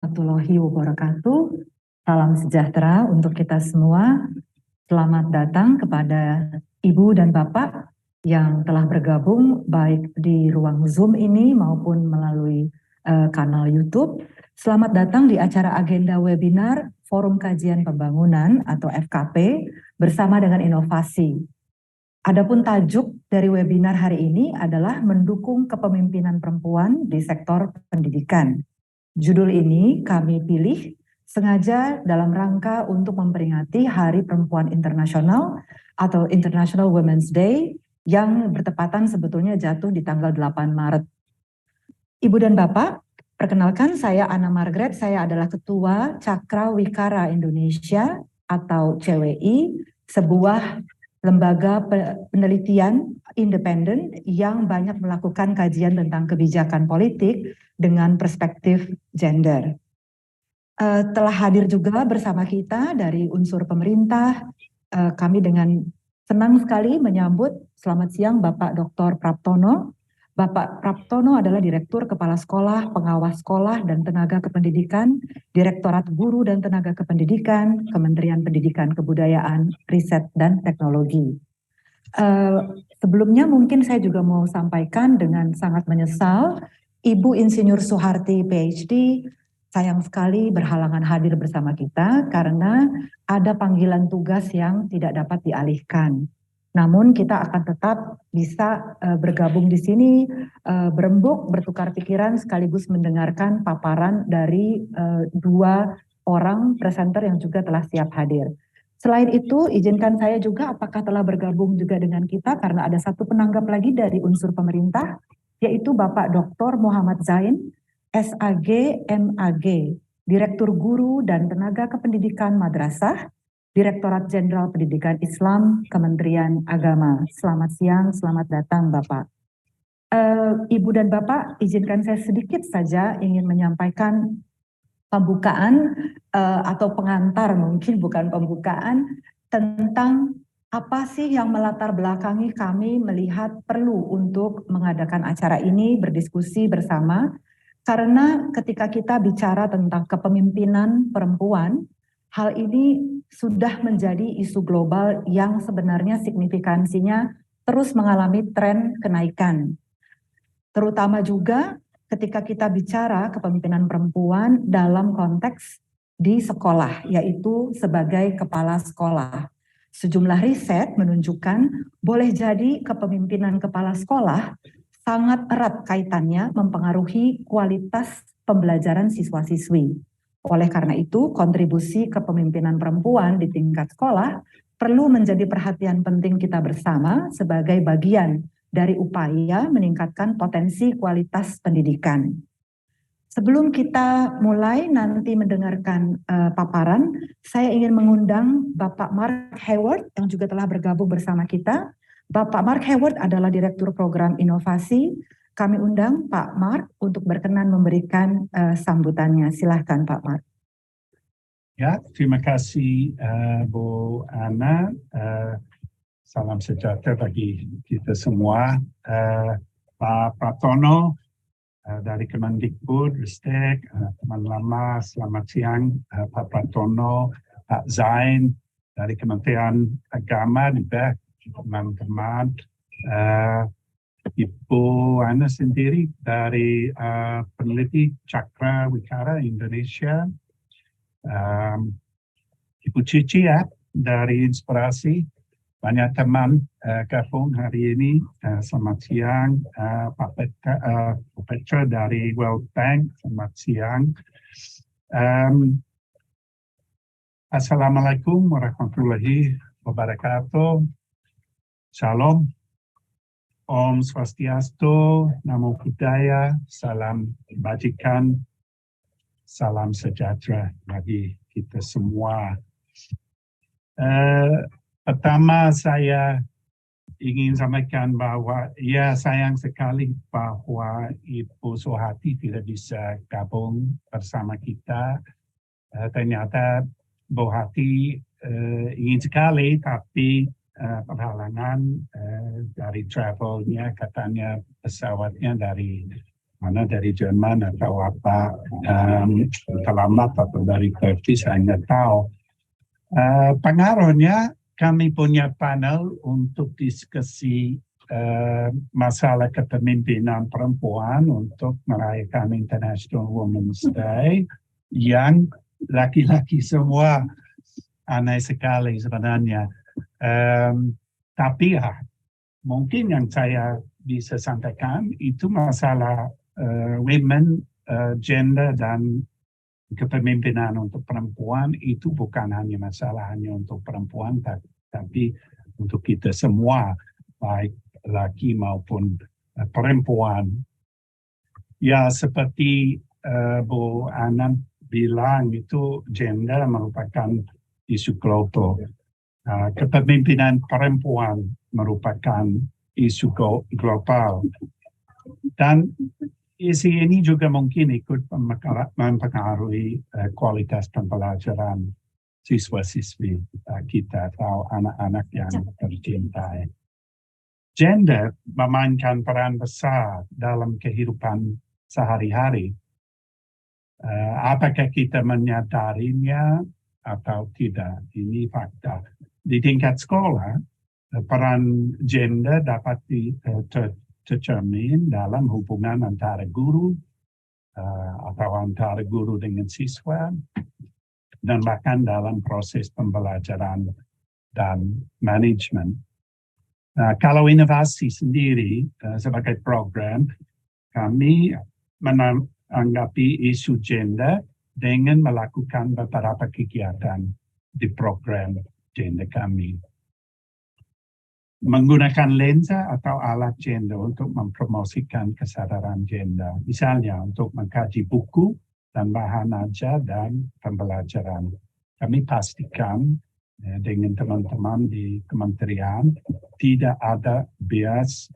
Warahmatullahi wabarakatuh. Salam sejahtera untuk kita semua. Selamat datang kepada Ibu dan Bapak yang telah bergabung baik di ruang Zoom ini maupun melalui kanal YouTube. Selamat datang di acara agenda webinar Forum Kajian Pembangunan atau FKP bersama dengan inovasi. Adapun tajuk dari webinar hari ini adalah mendukung kepemimpinan perempuan di sektor pendidikan. Judul ini kami pilih sengaja dalam rangka untuk memperingati Hari Perempuan Internasional atau International Women's Day yang bertepatan sebetulnya jatuh di tanggal 8 Maret. Ibu dan Bapak, perkenalkan saya Anna Margaret, saya adalah Ketua Cakra Wikara Indonesia atau CWI, sebuah lembaga penelitian independen yang banyak melakukan kajian tentang kebijakan politik dengan perspektif gender. Telah hadir juga bersama kita dari unsur pemerintah, kami dengan senang sekali menyambut selamat siang Bapak Dr. Praptono. Bapak Praptono adalah Direktur Kepala Sekolah, Pengawas Sekolah dan Tenaga Kependidikan, Direktorat Guru dan Tenaga Kependidikan, Kementerian Pendidikan Kebudayaan, Riset dan Teknologi. Sebelumnya mungkin saya juga mau sampaikan dengan sangat menyesal, Ibu Insinyur Soeharti PhD sayang sekali berhalangan hadir bersama kita karena ada panggilan tugas yang tidak dapat dialihkan. Namun kita akan tetap bisa bergabung di sini, berembuk, bertukar pikiran sekaligus mendengarkan paparan dari dua orang presenter yang juga telah siap hadir. Selain itu, izinkan saya juga apakah telah bergabung juga dengan kita karena ada satu penanggap lagi dari unsur pemerintah, yaitu Bapak Dr. Muhammad Zain, SAG, MAG, Direktur Guru dan Tenaga Kependidikan Madrasah, Direktorat Jenderal Pendidikan Islam, Kementerian Agama. Selamat siang, selamat datang Bapak. Ibu dan Bapak, izinkan saya sedikit saja ingin menyampaikan pembukaan atau pengantar mungkin bukan pembukaan tentang apa sih yang melatar belakangi kami melihat perlu untuk mengadakan acara ini berdiskusi bersama karena ketika kita bicara tentang kepemimpinan perempuan, hal ini sudah menjadi isu global yang sebenarnya signifikansinya terus mengalami tren kenaikan. Terutama juga ketika kita bicara kepemimpinan perempuan dalam konteks di sekolah, yaitu sebagai kepala sekolah. Sejumlah riset menunjukkan boleh jadi kepemimpinan kepala sekolah sangat erat kaitannya mempengaruhi kualitas pembelajaran siswa-siswi. Oleh karena itu, kontribusi kepemimpinan perempuan di tingkat sekolah perlu menjadi perhatian penting kita bersama sebagai bagian dari upaya meningkatkan potensi kualitas pendidikan. Sebelum kita mulai nanti mendengarkan paparan, saya ingin mengundang Bapak Mark Hayward yang juga telah bergabung bersama kita. Bapak Mark Hayward adalah Direktur Program Inovasi. Kami undang Pak Mark untuk berkenan memberikan sambutannya. Silahkan Pak Mark. Ya, terima kasih Bu Anna. Salam sejahtera bagi kita semua. Pak Praptono dari Kemendikbud, Ristek, teman lama, selamat siang. Pak Praptono, Pak Zain dari Kementerian Agama, juga teman-teman. Ibu Ana sendiri dari peneliti Cakra Wikara Indonesia. Ibu Cici ya dari Inspirasi. Banyak teman gabung hari ini. Selamat siang, Pak Petra dari World Bank. Selamat siang. Assalamualaikum warahmatullahi wabarakatuh. Shalom. Om Swastiastu, Namo Buddhaya, salam kebajikan, salam sejahtera bagi kita semua. Pertama saya ingin sampaikan bahwa ya sayang sekali bahwa Ibu Soeharti tidak bisa gabung bersama kita. Ternyata Bu Hati ingin sekali tapi perhalangan dari travelnya, katanya pesawatnya dari mana dari Jerman atau apa, terlambat atau dari Turki, saya nggak tahu. Pengaruhnya kami punya panel untuk diskusi masalah kepemimpinan perempuan untuk merayakan International Women's Day yang laki-laki semua. Aneh sekali sebenarnya. Tapi ya, mungkin yang saya bisa sampaikan itu masalah women, gender dan kepemimpinan untuk perempuan itu bukan hanya masalah hanya untuk perempuan, tapi untuk kita semua, baik laki maupun perempuan. Ya seperti Bu Anand bilang itu gender merupakan isu global. Kepemimpinan perempuan merupakan isu global. Dan isu ini juga mungkin ikut mempengaruhi kualitas pembelajaran siswa-siswi kita atau anak-anak yang tercintai. Gender memainkan peran besar dalam kehidupan sehari-hari. Apakah kita menyadarinya atau tidak? Ini fakta. Di tingkat sekolah, peran gender dapat tercermin dalam hubungan antara guru atau antara guru dengan siswa dan bahkan dalam proses pembelajaran dan manajemen. Kalau inovasi sendiri sebagai program, kami menanggapi isu gender dengan melakukan beberapa kegiatan di program gender kami. Menggunakan lensa atau alat gender untuk mempromosikan kesadaran gender. Misalnya untuk mengkaji buku dan bahan ajar dan pembelajaran. Kami pastikan dengan teman-teman di kementerian tidak ada bias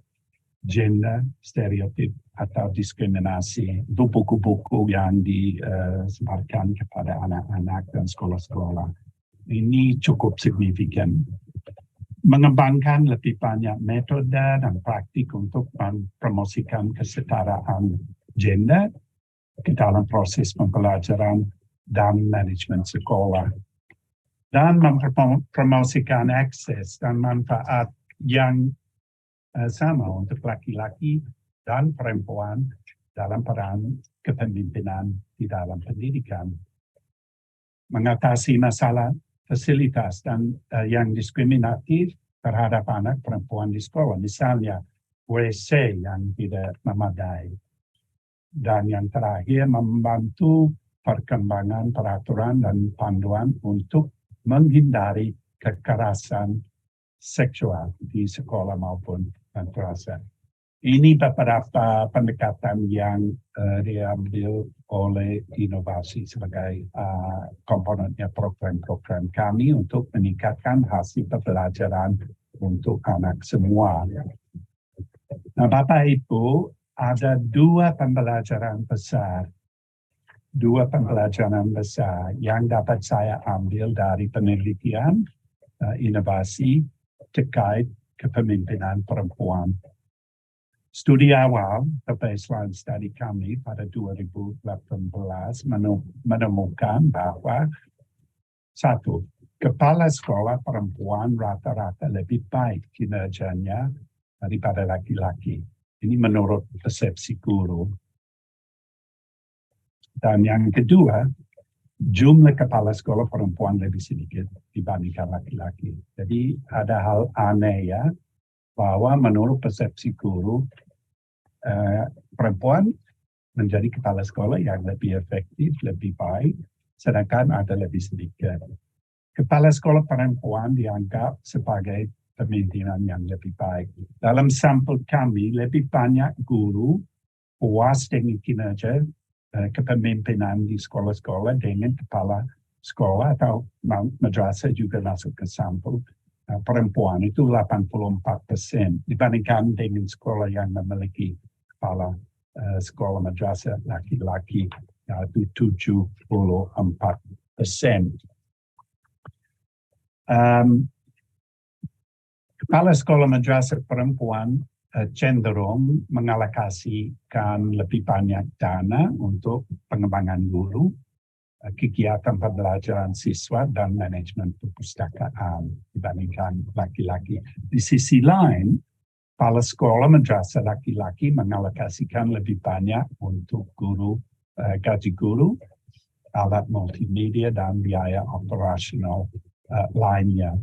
gender, stereotip atau diskriminasi untuk buku-buku yang disebarkan kepada anak-anak dan sekolah-sekolah. Ini cukup signifikan. Mengembangkan lebih banyak metode dan praktik untuk mempromosikan kesetaraan gender ke dalam proses pembelajaran dan manajemen sekolah. Dan mempromosikan akses dan manfaat yang sama untuk laki-laki dan perempuan dalam peran kepemimpinan di dalam pendidikan. Mengatasi masalah fasilitas dan yang diskriminatif terhadap anak perempuan di sekolah. Misalnya WC yang tidak memadai. Dan yang terakhir membantu perkembangan peraturan dan panduan untuk menghindari kekerasan seksual di sekolah maupun madrasah. Ini beberapa pendekatan yang diambil oleh inovasi sebagai komponennya program-program kami untuk meningkatkan hasil pembelajaran untuk anak semua. Nah, Bapak Ibu, ada dua pembelajaran besar yang dapat saya ambil dari penelitian inovasi terkait kepemimpinan perempuan. Studi awal, the baseline study kami pada 2018 menemukan bahwa satu, kepala sekolah perempuan rata-rata lebih baik kinerjanya daripada laki-laki. Ini menurut persepsi guru. Dan yang kedua, jumlah kepala sekolah perempuan lebih sedikit dibandingkan laki-laki. Jadi ada hal aneh ya, bahwa menurut persepsi guru, perempuan menjadi kepala sekolah yang lebih efektif, lebih baik, sedangkan ada lebih sedikit. Kepala sekolah perempuan dianggap sebagai pemimpinan yang lebih baik. Dalam sampel kami, lebih banyak guru puas dengan kinerja kepemimpinan di sekolah-sekolah dengan kepala sekolah atau madrasah juga masuk ke sampel perempuan itu 84% dibandingkan dengan sekolah yang memiliki kepala sekolah madrasah laki-laki yaitu 74%. Kepala sekolah madrasah perempuan cenderung mengalokasikan lebih banyak dana untuk pengembangan guru, kegiatan pembelajaran siswa, dan manajemen perpustakaan dibandingkan laki-laki. Di sisi lain, kepala sekolah madrasah laki-laki mengalokasikan lebih banyak untuk guru, gaji guru, alat multimedia, dan biaya operasional lainnya.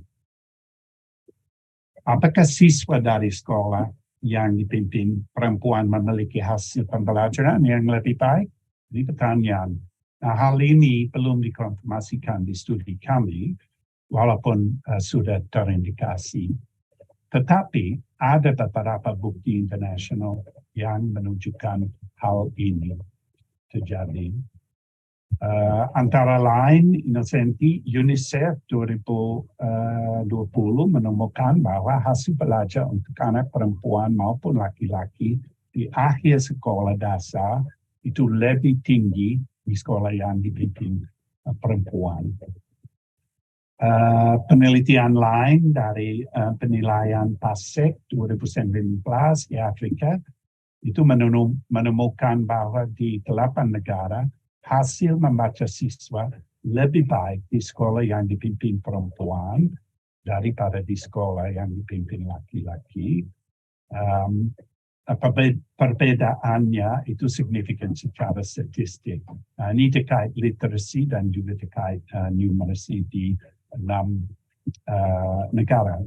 Apakah siswa dari sekolah yang dipimpin perempuan memiliki hasil pembelajaran yang lebih baik? Ini pertanyaan. Nah, hal ini belum dikonfirmasikan di studi kami, walaupun sudah terindikasi. Tetapi ada beberapa bukti internasional yang menunjukkan hal ini terjadi. Antara lain, Innocenti, UNICEF 2020 menemukan bahwa hasil belajar untuk anak perempuan maupun laki-laki di akhir sekolah dasar itu lebih tinggi di sekolah yang dipimpin perempuan. Penelitian lain dari penilaian PASEC 2019 di Afrika itu menemukan bahwa di 8 negara hasil membaca siswa lebih baik di sekolah yang dipimpin perempuan daripada di sekolah yang dipimpin laki-laki. Perbedaannya itu signifikan secara statistik. Ini terkait literasi dan juga terkait numerasi di 6 negara.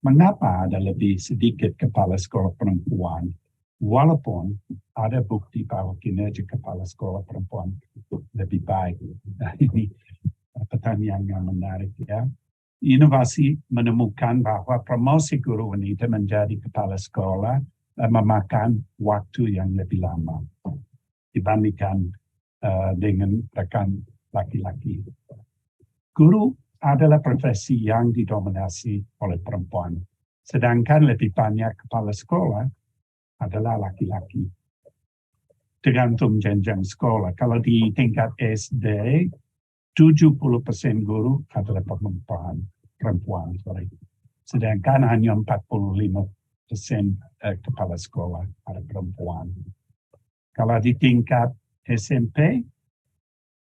Mengapa ada lebih sedikit kepala sekolah perempuan? Walaupun ada bukti bahwa kinerja kepala sekolah perempuan lebih baik. Nah, ini pertanyaan yang menarik ya. Inovasi menemukan bahwa promosi guru wanita menjadi kepala sekolah memakan waktu yang lebih lama dibandingkan dengan rekan laki-laki. Guru adalah profesi yang didominasi oleh perempuan, sedangkan lebih banyak kepala sekolah adalah laki-laki. Tergantung jenjang sekolah. Kalau di tingkat SD, 70% guru adalah perempuan. Sedangkan hanya 45% kepala sekolah ada perempuan. Kalau di tingkat SMP,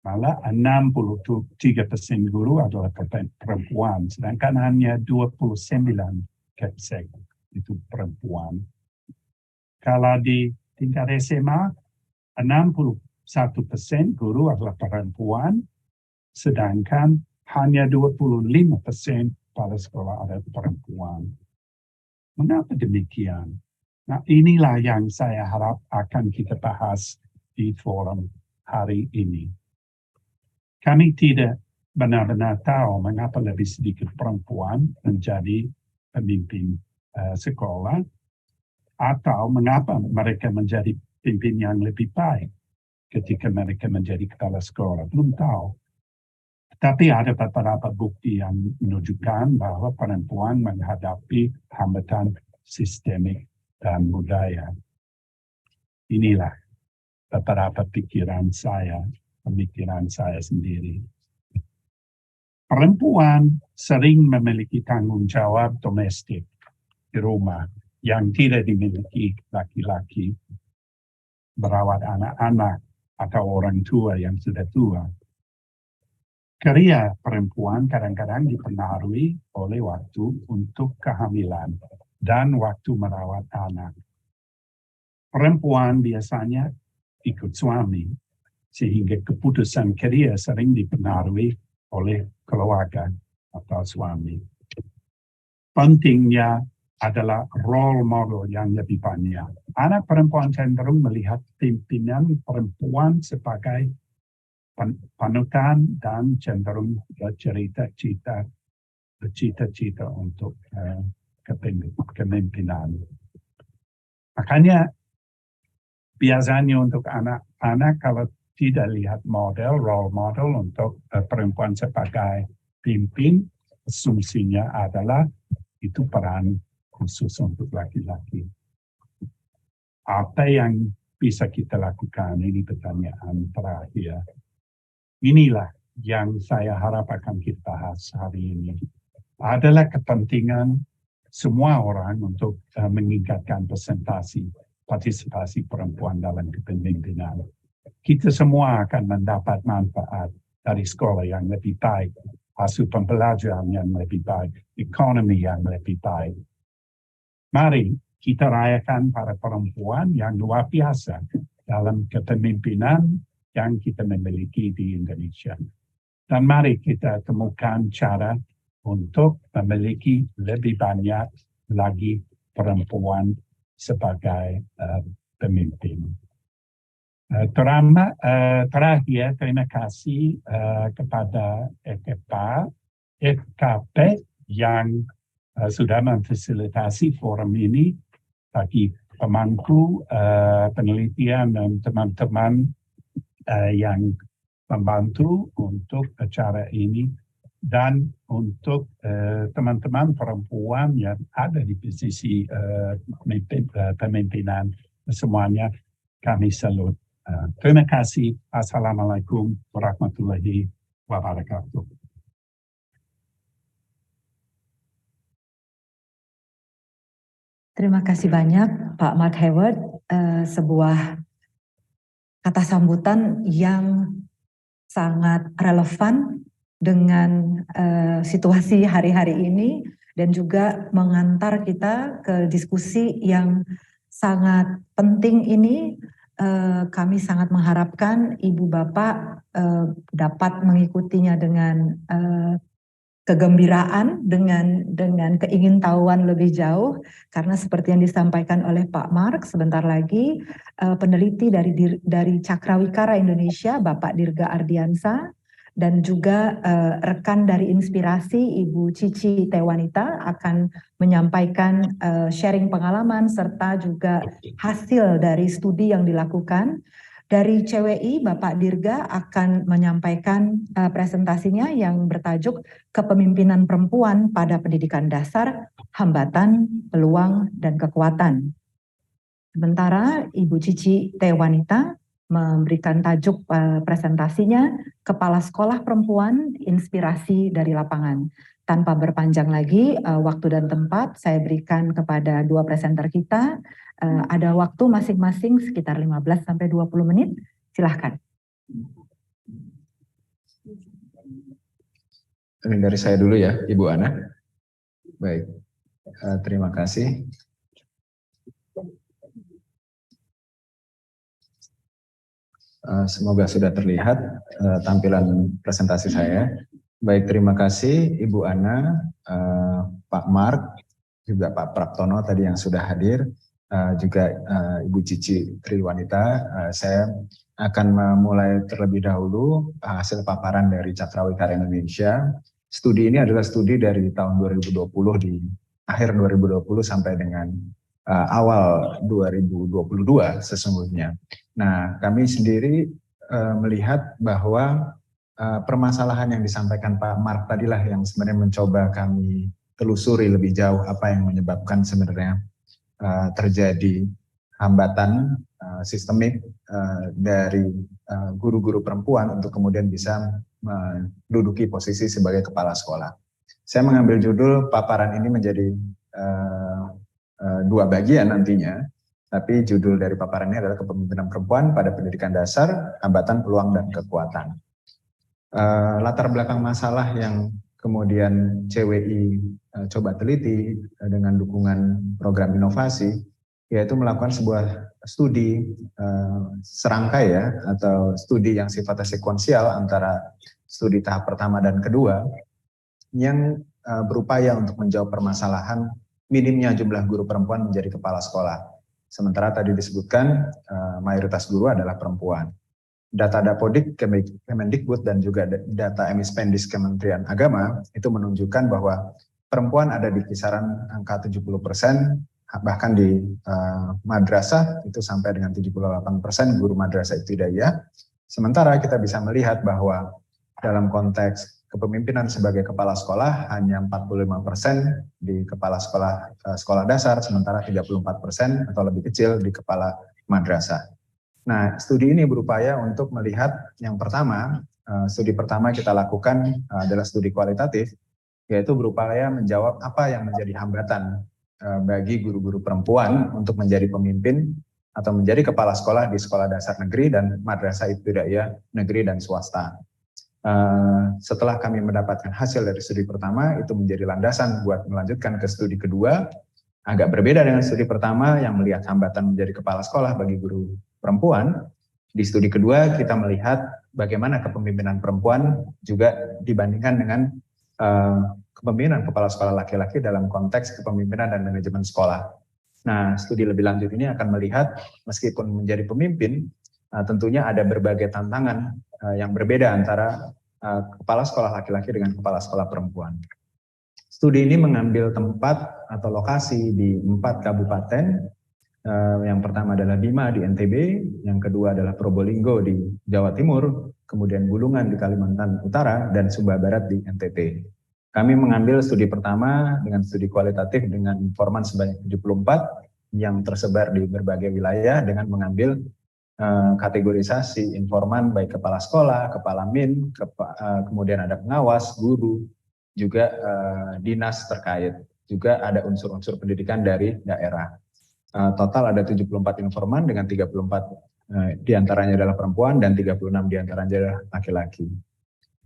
malah 63% guru adalah perempuan. Sedangkan hanya 29% itu perempuan. Kalau di tingkat SMA, 61% guru adalah perempuan, sedangkan hanya 25% kepala sekolah adalah perempuan. Mengapa demikian? Nah, inilah yang saya harap akan kita bahas di forum hari ini. Kami tidak benar-benar tahu mengapa lebih sedikit perempuan menjadi pemimpin sekolah, atau mengapa mereka menjadi pimpin yang lebih baik ketika mereka menjadi kepala sekolah. Belum tahu. Tapi ada beberapa bukti yang menunjukkan bahwa perempuan menghadapi hambatan sistemik dan budaya. Inilah beberapa pemikiran saya sendiri. Perempuan sering memiliki tanggung jawab domestik di rumah yang tidak dimiliki laki-laki, merawat anak-anak atau orang tua yang sudah tua. Karya perempuan kadang-kadang dipengaruhi oleh waktu untuk kehamilan dan waktu merawat anak. Perempuan biasanya ikut suami, sehingga keputusan karya sering dipengaruhi oleh keluarga atau suami. Pentingnya adalah role model yang lebih banyak. Anak perempuan cenderung melihat pimpinan perempuan sebagai panutan dan cenderung bercita-cita untuk kepemimpinan. Makanya biasanya untuk anak-anak kalau tidak lihat role model untuk perempuan sebagai pimpin, asumsinya adalah itu peran khusus untuk laki-laki. Apa yang bisa kita lakukan? Ini pertanyaan terakhir. Inilah yang saya harap akan kita bahas hari ini. Adalah kepentingan semua orang untuk meningkatkan partisipasi perempuan dalam kepemimpinan. Kita semua akan mendapat manfaat dari sekolah yang lebih baik, hasil pembelajaran yang lebih baik, ekonomi yang lebih baik. Mari kita rayakan para perempuan yang luar biasa dalam kepemimpinan yang kita miliki di Indonesia. Dan mari kita temukan cara untuk memiliki lebih banyak lagi perempuan sebagai pemimpin. Terakhir, terima kasih kepada FKP yang sudah memfasilitasi forum ini bagi pemangku penelitian dan teman-teman yang membantu untuk acara ini, dan untuk teman-teman perempuan yang ada di posisi pemimpinan semuanya, kami salut. Terima kasih. Assalamualaikum warahmatullahi wabarakatuh. Terima kasih banyak Pak Mark Hayward, sebuah kata sambutan yang sangat relevan dengan situasi hari-hari ini dan juga mengantar kita ke diskusi yang sangat penting ini. Kami sangat mengharapkan Ibu Bapak dapat mengikutinya dengan kegembiraan, dengan keingintahuan lebih jauh, karena seperti yang disampaikan oleh Pak Mark sebentar lagi, peneliti dari Cakrawikara Indonesia, Bapak Dirga Ardiansa, dan juga rekan dari Inspirasi Ibu Cici Tewanita akan menyampaikan sharing pengalaman serta juga hasil dari studi yang dilakukan. Dari CWI, Bapak Dirga akan menyampaikan presentasinya yang bertajuk Kepemimpinan Perempuan pada Pendidikan Dasar, Hambatan, Peluang, dan Kekuatan. Sementara Ibu Cici Tewanita memberikan tajuk presentasinya Kepala Sekolah Perempuan Inspirasi dari Lapangan. Tanpa berpanjang lagi, waktu dan tempat saya berikan kepada dua presenter kita. Ada waktu masing-masing sekitar 15 sampai 20 menit. Silahkan. Ini dari saya dulu ya, Ibu Ana. Baik, terima kasih. Semoga sudah terlihat tampilan presentasi saya. Baik, terima kasih Ibu Ana, Pak Mark, juga Pak Praptono tadi yang sudah hadir, juga Ibu Cici Triwanita. Saya akan memulai terlebih dahulu hasil paparan dari Cakrawikara Indonesia. Studi ini adalah studi dari tahun 2020, di akhir 2020 sampai dengan awal 2022 sesungguhnya. Nah, kami sendiri melihat bahwa permasalahan yang disampaikan Pak Mark tadilah yang sebenarnya mencoba kami telusuri lebih jauh, apa yang menyebabkan sebenarnya terjadi hambatan sistemik dari guru-guru perempuan untuk kemudian bisa menduduki posisi sebagai kepala sekolah. Saya mengambil judul paparan ini menjadi dua bagian nantinya, tapi judul dari paparannya adalah Kepemimpinan Perempuan pada Pendidikan Dasar, Hambatan, Peluang, dan Kekuatan. Latar belakang masalah yang kemudian CWI coba teliti dengan dukungan program inovasi, yaitu melakukan sebuah studi serangkai ya, atau studi yang sifatnya sekuensial antara studi tahap pertama dan kedua, yang berupaya untuk menjawab permasalahan minimnya jumlah guru perempuan menjadi kepala sekolah. Sementara tadi disebutkan mayoritas guru adalah perempuan. Data Dapodik Kemendikbud dan juga data Emispendis Kementerian Agama itu menunjukkan bahwa perempuan ada di kisaran angka 70%, bahkan di madrasah itu sampai dengan 78% guru madrasah ibtidaiyah. Sementara kita bisa melihat bahwa dalam konteks kepemimpinan sebagai kepala sekolah hanya 45% di kepala sekolah dasar, sementara 34% atau lebih kecil di kepala madrasah. Nah, studi ini berupaya untuk melihat yang pertama, studi pertama kita lakukan adalah studi kualitatif, yaitu berupaya menjawab apa yang menjadi hambatan bagi guru-guru perempuan untuk menjadi pemimpin atau menjadi kepala sekolah di sekolah dasar negeri dan madrasah ibtidaiyah negeri dan swasta. Setelah kami mendapatkan hasil dari studi pertama, itu menjadi landasan buat melanjutkan ke studi kedua. Agak berbeda dengan studi pertama yang melihat hambatan menjadi kepala sekolah bagi guru perempuan. Di studi kedua kita melihat bagaimana kepemimpinan perempuan juga dibandingkan dengan kepemimpinan kepala sekolah laki-laki dalam konteks kepemimpinan dan manajemen sekolah. Nah, studi lebih lanjut ini akan melihat meskipun menjadi pemimpin, tentunya ada berbagai tantangan yang berbeda antara kepala sekolah laki-laki dengan kepala sekolah perempuan. Studi ini mengambil tempat atau lokasi di 4 kabupaten. Yang pertama adalah Bima di NTB, yang kedua adalah Probolinggo di Jawa Timur, kemudian Bulungan di Kalimantan Utara, dan Sumba Barat di NTT. Kami mengambil studi pertama dengan studi kualitatif dengan informan sebanyak 74 yang tersebar di berbagai wilayah dengan mengambil kategorisasi informan baik kepala sekolah, kepala min, kemudian ada pengawas, guru, juga dinas terkait, juga ada unsur-unsur pendidikan dari daerah. Total ada 74 informan dengan 34 diantaranya adalah perempuan dan 36 diantaranya adalah laki-laki.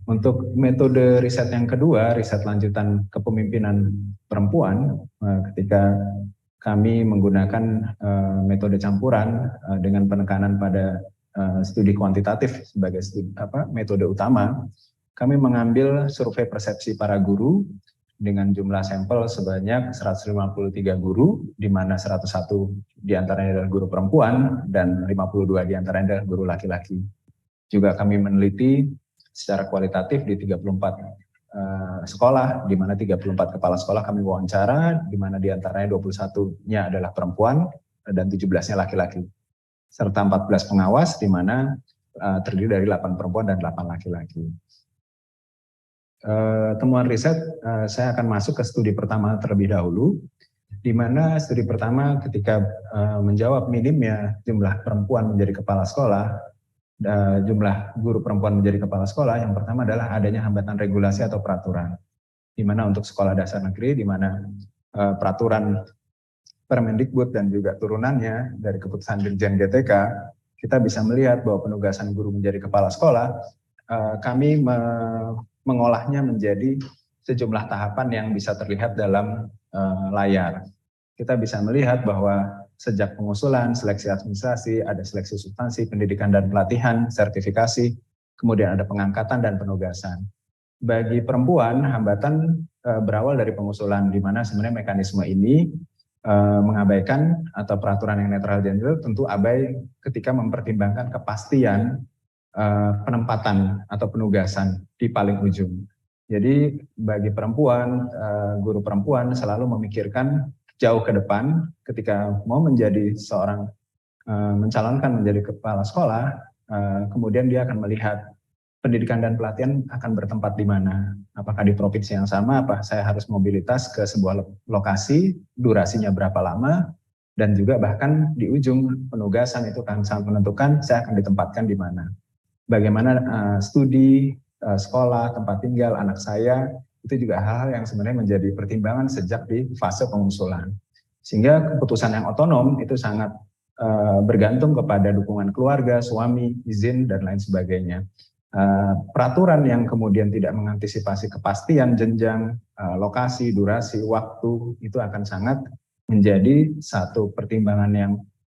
Untuk metode riset yang kedua, riset lanjutan kepemimpinan perempuan, ketika kami menggunakan metode campuran dengan penekanan pada studi kuantitatif sebagai metode utama, kami mengambil survei persepsi para guru dengan jumlah sampel sebanyak 153 guru, di mana 101 diantaranya adalah guru perempuan dan 52 diantaranya adalah guru laki-laki. Juga kami meneliti secara kualitatif di 34 sekolah, di mana 34 kepala sekolah kami wawancara, di mana diantaranya 21-nya adalah perempuan dan 17-nya laki-laki. Serta 14 pengawas, di mana terdiri dari 8 perempuan dan 8 laki-laki. Temuan riset, saya akan masuk ke studi pertama terlebih dahulu, di mana studi pertama ketika menjawab minimnya jumlah perempuan menjadi kepala sekolah, jumlah guru perempuan menjadi kepala sekolah, yang pertama adalah adanya hambatan regulasi atau peraturan, di mana untuk sekolah dasar negeri, di mana peraturan Permendikbud dan juga turunannya dari keputusan Dirjen GTK, kita bisa melihat bahwa penugasan guru menjadi kepala sekolah, kami mengolahnya menjadi sejumlah tahapan yang bisa terlihat dalam layar. Kita bisa melihat bahwa sejak pengusulan, seleksi administrasi, ada seleksi substansi, pendidikan dan pelatihan, sertifikasi, kemudian ada pengangkatan dan penugasan. Bagi perempuan, hambatan berawal dari pengusulan, di mana sebenarnya mekanisme ini mengabaikan atau peraturan yang netral gender tentu abai ketika mempertimbangkan kepastian penempatan atau penugasan di paling ujung. Jadi bagi perempuan, guru perempuan selalu memikirkan jauh ke depan ketika mau menjadi seorang mencalonkan menjadi kepala sekolah, kemudian dia akan melihat pendidikan dan pelatihan akan bertempat di mana. Apakah di provinsi yang sama, apa saya harus mobilitas ke sebuah lokasi, durasinya berapa lama, dan juga bahkan di ujung penugasan itu akan sangat menentukan saya akan ditempatkan di mana. Bagaimana studi, sekolah, tempat tinggal anak saya, itu juga hal-hal yang sebenarnya menjadi pertimbangan sejak di fase pengusulan. Sehingga keputusan yang otonom itu sangat bergantung kepada dukungan keluarga, suami, izin, dan lain sebagainya. Peraturan yang kemudian tidak mengantisipasi kepastian jenjang, lokasi, durasi, waktu, itu akan sangat menjadi satu pertimbangan yang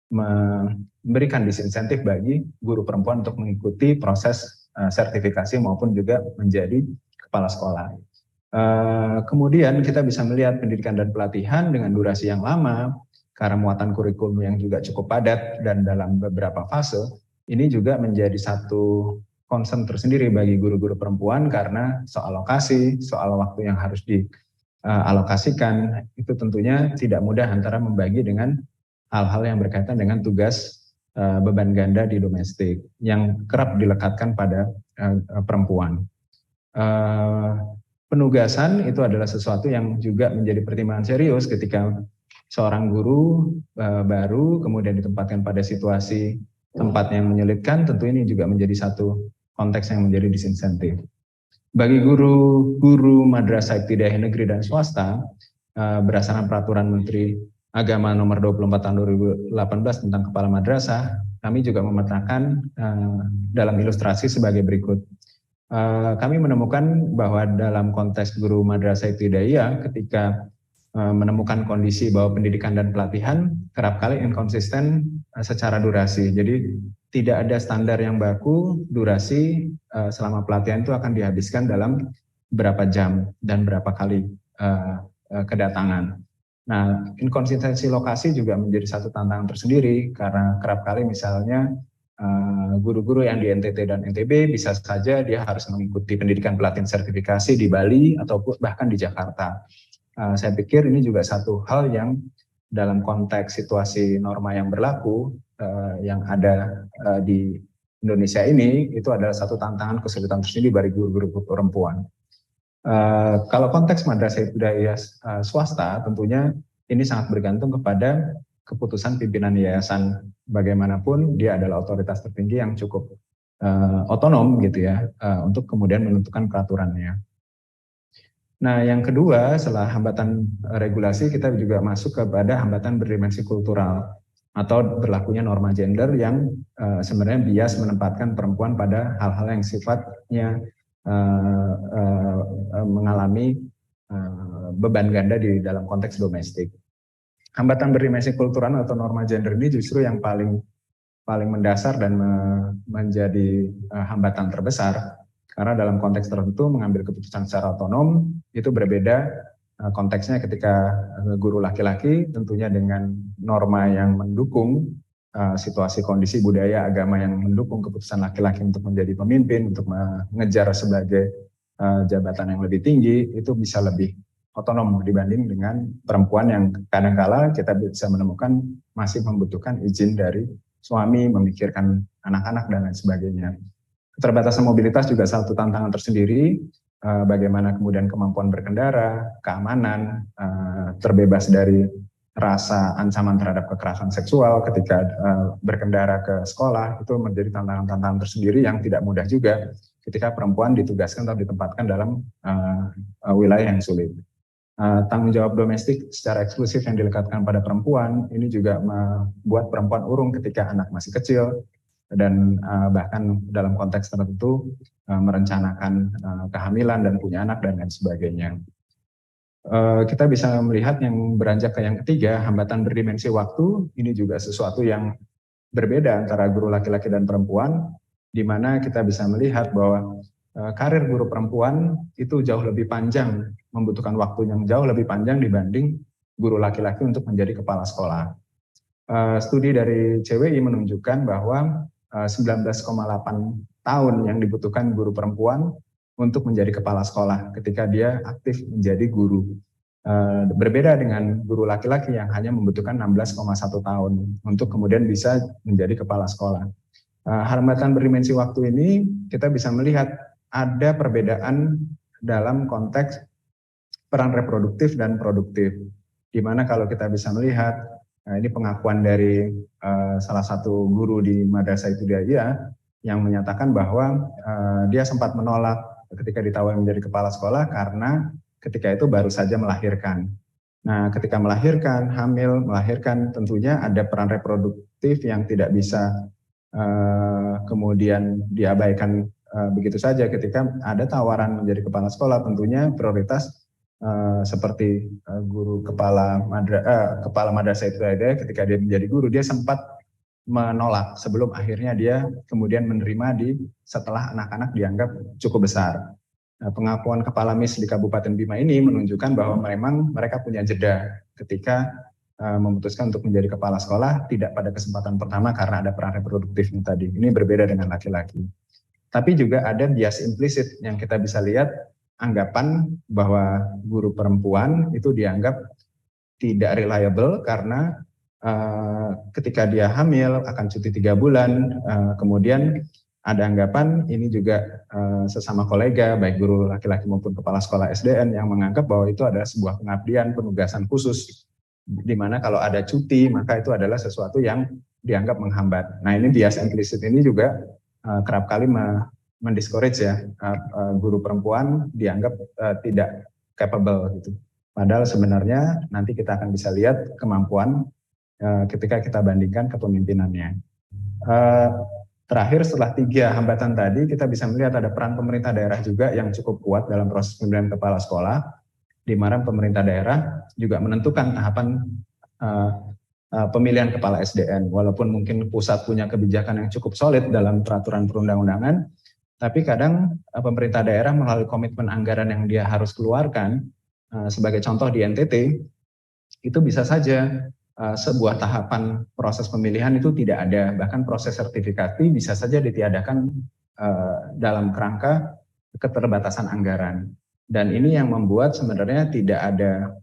memberikan disinsentif bagi guru perempuan untuk mengikuti proses sertifikasi maupun juga menjadi kepala sekolah. Kemudian kita bisa melihat pendidikan dan pelatihan dengan durasi yang lama, karena muatan kurikulum yang juga cukup padat dan dalam beberapa fase, ini juga menjadi satu concern tersendiri bagi guru-guru perempuan karena soal lokasi, soal waktu yang harus dialokasikan, itu tentunya tidak mudah antara membagi dengan hal-hal yang berkaitan dengan tugas beban ganda di domestik yang kerap dilekatkan pada perempuan. Penugasan itu adalah sesuatu yang juga menjadi pertimbangan serius ketika seorang guru baru kemudian ditempatkan pada situasi tempat yang menyulitkan, tentu ini juga menjadi satu konteks yang menjadi disinsentif. Bagi guru madrasah ibtidaiyah negeri dan swasta, berdasarkan peraturan Menteri Agama nomor 24 tahun 2018 tentang kepala madrasah, kami juga memetakan dalam ilustrasi sebagai berikut. Kami menemukan bahwa dalam konteks guru madrasah ibtidaiyah, ketika menemukan kondisi bahwa pendidikan dan pelatihan kerap kali inkonsisten secara durasi. Jadi tidak ada standar yang baku durasi selama pelatihan itu akan dihabiskan dalam berapa jam dan berapa kali kedatangan. Nah, inkonsistensi lokasi juga menjadi satu tantangan tersendiri karena kerap kali misalnya guru-guru yang di NTT dan NTB bisa saja dia harus mengikuti pendidikan pelatihan sertifikasi di Bali ataupun bahkan di Jakarta. Saya pikir ini juga satu hal yang dalam konteks situasi norma yang berlaku yang ada di Indonesia ini, itu adalah satu tantangan kesulitan tersendiri bagi guru-guru perempuan. Kalau konteks madrasah ibtidaiyah swasta, tentunya ini sangat bergantung kepada keputusan pimpinan yayasan. Bagaimanapun dia adalah otoritas tertinggi yang cukup otonom gitu ya, untuk kemudian menentukan peraturannya. Nah, yang kedua, setelah hambatan regulasi, kita juga masuk kepada hambatan berdimensi kultural atau berlakunya norma gender yang sebenarnya bias menempatkan perempuan pada hal-hal yang sifatnya mengalami beban ganda di dalam konteks domestik. Hambatan berdimensi kultural atau norma gender ini justru yang paling mendasar dan menjadi hambatan terbesar. Karena dalam konteks tertentu mengambil keputusan secara otonom itu berbeda konteksnya ketika guru laki-laki tentunya dengan norma yang mendukung situasi kondisi budaya agama yang mendukung keputusan laki-laki untuk menjadi pemimpin, untuk mengejar sebagai jabatan yang lebih tinggi, itu bisa lebih otonom dibanding dengan perempuan yang kadang-kala kita bisa menemukan masih membutuhkan izin dari suami, memikirkan anak-anak dan lain sebagainya. Keterbatasan mobilitas juga satu tantangan tersendiri, bagaimana kemudian kemampuan berkendara, keamanan, terbebas dari rasa ancaman terhadap kekerasan seksual ketika berkendara ke sekolah, itu menjadi tantangan-tantangan tersendiri yang tidak mudah juga ketika perempuan ditugaskan atau ditempatkan dalam wilayah yang sulit. Tanggung jawab domestik secara eksklusif yang dilekatkan pada perempuan, ini juga membuat perempuan urung ketika anak masih kecil, dan bahkan dalam konteks tertentu merencanakan kehamilan dan punya anak dan lain sebagainya. Kita bisa melihat yang beranjak ke yang ketiga, hambatan berdimensi waktu, ini juga sesuatu yang berbeda antara guru laki-laki dan perempuan, di mana kita bisa melihat bahwa karir guru perempuan itu jauh lebih panjang, membutuhkan waktu yang jauh lebih panjang dibanding guru laki-laki untuk menjadi kepala sekolah. Studi dari CWI menunjukkan bahwa 19,8 tahun yang dibutuhkan guru perempuan untuk menjadi kepala sekolah ketika dia aktif menjadi guru. Berbeda dengan guru laki-laki yang hanya membutuhkan 16,1 tahun untuk kemudian bisa menjadi kepala sekolah. Hambatan berdimensi waktu ini kita bisa melihat ada perbedaan dalam konteks peran reproduktif dan produktif. Di mana kalau kita bisa melihat, ini pengakuan dari salah satu guru di madrasah ibtidaiyah yang menyatakan bahwa dia sempat menolak ketika ditawari menjadi kepala sekolah karena ketika itu baru saja melahirkan. Nah, ketika melahirkan, hamil, melahirkan, tentunya ada peran reproduktif yang tidak bisa kemudian diabaikan begitu saja. Ketika ada tawaran menjadi kepala sekolah, tentunya prioritas seperti guru kepala madrasah ibtidaiyah ketika dia menjadi guru, dia sempat menolak sebelum akhirnya dia kemudian menerima setelah anak-anak dianggap cukup besar. Nah, pengakuan kepala MIS di Kabupaten Bima ini menunjukkan bahwa memang mereka punya jeda ketika memutuskan untuk menjadi kepala sekolah, tidak pada kesempatan pertama karena ada peran reproduktifnya tadi. Ini berbeda dengan laki-laki. Tapi juga ada bias implisit yang kita bisa lihat, anggapan bahwa guru perempuan itu dianggap tidak reliable karena ketika dia hamil akan cuti 3 bulan, kemudian ada anggapan ini juga sesama kolega baik guru laki-laki maupun kepala sekolah SDN yang menganggap bahwa itu adalah sebuah pengabdian, penugasan khusus, di mana kalau ada cuti maka itu adalah sesuatu yang dianggap menghambat. Nah, ini bias implisit ini juga kerap kali mendiscourage ya guru perempuan dianggap tidak capable gitu. Padahal sebenarnya nanti kita akan bisa lihat kemampuan ketika kita bandingkan kepemimpinannya. Terakhir setelah 3 hambatan tadi kita bisa melihat ada peran pemerintah daerah juga yang cukup kuat dalam proses pemilihan kepala sekolah, di mana pemerintah daerah juga menentukan tahapan pemilihan kepala SDN. Walaupun mungkin pusat punya kebijakan yang cukup solid dalam peraturan perundang-undangan, tapi kadang pemerintah daerah melalui komitmen anggaran yang dia harus keluarkan, sebagai contoh di NTT, itu bisa saja sebuah tahapan proses pemilihan itu tidak ada, bahkan proses sertifikasi bisa saja ditiadakan dalam kerangka keterbatasan anggaran. Dan ini yang membuat sebenarnya tidak ada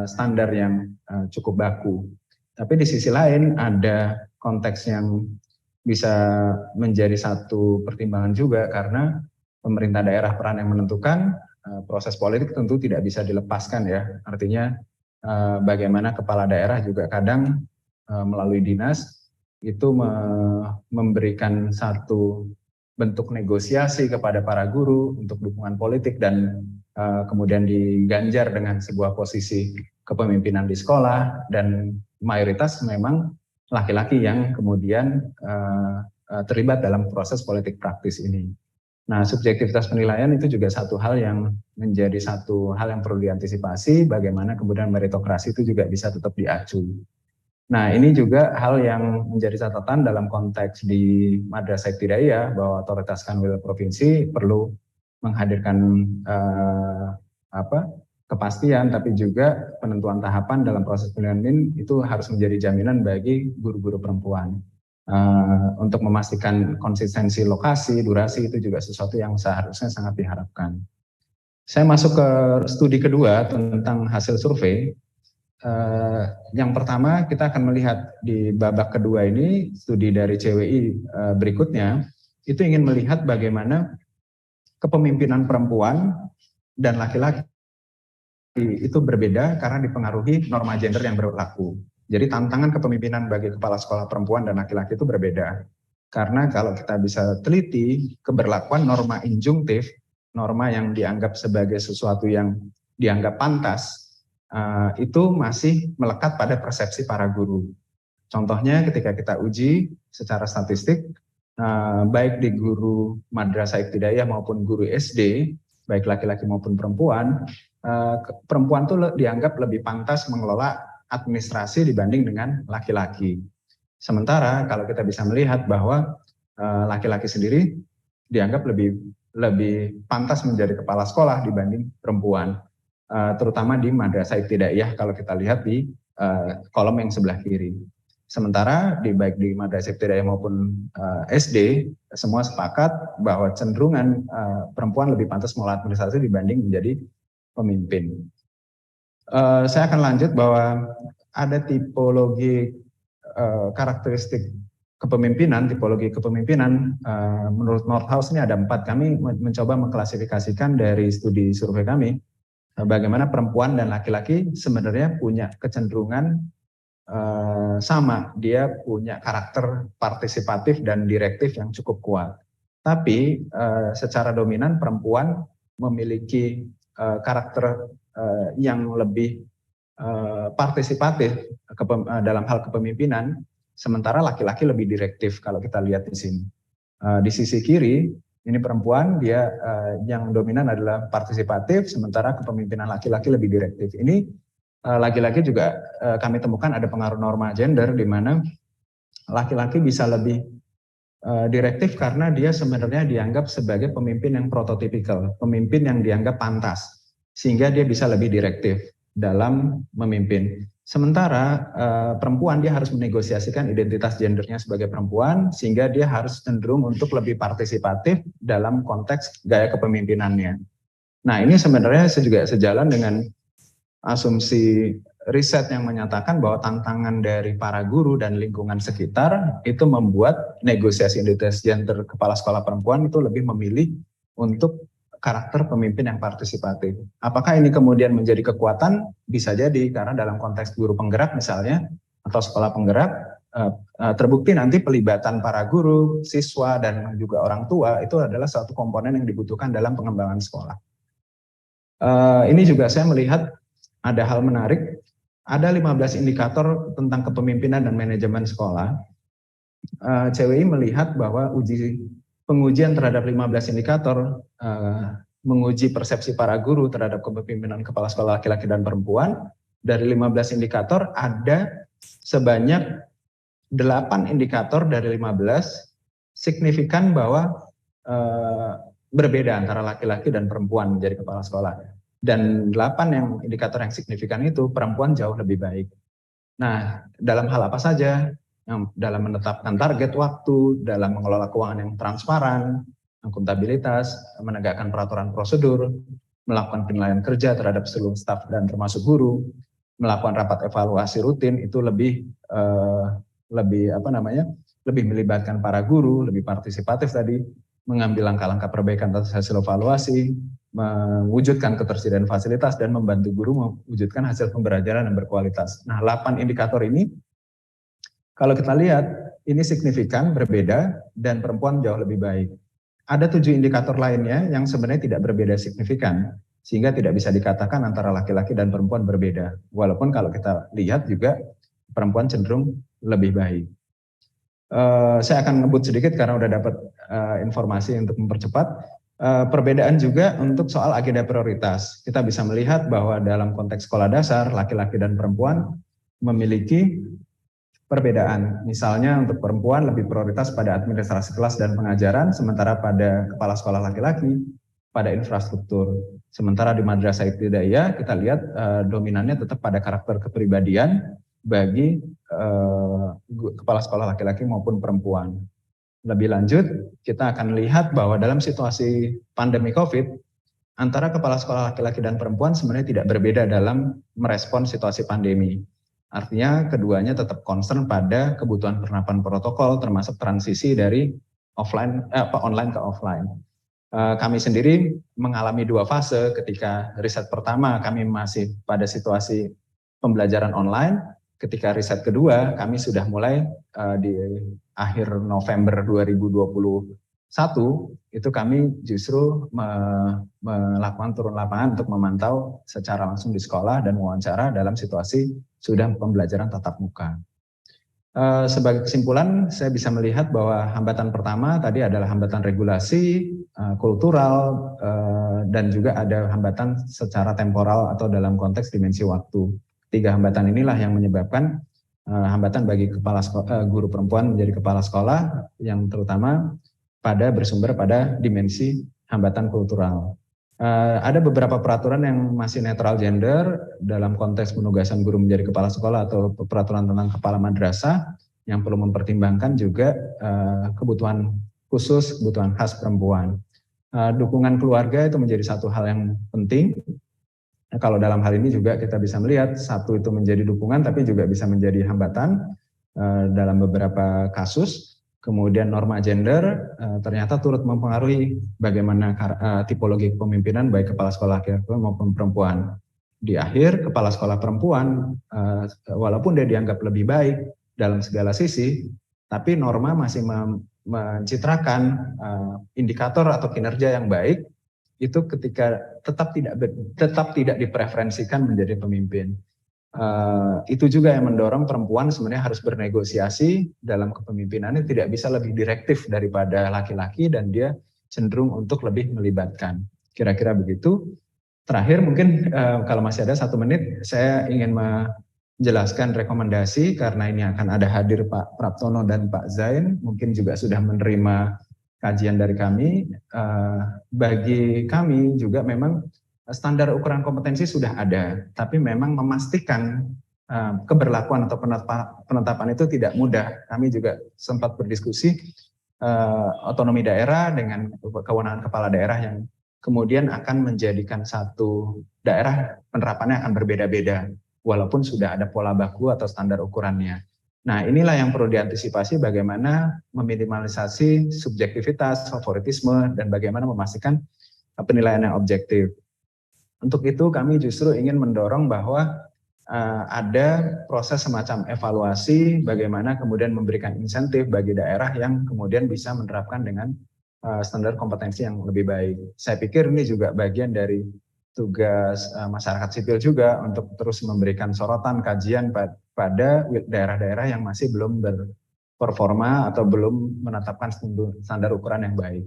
standar yang cukup baku. Tapi di sisi lain ada konteks yang bisa menjadi satu pertimbangan juga, karena pemerintah daerah peran yang menentukan, proses politik tentu tidak bisa dilepaskan ya. Artinya bagaimana kepala daerah juga kadang melalui dinas itu memberikan satu bentuk negosiasi kepada para guru untuk dukungan politik dan kemudian diganjar dengan sebuah posisi kepemimpinan di sekolah, dan mayoritas memang laki-laki yang kemudian terlibat dalam proses politik praktis ini. Nah, subjektivitas penilaian itu juga satu hal yang menjadi satu hal yang perlu diantisipasi, bagaimana kemudian meritokrasi itu juga bisa tetap diacu. Nah, ini juga hal yang menjadi catatan dalam konteks di Madrasah Ibtidaiyah, bahwa otoritas kanwil provinsi perlu menghadirkan kepastian, tapi juga penentuan tahapan dalam proses pemilihan itu harus menjadi jaminan bagi guru-guru perempuan. Untuk memastikan konsistensi lokasi, durasi itu juga sesuatu yang seharusnya sangat diharapkan. Saya masuk ke studi kedua tentang hasil survei. Yang pertama kita akan melihat di babak kedua ini, studi dari CWI berikutnya, itu ingin melihat bagaimana kepemimpinan perempuan dan laki-laki itu berbeda karena dipengaruhi norma gender yang berlaku. Jadi tantangan kepemimpinan bagi kepala sekolah perempuan dan laki-laki itu berbeda. Karena kalau kita bisa teliti keberlakuan norma injunktif, norma yang dianggap sebagai sesuatu yang dianggap pantas, itu masih melekat pada persepsi para guru. Contohnya ketika kita uji secara statistik, baik di guru Madrasah Ibtidaiyah maupun guru SD, baik laki-laki maupun perempuan, perempuan itu dianggap lebih pantas mengelola administrasi dibanding dengan laki-laki. Sementara kalau kita bisa melihat bahwa laki-laki sendiri dianggap lebih pantas menjadi kepala sekolah dibanding perempuan, terutama di Madrasah Ibtidaiyah kalau kita lihat di kolom yang sebelah kiri. Sementara baik di Madrasah Ibtidaiyah maupun SD, semua sepakat bahwa cenderungan perempuan lebih pantas mengelola administrasi dibanding menjadi pemimpin. Saya akan lanjut bahwa ada tipologi karakteristik kepemimpinan, tipologi kepemimpinan menurut Nordhaus ini ada 4. Kami mencoba mengklasifikasikan dari studi survei kami bagaimana perempuan dan laki-laki sebenarnya punya kecenderungan sama, dia punya karakter partisipatif dan direktif yang cukup kuat. Tapi secara dominan perempuan memiliki karakter yang lebih partisipatif dalam hal kepemimpinan, sementara laki-laki lebih direktif kalau kita lihat di sini. Di sisi kiri, ini perempuan, dia yang dominan adalah partisipatif, sementara kepemimpinan laki-laki lebih direktif. Ini lagi-lagi juga kami temukan ada pengaruh norma gender, di mana laki-laki bisa lebih direktif karena dia sebenarnya dianggap sebagai pemimpin yang prototipikal, pemimpin yang dianggap pantas, sehingga dia bisa lebih direktif dalam memimpin. Sementara perempuan dia harus menegosiasikan identitas gendernya sebagai perempuan, sehingga dia harus cenderung untuk lebih partisipatif dalam konteks gaya kepemimpinannya. Nah, ini sebenarnya juga sejalan dengan asumsi riset yang menyatakan bahwa tantangan dari para guru dan lingkungan sekitar itu membuat negosiasi identitas gender kepala sekolah perempuan itu lebih memilih untuk karakter pemimpin yang partisipatif. Apakah ini kemudian menjadi kekuatan? Bisa jadi, karena dalam konteks guru penggerak misalnya, atau sekolah penggerak, terbukti nanti pelibatan para guru, siswa, dan juga orang tua itu adalah suatu komponen yang dibutuhkan dalam pengembangan sekolah. Ini juga saya melihat ada hal menarik, ada 15 indikator tentang kepemimpinan dan manajemen sekolah. CWI melihat bahwa pengujian terhadap 15 indikator menguji persepsi para guru terhadap kepemimpinan kepala sekolah laki-laki dan perempuan. Dari 15 indikator ada sebanyak 8 indikator dari 15 signifikan bahwa berbeda antara laki-laki dan perempuan menjadi kepala sekolah. Dan 8 indikator yang signifikan itu perempuan jauh lebih baik. Nah, dalam hal apa saja? Dalam menetapkan target waktu, dalam mengelola keuangan yang transparan, akuntabilitas, menegakkan peraturan prosedur, melakukan penilaian kerja terhadap seluruh staf dan termasuk guru, melakukan rapat evaluasi rutin itu lebih melibatkan para guru, lebih partisipatif tadi, mengambil langkah-langkah perbaikan atas hasil evaluasi, mewujudkan ketersediaan fasilitas dan membantu guru mewujudkan hasil pembelajaran yang berkualitas. Nah, 8 indikator ini kalau kita lihat ini signifikan berbeda dan perempuan jauh lebih baik. Ada 7 indikator lainnya yang sebenarnya tidak berbeda signifikan sehingga tidak bisa dikatakan antara laki-laki dan perempuan berbeda. Walaupun kalau kita lihat juga perempuan cenderung lebih baik. Saya akan ngebut sedikit karena udah dapat informasi untuk mempercepat. Perbedaan juga untuk soal agenda prioritas. Kita bisa melihat bahwa dalam konteks sekolah dasar, laki-laki dan perempuan memiliki perbedaan. Misalnya untuk perempuan lebih prioritas pada administrasi kelas dan pengajaran, sementara pada kepala sekolah laki-laki pada infrastruktur. Sementara di madrasah ibtidaiyah kita lihat dominannya tetap pada karakter kepribadian bagi kepala sekolah laki-laki maupun perempuan. Lebih lanjut, kita akan lihat bahwa dalam situasi pandemi COVID, antara kepala sekolah laki-laki dan perempuan sebenarnya tidak berbeda dalam merespon situasi pandemi. Artinya keduanya tetap concern pada kebutuhan penerapan protokol termasuk transisi dari online ke offline. Kami sendiri mengalami 2 fase. Ketika riset pertama kami masih pada situasi pembelajaran online. Ketika riset kedua kami sudah mulai di akhir November 2021 itu kami justru melakukan turun lapangan untuk memantau secara langsung di sekolah dan wawancara dalam situasi sudah pembelajaran tatap muka. Sebagai kesimpulan, saya bisa melihat bahwa hambatan pertama tadi adalah hambatan regulasi, kultural, dan juga ada hambatan secara temporal atau dalam konteks dimensi waktu. 3 hambatan inilah yang menyebabkan hambatan bagi guru perempuan menjadi kepala sekolah yang terutama bersumber pada dimensi hambatan kultural. Ada beberapa peraturan yang masih netral gender dalam konteks penugasan guru menjadi kepala sekolah atau peraturan tentang kepala madrasah yang perlu mempertimbangkan juga kebutuhan khusus, kebutuhan khas perempuan. Dukungan keluarga itu menjadi satu hal yang penting. Kalau dalam hal ini juga kita bisa melihat satu itu menjadi dukungan tapi juga bisa menjadi hambatan dalam beberapa kasus. Kemudian norma gender ternyata turut mempengaruhi bagaimana tipologi kepemimpinan baik kepala sekolah laki-laki maupun perempuan. Di akhir kepala sekolah perempuan walaupun dia dianggap lebih baik dalam segala sisi, tapi norma masih mencitrakan indikator atau kinerja yang baik itu ketika tetap tidak dipreferensikan menjadi pemimpin. Itu juga yang mendorong perempuan sebenarnya harus bernegosiasi dalam kepemimpinannya, tidak bisa lebih direktif daripada laki-laki dan dia cenderung untuk lebih melibatkan. Kira-kira begitu. Terakhir mungkin kalau masih ada 1 menit, saya ingin menjelaskan rekomendasi karena ini akan ada hadir Pak Praptono dan Pak Zain, mungkin juga sudah menerima kajian dari kami. Bagi kami juga memang standar ukuran kompetensi sudah ada, tapi memang memastikan keberlakuan atau penetapan itu tidak mudah. Kami juga sempat berdiskusi otonomi daerah dengan kewenangan kepala daerah yang kemudian akan menjadikan satu daerah penerapannya akan berbeda-beda, walaupun sudah ada pola baku atau standar ukurannya. Nah, inilah yang perlu diantisipasi bagaimana meminimalisasi subjektivitas, favoritisme, dan bagaimana memastikan penilaian yang objektif. Untuk itu kami justru ingin mendorong bahwa ada proses semacam evaluasi bagaimana kemudian memberikan insentif bagi daerah yang kemudian bisa menerapkan dengan standar kompetensi yang lebih baik. Saya pikir ini juga bagian dari tugas masyarakat sipil juga untuk terus memberikan sorotan kajian pada daerah-daerah yang masih belum berperforma atau belum menetapkan standar ukuran yang baik.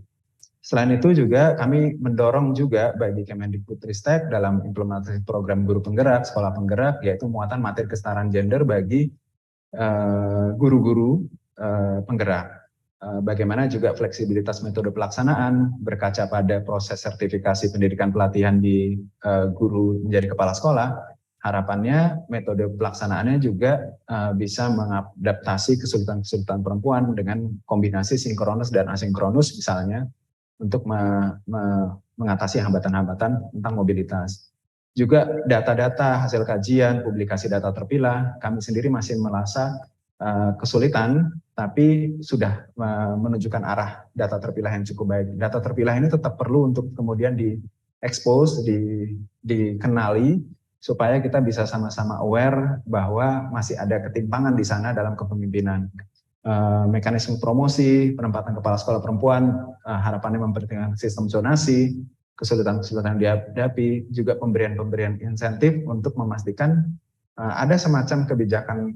Selain itu juga kami mendorong juga bagi Kemendikbudristek dalam implementasi program guru penggerak, sekolah penggerak, yaitu muatan materi kesetaraan gender bagi guru-guru penggerak. Bagaimana juga fleksibilitas metode pelaksanaan berkaca pada proses sertifikasi pendidikan pelatihan di guru menjadi kepala sekolah. Harapannya metode pelaksanaannya juga bisa mengadaptasi kesulitan-kesulitan perempuan dengan kombinasi sinkronus dan asinkronus misalnya untuk mengatasi hambatan-hambatan tentang mobilitas. Juga data-data hasil kajian, publikasi data terpilah, kami sendiri masih merasa kesulitan, tapi sudah menunjukkan arah data terpilah yang cukup baik. Data terpilah ini tetap perlu untuk kemudian di-expose, dikenali, supaya kita bisa sama-sama aware bahwa masih ada ketimpangan di sana dalam kepemimpinan. Mekanisme promosi, penempatan kepala sekolah perempuan, harapannya mempertimbangkan sistem zonasi, kesulitan-kesulitan yang dihadapi, juga pemberian-pemberian insentif untuk memastikan ada semacam kebijakan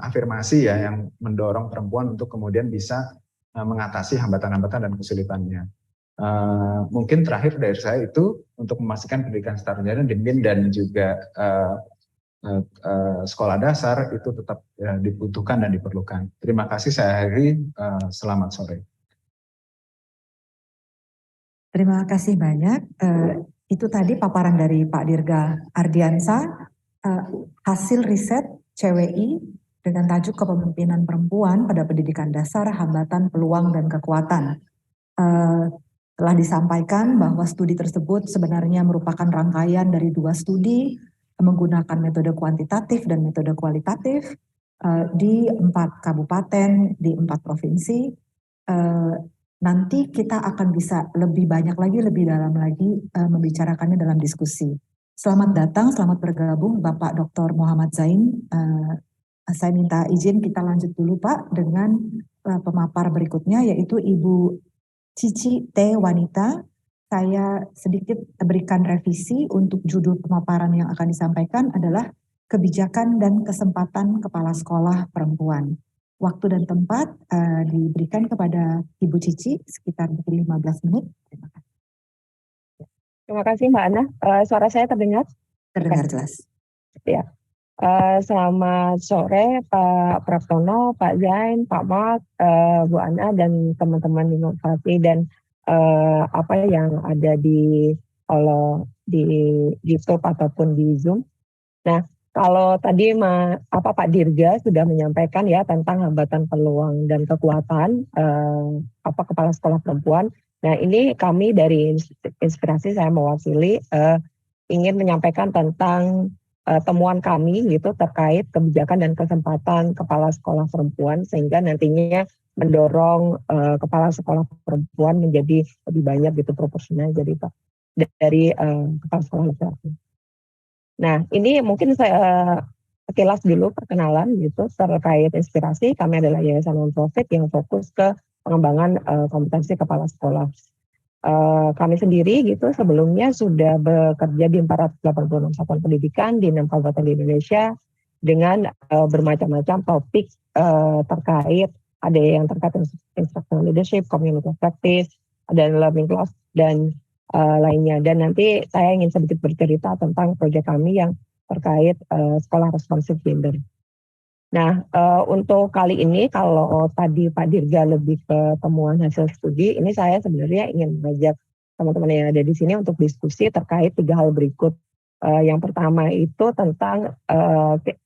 afirmasi ya yang mendorong perempuan untuk kemudian bisa mengatasi hambatan-hambatan dan kesulitannya. Mungkin terakhir dari saya itu untuk memastikan pendidikan setara gender di BIN dan juga sekolah dasar itu tetap dibutuhkan dan diperlukan. Terima kasih, saya akhiri. Selamat sore. Terima kasih banyak. Itu tadi paparan dari Pak Dirga Ardiansa, hasil riset CWI dengan tajuk Kepemimpinan Perempuan pada Pendidikan Dasar, Hambatan, Peluang, dan Kekuatan. Telah disampaikan bahwa studi tersebut sebenarnya merupakan rangkaian dari 2 studi menggunakan metode kuantitatif dan metode kualitatif di 4 kabupaten, di 4 provinsi. Nanti kita akan bisa lebih banyak lagi, lebih dalam lagi membicarakannya dalam diskusi. Selamat datang, selamat bergabung Bapak Dr. Muhammad Zain. Saya minta izin kita lanjut dulu Pak dengan pemapar berikutnya, yaitu Ibu Cici T. Wanita. Saya sedikit berikan revisi untuk judul pemaparan yang akan disampaikan adalah Kebijakan dan Kesempatan Kepala Sekolah Perempuan. Waktu dan tempat diberikan kepada Ibu Cici sekitar 15 menit. Terima kasih. Terima kasih Mbak Ana. Suara saya terdengar? Terdengar jelas. Ya. Selamat sore Pak Praptono, Pak Zain, Pak Mark, Bu Ana dan teman-teman inovasi dan apa yang ada di YouTube ataupun di Zoom. Nah, kalau tadi Pak Dirga sudah menyampaikan ya tentang hambatan, peluang dan kekuatan kepala sekolah perempuan. Nah, ini kami dari Inspirasi, saya mewakili ingin menyampaikan tentang temuan kami gitu terkait kebijakan dan kesempatan kepala sekolah perempuan sehingga nantinya mendorong kepala sekolah perempuan menjadi lebih banyak gitu proporsional jadi Pak dari kepala sekolah laki-laki. Nah, ini mungkin saya sekilas dulu perkenalan gitu terkait Inspirasi. Kami adalah yayasan non-profit yang fokus ke pengembangan kompetensi kepala sekolah. Kami sendiri gitu sebelumnya sudah bekerja di 486 satuan pendidikan di 6 kabupaten di Indonesia dengan bermacam-macam topik terkait, ada yang terkait instructional leadership, community practice, ada learning loss dan lainnya. Dan nanti saya ingin sedikit bercerita tentang proyek kami yang terkait sekolah responsif gender. Nah, untuk kali ini kalau tadi Pak Dirga lebih ke temuan hasil studi, ini saya sebenarnya ingin mengajak teman-teman yang ada di sini untuk diskusi terkait 3 hal berikut. Yang pertama itu tentang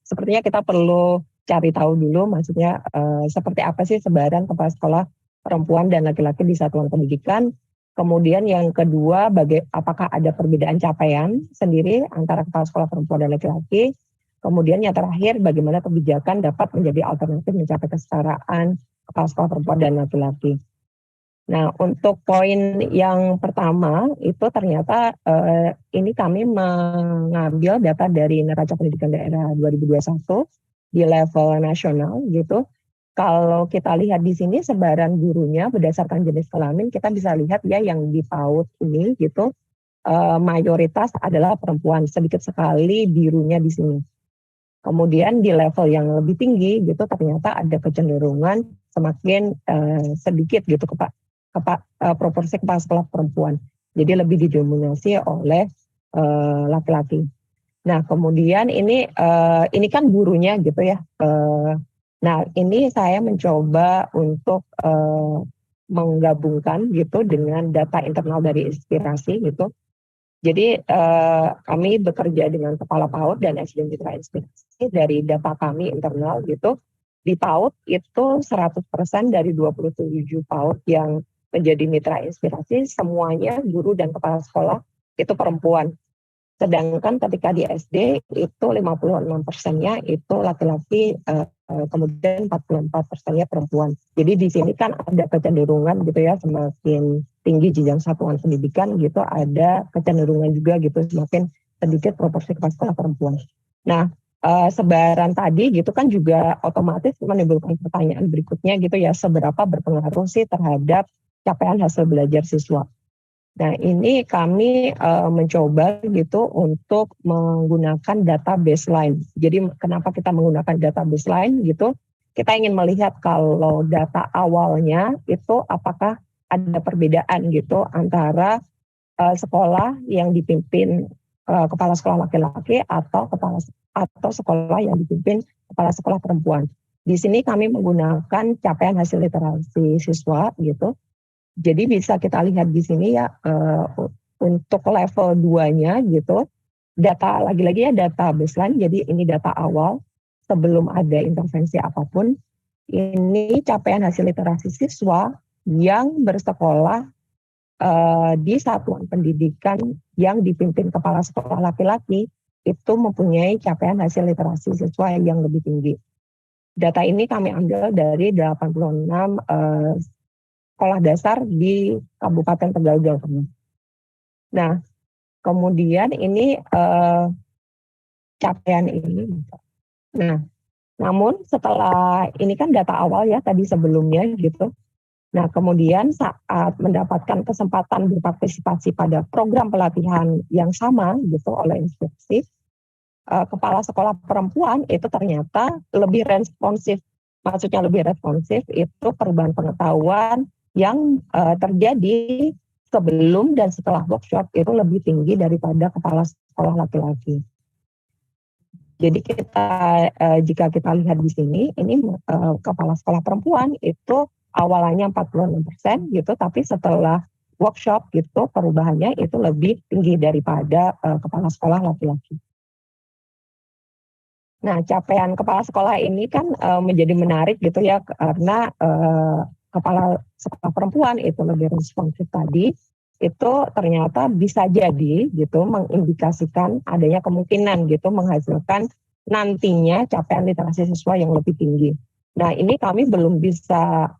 sepertinya kita perlu cari tahu dulu maksudnya seperti apa sih sebaran kepala sekolah perempuan dan laki-laki di satuan pendidikan. Kemudian yang kedua, apakah ada perbedaan capaian sendiri antara kepala sekolah perempuan dan laki-laki. Kemudian yang terakhir, bagaimana kebijakan dapat menjadi alternatif mencapai kesetaraan kepala sekolah perempuan dan laki-laki. Nah, untuk poin yang pertama itu ternyata ini kami mengambil data dari Neraca Pendidikan Daerah 2021 di level nasional gitu. Kalau kita lihat di sini sebaran gurunya berdasarkan jenis kelamin, kita bisa lihat ya yang di PAUD ini gitu mayoritas adalah perempuan, sedikit sekali birunya di sini. Kemudian di level yang lebih tinggi gitu ternyata ada kecenderungan semakin sedikit gitu proporsi kepala sekolah perempuan. Jadi lebih didominasi oleh laki-laki. Nah kemudian ini kan gurunya gitu ya. Nah ini saya mencoba untuk menggabungkan gitu dengan data internal dari Inspirasi gitu. Jadi kami bekerja dengan Kepala PAUD dan SDM Mitra Inspirasi dari data kami internal gitu. Di PAUD itu 100% dari 27 PAUD yang menjadi Mitra Inspirasi semuanya guru dan kepala sekolah itu perempuan. Sedangkan ketika di SD itu 56%-nya itu laki-laki, kemudian 44%-nya perempuan. Jadi di sini kan ada kecenderungan gitu ya, semakin tinggi jenjang satuan pendidikan gitu, ada kecenderungan juga gitu semakin sedikit proporsi kepala sekolah perempuan. Nah, sebaran tadi gitu kan juga otomatis menimbulkan pertanyaan berikutnya gitu ya, seberapa berpengaruh sih terhadap capaian hasil belajar siswa. Nah ini kami mencoba gitu untuk menggunakan data baseline. Jadi kenapa kita menggunakan data baseline gitu? Kita ingin melihat kalau data awalnya itu apakah ada perbedaan gitu antara sekolah yang dipimpin kepala sekolah laki-laki atau sekolah yang dipimpin kepala sekolah perempuan. Di sini kami menggunakan capaian hasil literasi siswa gitu. Jadi bisa kita lihat di sini ya untuk level 2-nya gitu, data lagi-lagi ya data baseline, jadi ini data awal sebelum ada intervensi apapun. Ini capaian hasil literasi siswa yang bersekolah di satuan pendidikan yang dipimpin kepala sekolah laki-laki itu mempunyai capaian hasil literasi siswa yang lebih tinggi. Data ini kami ambil dari 86 sekolah dasar di Kabupaten Tegal, Jawa Tengah. Nah, kemudian ini capaian ini. Nah, namun setelah ini kan data awal ya tadi sebelumnya gitu. Nah, kemudian saat mendapatkan kesempatan berpartisipasi pada program pelatihan yang sama gitu oleh inspeksi, kepala sekolah perempuan itu ternyata lebih responsif. Maksudnya lebih responsif itu perubahan pengetahuan yang terjadi sebelum dan setelah workshop itu lebih tinggi daripada kepala sekolah laki-laki. Jadi jika kita lihat di sini, ini kepala sekolah perempuan itu awalnya 46% gitu, tapi setelah workshop gitu perubahannya itu lebih tinggi daripada kepala sekolah laki-laki. Nah, capaian kepala sekolah ini kan menjadi menarik gitu ya, karena kepala sekolah perempuan itu lebih responsif tadi, itu ternyata bisa jadi gitu mengindikasikan adanya kemungkinan gitu menghasilkan nantinya capaian literasi siswa yang lebih tinggi. Nah ini kami belum bisa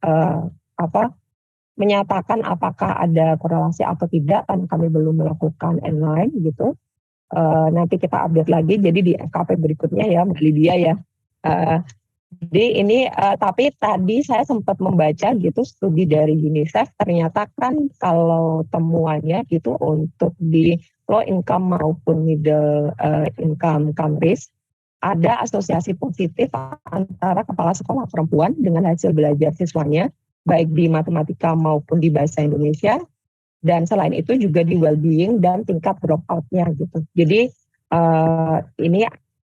menyatakan apakah ada korelasi atau tidak, kan kami belum melakukan inline gitu. Nanti kita update lagi, jadi di FKP berikutnya ya Mbak Lydia ya. Jadi ini tapi tadi saya sempat membaca gitu studi dari UNICEF, ternyata kan kalau temuannya gitu untuk di low income maupun middle income countries ada asosiasi positif antara kepala sekolah perempuan dengan hasil belajar siswanya baik di matematika maupun di bahasa Indonesia, dan selain itu juga di well-being dan tingkat dropout-nya gitu. Jadi ini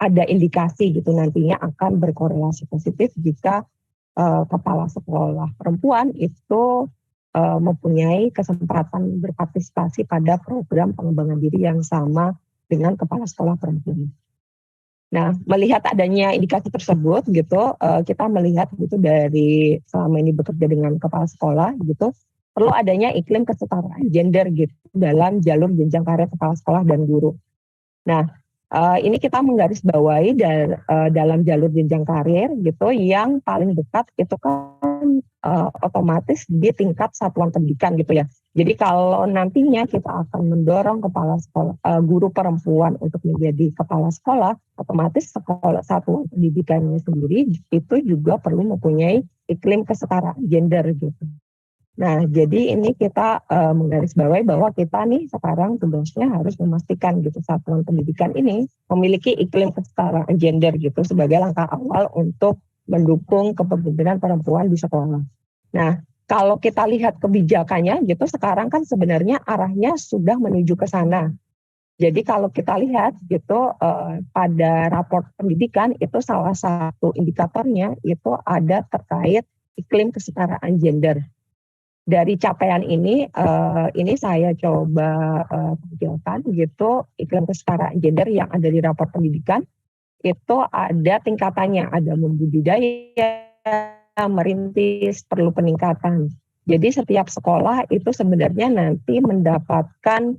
ada indikasi gitu nantinya akan berkorelasi positif jika kepala sekolah perempuan itu mempunyai kesempatan berpartisipasi pada program pengembangan diri yang sama dengan kepala sekolah perempuan. Nah, melihat adanya indikasi tersebut gitu, kita melihat gitu dari selama ini bekerja dengan kepala sekolah gitu, perlu adanya iklim kesetaraan gender gitu dalam jalur jenjang karir kepala sekolah dan guru. Nah, Ini kita menggarisbawahi dalam jalur jenjang karir gitu, yang paling dekat itu kan otomatis di tingkat satuan pendidikan gitu ya. Jadi kalau nantinya kita akan mendorong kepala sekolah, guru perempuan untuk menjadi kepala sekolah, otomatis sekolah satuan pendidikannya sendiri itu juga perlu mempunyai iklim kesetaraan gender gitu. Nah, jadi ini kita menggarisbawahi bahwa kita nih sekarang tugasnya harus memastikan gitu satuan pendidikan ini memiliki iklim kesetaraan gender gitu sebagai langkah awal untuk mendukung kepemimpinan perempuan di sekolah. Nah, kalau kita lihat kebijakannya gitu sekarang kan sebenarnya arahnya sudah menuju ke sana. Jadi kalau kita lihat gitu pada raport pendidikan itu salah satu indikatornya itu ada terkait iklim kesetaraan gender. Dari capaian ini saya coba tampilkan gitu iklim kesetaraan gender yang ada di raport pendidikan itu ada tingkatannya, ada membudidaya, merintis, perlu peningkatan. Jadi setiap sekolah itu sebenarnya nanti mendapatkan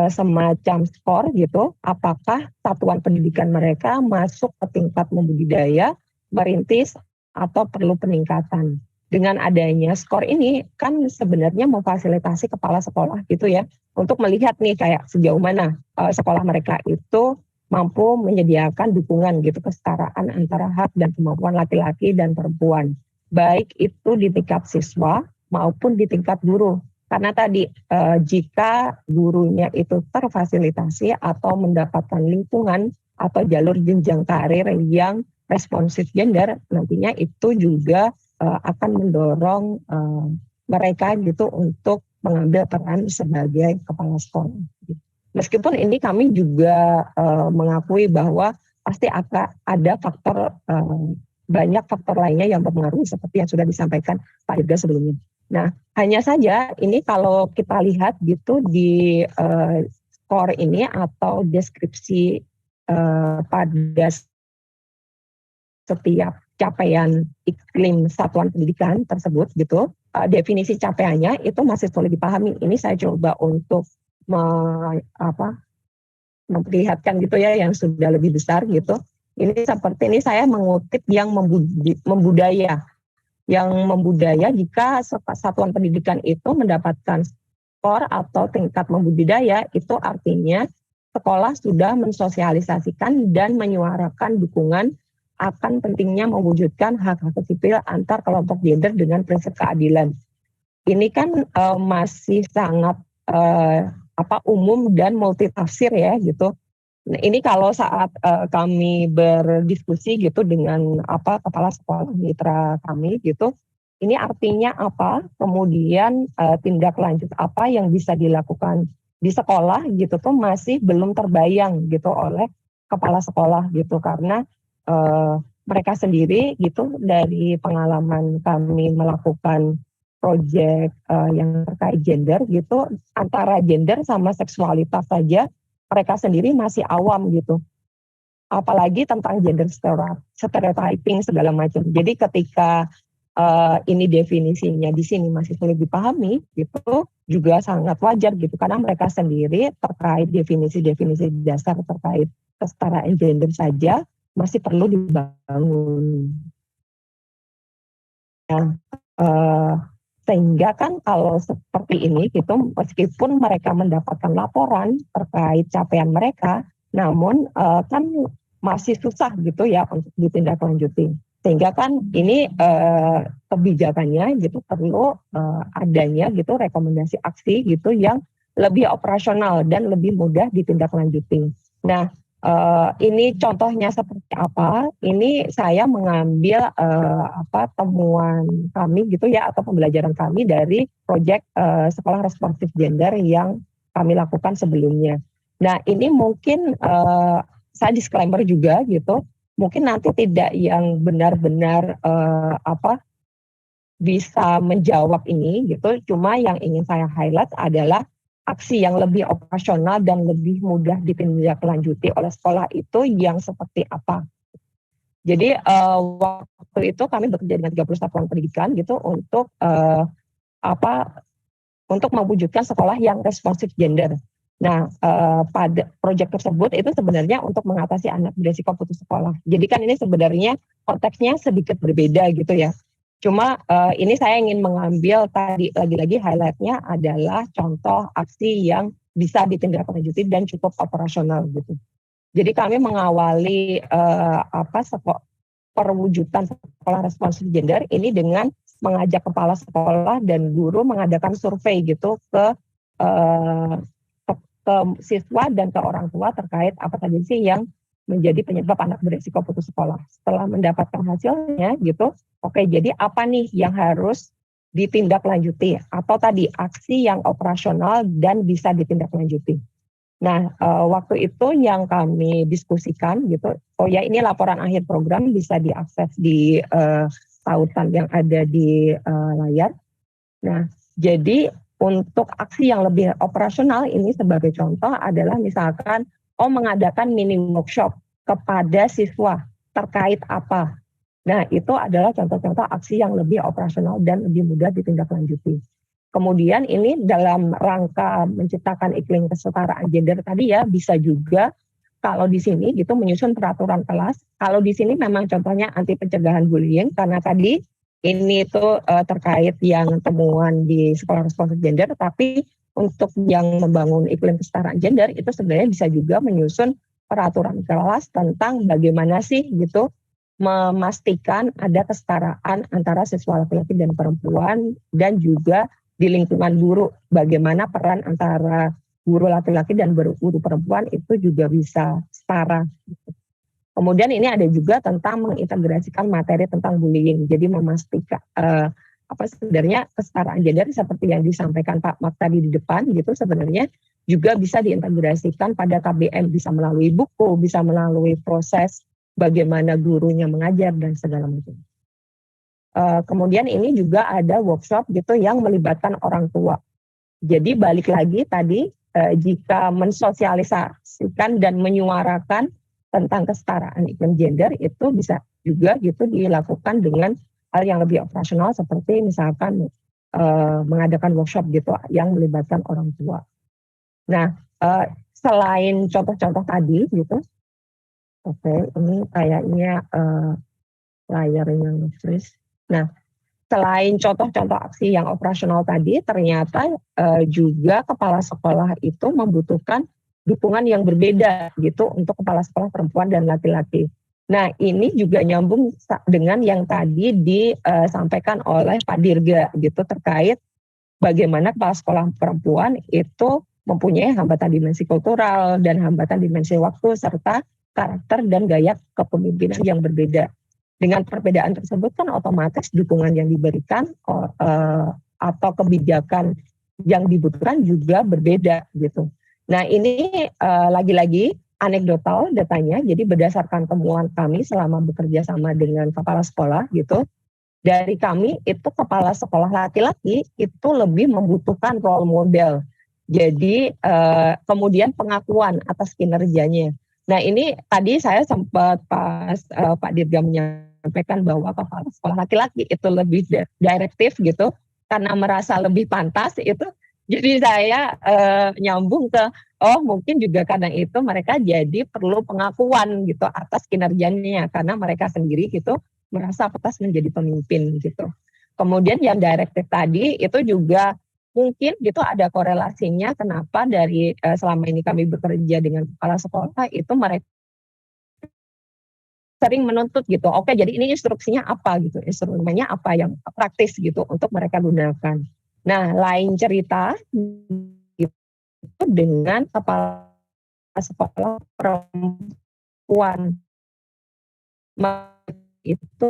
semacam skor gitu, apakah satuan pendidikan mereka masuk ke tingkat membudidaya, merintis, atau perlu peningkatan. Dengan adanya skor ini kan sebenarnya memfasilitasi kepala sekolah gitu ya untuk melihat nih kayak sejauh mana sekolah mereka itu mampu menyediakan dukungan gitu kesetaraan antara hak dan kemampuan laki-laki dan perempuan, baik itu di tingkat siswa maupun di tingkat guru. Karena tadi jika gurunya itu terfasilitasi atau mendapatkan lingkungan atau jalur jenjang karir yang responsif gender, nantinya itu juga akan mendorong mereka gitu untuk mengambil peran sebagai kepala sekolah. Meskipun ini kami juga mengakui bahwa pasti akan ada faktor banyak faktor lainnya yang mempengaruhi seperti yang sudah disampaikan Pak Dirga sebelumnya. Nah, hanya saja ini kalau kita lihat gitu di skor ini atau deskripsi pada setiap capaian iklim satuan pendidikan tersebut gitu, definisi capaiannya itu masih sulit dipahami. Ini saya coba untuk memperlihatkan gitu ya yang sudah lebih besar gitu. Ini seperti ini saya mengutip yang membudaya. Yang membudaya jika satuan pendidikan itu mendapatkan skor atau tingkat membudidaya, itu artinya sekolah sudah mensosialisasikan dan menyuarakan dukungan akan pentingnya mewujudkan hak-hak sipil antar kelompok gender dengan prinsip keadilan. Ini kan masih sangat umum dan multitafsir ya gitu. Nah, ini kalau saat kami berdiskusi gitu dengan kepala sekolah mitra kami gitu, ini artinya apa? Kemudian tindak lanjut apa yang bisa dilakukan di sekolah gitu tuh masih belum terbayang gitu oleh kepala sekolah gitu karena mereka sendiri gitu dari pengalaman kami melakukan proyek yang terkait gender gitu, antara gender sama seksualitas saja mereka sendiri masih awam gitu, apalagi tentang gender stereotyping segala macam. Jadi ketika ini definisinya di sini masih sulit dipahami gitu, juga sangat wajar gitu karena mereka sendiri terkait definisi-definisi dasar terkait kesetaraan gender saja masih perlu dibangun. Nah, sehingga kan kalau seperti ini gitu, meskipun mereka mendapatkan laporan terkait capaian mereka, namun kan masih susah gitu ya untuk ditindaklanjuti. Sehingga kan ini kebijakannya gitu perlu adanya gitu rekomendasi aksi gitu yang lebih operasional dan lebih mudah ditindaklanjuti. Nah, ini contohnya seperti apa? Ini saya mengambil temuan kami gitu ya atau pembelajaran kami dari proyek sekolah responsif gender yang kami lakukan sebelumnya. Nah, ini mungkin saya disclaimer juga gitu. Mungkin nanti tidak yang benar-benar bisa menjawab ini gitu. Cuma yang ingin saya highlight adalah aksi yang lebih operasional dan lebih mudah ditindaklanjuti oleh sekolah itu yang seperti apa. Jadi waktu itu kami bekerja dengan 30 satuan pendidikan gitu untuk untuk mewujudkan sekolah yang responsif gender. Nah, pada proyek tersebut itu sebenarnya untuk mengatasi anak beresiko putus sekolah. Jadi kan ini sebenarnya konteksnya sedikit berbeda gitu ya. Cuma ini saya ingin mengambil tadi lagi-lagi highlightnya adalah contoh aksi yang bisa ditindaklanjuti dan cukup operasional gitu. Jadi kami mengawali perwujudan sekolah responsif gender ini dengan mengajak kepala sekolah dan guru mengadakan survei gitu ke siswa dan ke orang tua terkait apa saja sih yang menjadi penyebab anak beresiko putus sekolah. Setelah mendapatkan hasilnya gitu, oke, jadi apa nih yang harus ditindaklanjuti atau tadi aksi yang operasional dan bisa ditindaklanjuti. Nah, waktu itu yang kami diskusikan gitu, oh ya ini laporan akhir program bisa diakses di tautan yang ada di layar. Nah, jadi untuk aksi yang lebih operasional ini sebagai contoh adalah misalkan mengadakan mini workshop kepada siswa terkait apa. Nah, itu adalah contoh-contoh aksi yang lebih operasional dan lebih mudah ditindaklanjuti. Kemudian ini dalam rangka menciptakan iklim kesetaraan gender tadi ya, bisa juga kalau di sini gitu menyusun peraturan kelas. Kalau di sini memang contohnya anti pencegahan bullying karena tadi ini tuh terkait yang temuan di sekolah responsif gender, tapi untuk yang membangun iklim kesetaraan gender itu sebenarnya bisa juga menyusun peraturan kelas tentang bagaimana sih gitu memastikan ada kesetaraan antara siswa laki-laki dan perempuan dan juga di lingkungan guru, bagaimana peran antara guru laki-laki dan guru perempuan itu juga bisa setara. Kemudian ini ada juga tentang mengintegrasikan materi tentang bullying, jadi memastikan sebenarnya kesetaraan gender seperti yang disampaikan Pak Mak tadi di depan gitu sebenarnya juga bisa diintegrasikan pada KBM, bisa melalui buku, bisa melalui proses bagaimana gurunya mengajar dan segala macam. Kemudian ini juga ada workshop gitu yang melibatkan orang tua. Jadi balik lagi tadi jika mensosialisasikan dan menyuarakan tentang kesetaraan iklim gender itu bisa juga gitu dilakukan dengan hal yang lebih operasional seperti misalkan mengadakan workshop gitu yang melibatkan orang tua. Nah, selain contoh-contoh tadi gitu, oke, ini kayaknya layarnya nge-freeze. Nah, selain contoh-contoh aksi yang operasional tadi, ternyata juga kepala sekolah itu membutuhkan dukungan yang berbeda gitu untuk kepala sekolah perempuan dan laki-laki. Nah, ini juga nyambung dengan yang tadi disampaikan oleh Pak Dirga gitu terkait bagaimana kepala sekolah perempuan itu mempunyai hambatan dimensi kultural dan hambatan dimensi waktu serta karakter dan gaya kepemimpinan yang berbeda. Dengan perbedaan tersebut kan otomatis dukungan yang diberikan atau kebijakan yang dibutuhkan juga berbeda gitu. Nah ini lagi-lagi anekdotal datanya, jadi berdasarkan temuan kami selama bekerja sama dengan kepala sekolah gitu, dari kami itu kepala sekolah laki-laki itu lebih membutuhkan role model. Jadi kemudian pengakuan atas kinerjanya. Nah ini tadi saya sempat pas Pak Dirga menyampaikan bahwa kepala sekolah laki-laki itu lebih direktif gitu karena merasa lebih pantas itu. Jadi saya nyambung ke mungkin juga karena itu mereka jadi perlu pengakuan gitu atas kinerjanya karena mereka sendiri gitu merasa pantas menjadi pemimpin gitu. Kemudian yang direktif tadi itu juga mungkin gitu ada korelasinya kenapa dari selama ini kami bekerja dengan kepala sekolah itu mereka sering menuntut gitu. Oke, jadi ini instruksinya apa gitu, instrumennya apa yang praktis gitu untuk mereka gunakan. Nah, lain cerita itu dengan kepala sekolah perempuan itu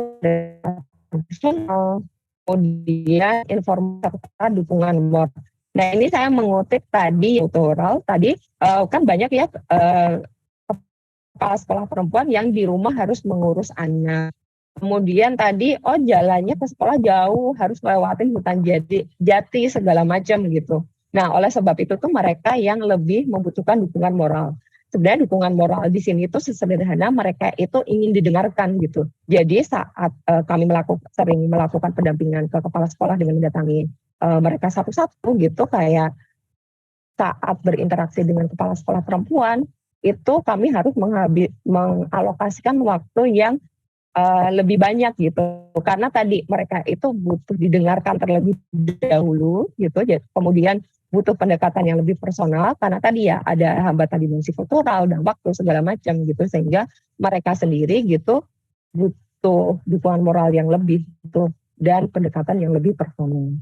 kemudian informasi serta dukungan moral. Nah ini saya mengutip tadi tutorial tadi kan banyak ya kepala sekolah perempuan yang di rumah harus mengurus anak. Kemudian tadi jalannya ke sekolah jauh, harus lewatin hutan jati segala macam gitu. Nah oleh sebab itu tuh mereka yang lebih membutuhkan dukungan moral. Sebenarnya dukungan moral di sini itu sesederhana mereka itu ingin didengarkan gitu. Jadi saat kami sering melakukan pendampingan ke kepala sekolah dengan mendatangi mereka satu-satu gitu kayak saat berinteraksi dengan kepala sekolah perempuan, itu kami harus mengalokasikan waktu yang lebih banyak gitu, karena tadi mereka itu butuh didengarkan terlebih dahulu gitu, kemudian butuh pendekatan yang lebih personal karena tadi ya ada hambatan dimensi kultural dan waktu segala macam gitu, sehingga mereka sendiri gitu butuh dukungan moral yang lebih gitu dan pendekatan yang lebih personal.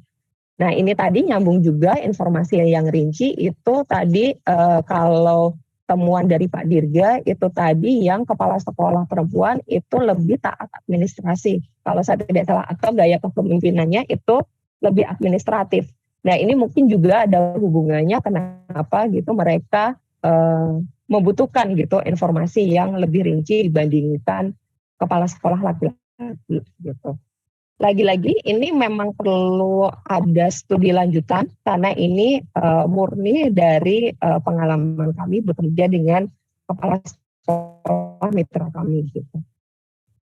Nah ini tadi nyambung juga informasi yang rinci itu tadi kalau temuan dari Pak Dirga itu tadi yang kepala sekolah perempuan itu lebih taat administrasi. Kalau saya tidak salah atau gaya kepemimpinannya itu lebih administratif. Nah ini mungkin juga ada hubungannya kenapa gitu mereka membutuhkan gitu informasi yang lebih rinci dibandingkan kepala sekolah laki-laki gitu. Lagi-lagi ini memang perlu ada studi lanjutan karena ini murni dari pengalaman kami bekerja dengan kepala sekolah mitra kami gitu.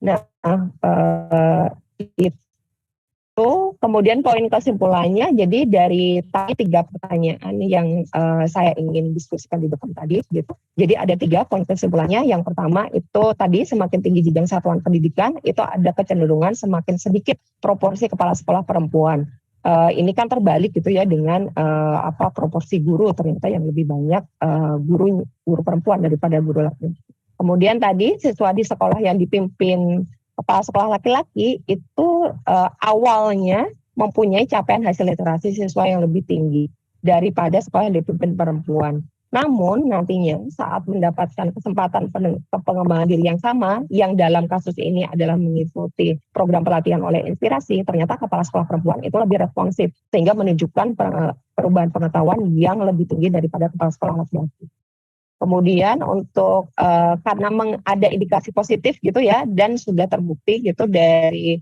Nah itu kemudian poin kesimpulannya, jadi dari 3 pertanyaan yang saya ingin diskusikan di depan tadi gitu. Jadi ada 3 poin kesimpulannya. Yang pertama itu tadi semakin tinggi jenjang satuan pendidikan itu ada kecenderungan semakin sedikit proporsi kepala sekolah perempuan. Ini kan terbalik gitu ya dengan proporsi guru, ternyata yang lebih banyak guru perempuan daripada guru laki. Kemudian tadi siswa di sekolah yang dipimpin kepala sekolah laki-laki itu awalnya mempunyai capaian hasil literasi siswa yang lebih tinggi daripada sekolah yang dipimpin perempuan. Namun nantinya saat mendapatkan kesempatan pengembangan diri yang sama, yang dalam kasus ini adalah mengikuti program pelatihan oleh Inspirasi, ternyata kepala sekolah perempuan itu lebih responsif sehingga menunjukkan perubahan pengetahuan yang lebih tinggi daripada kepala sekolah laki-laki. Kemudian untuk karena ada indikasi positif gitu ya dan sudah terbukti gitu dari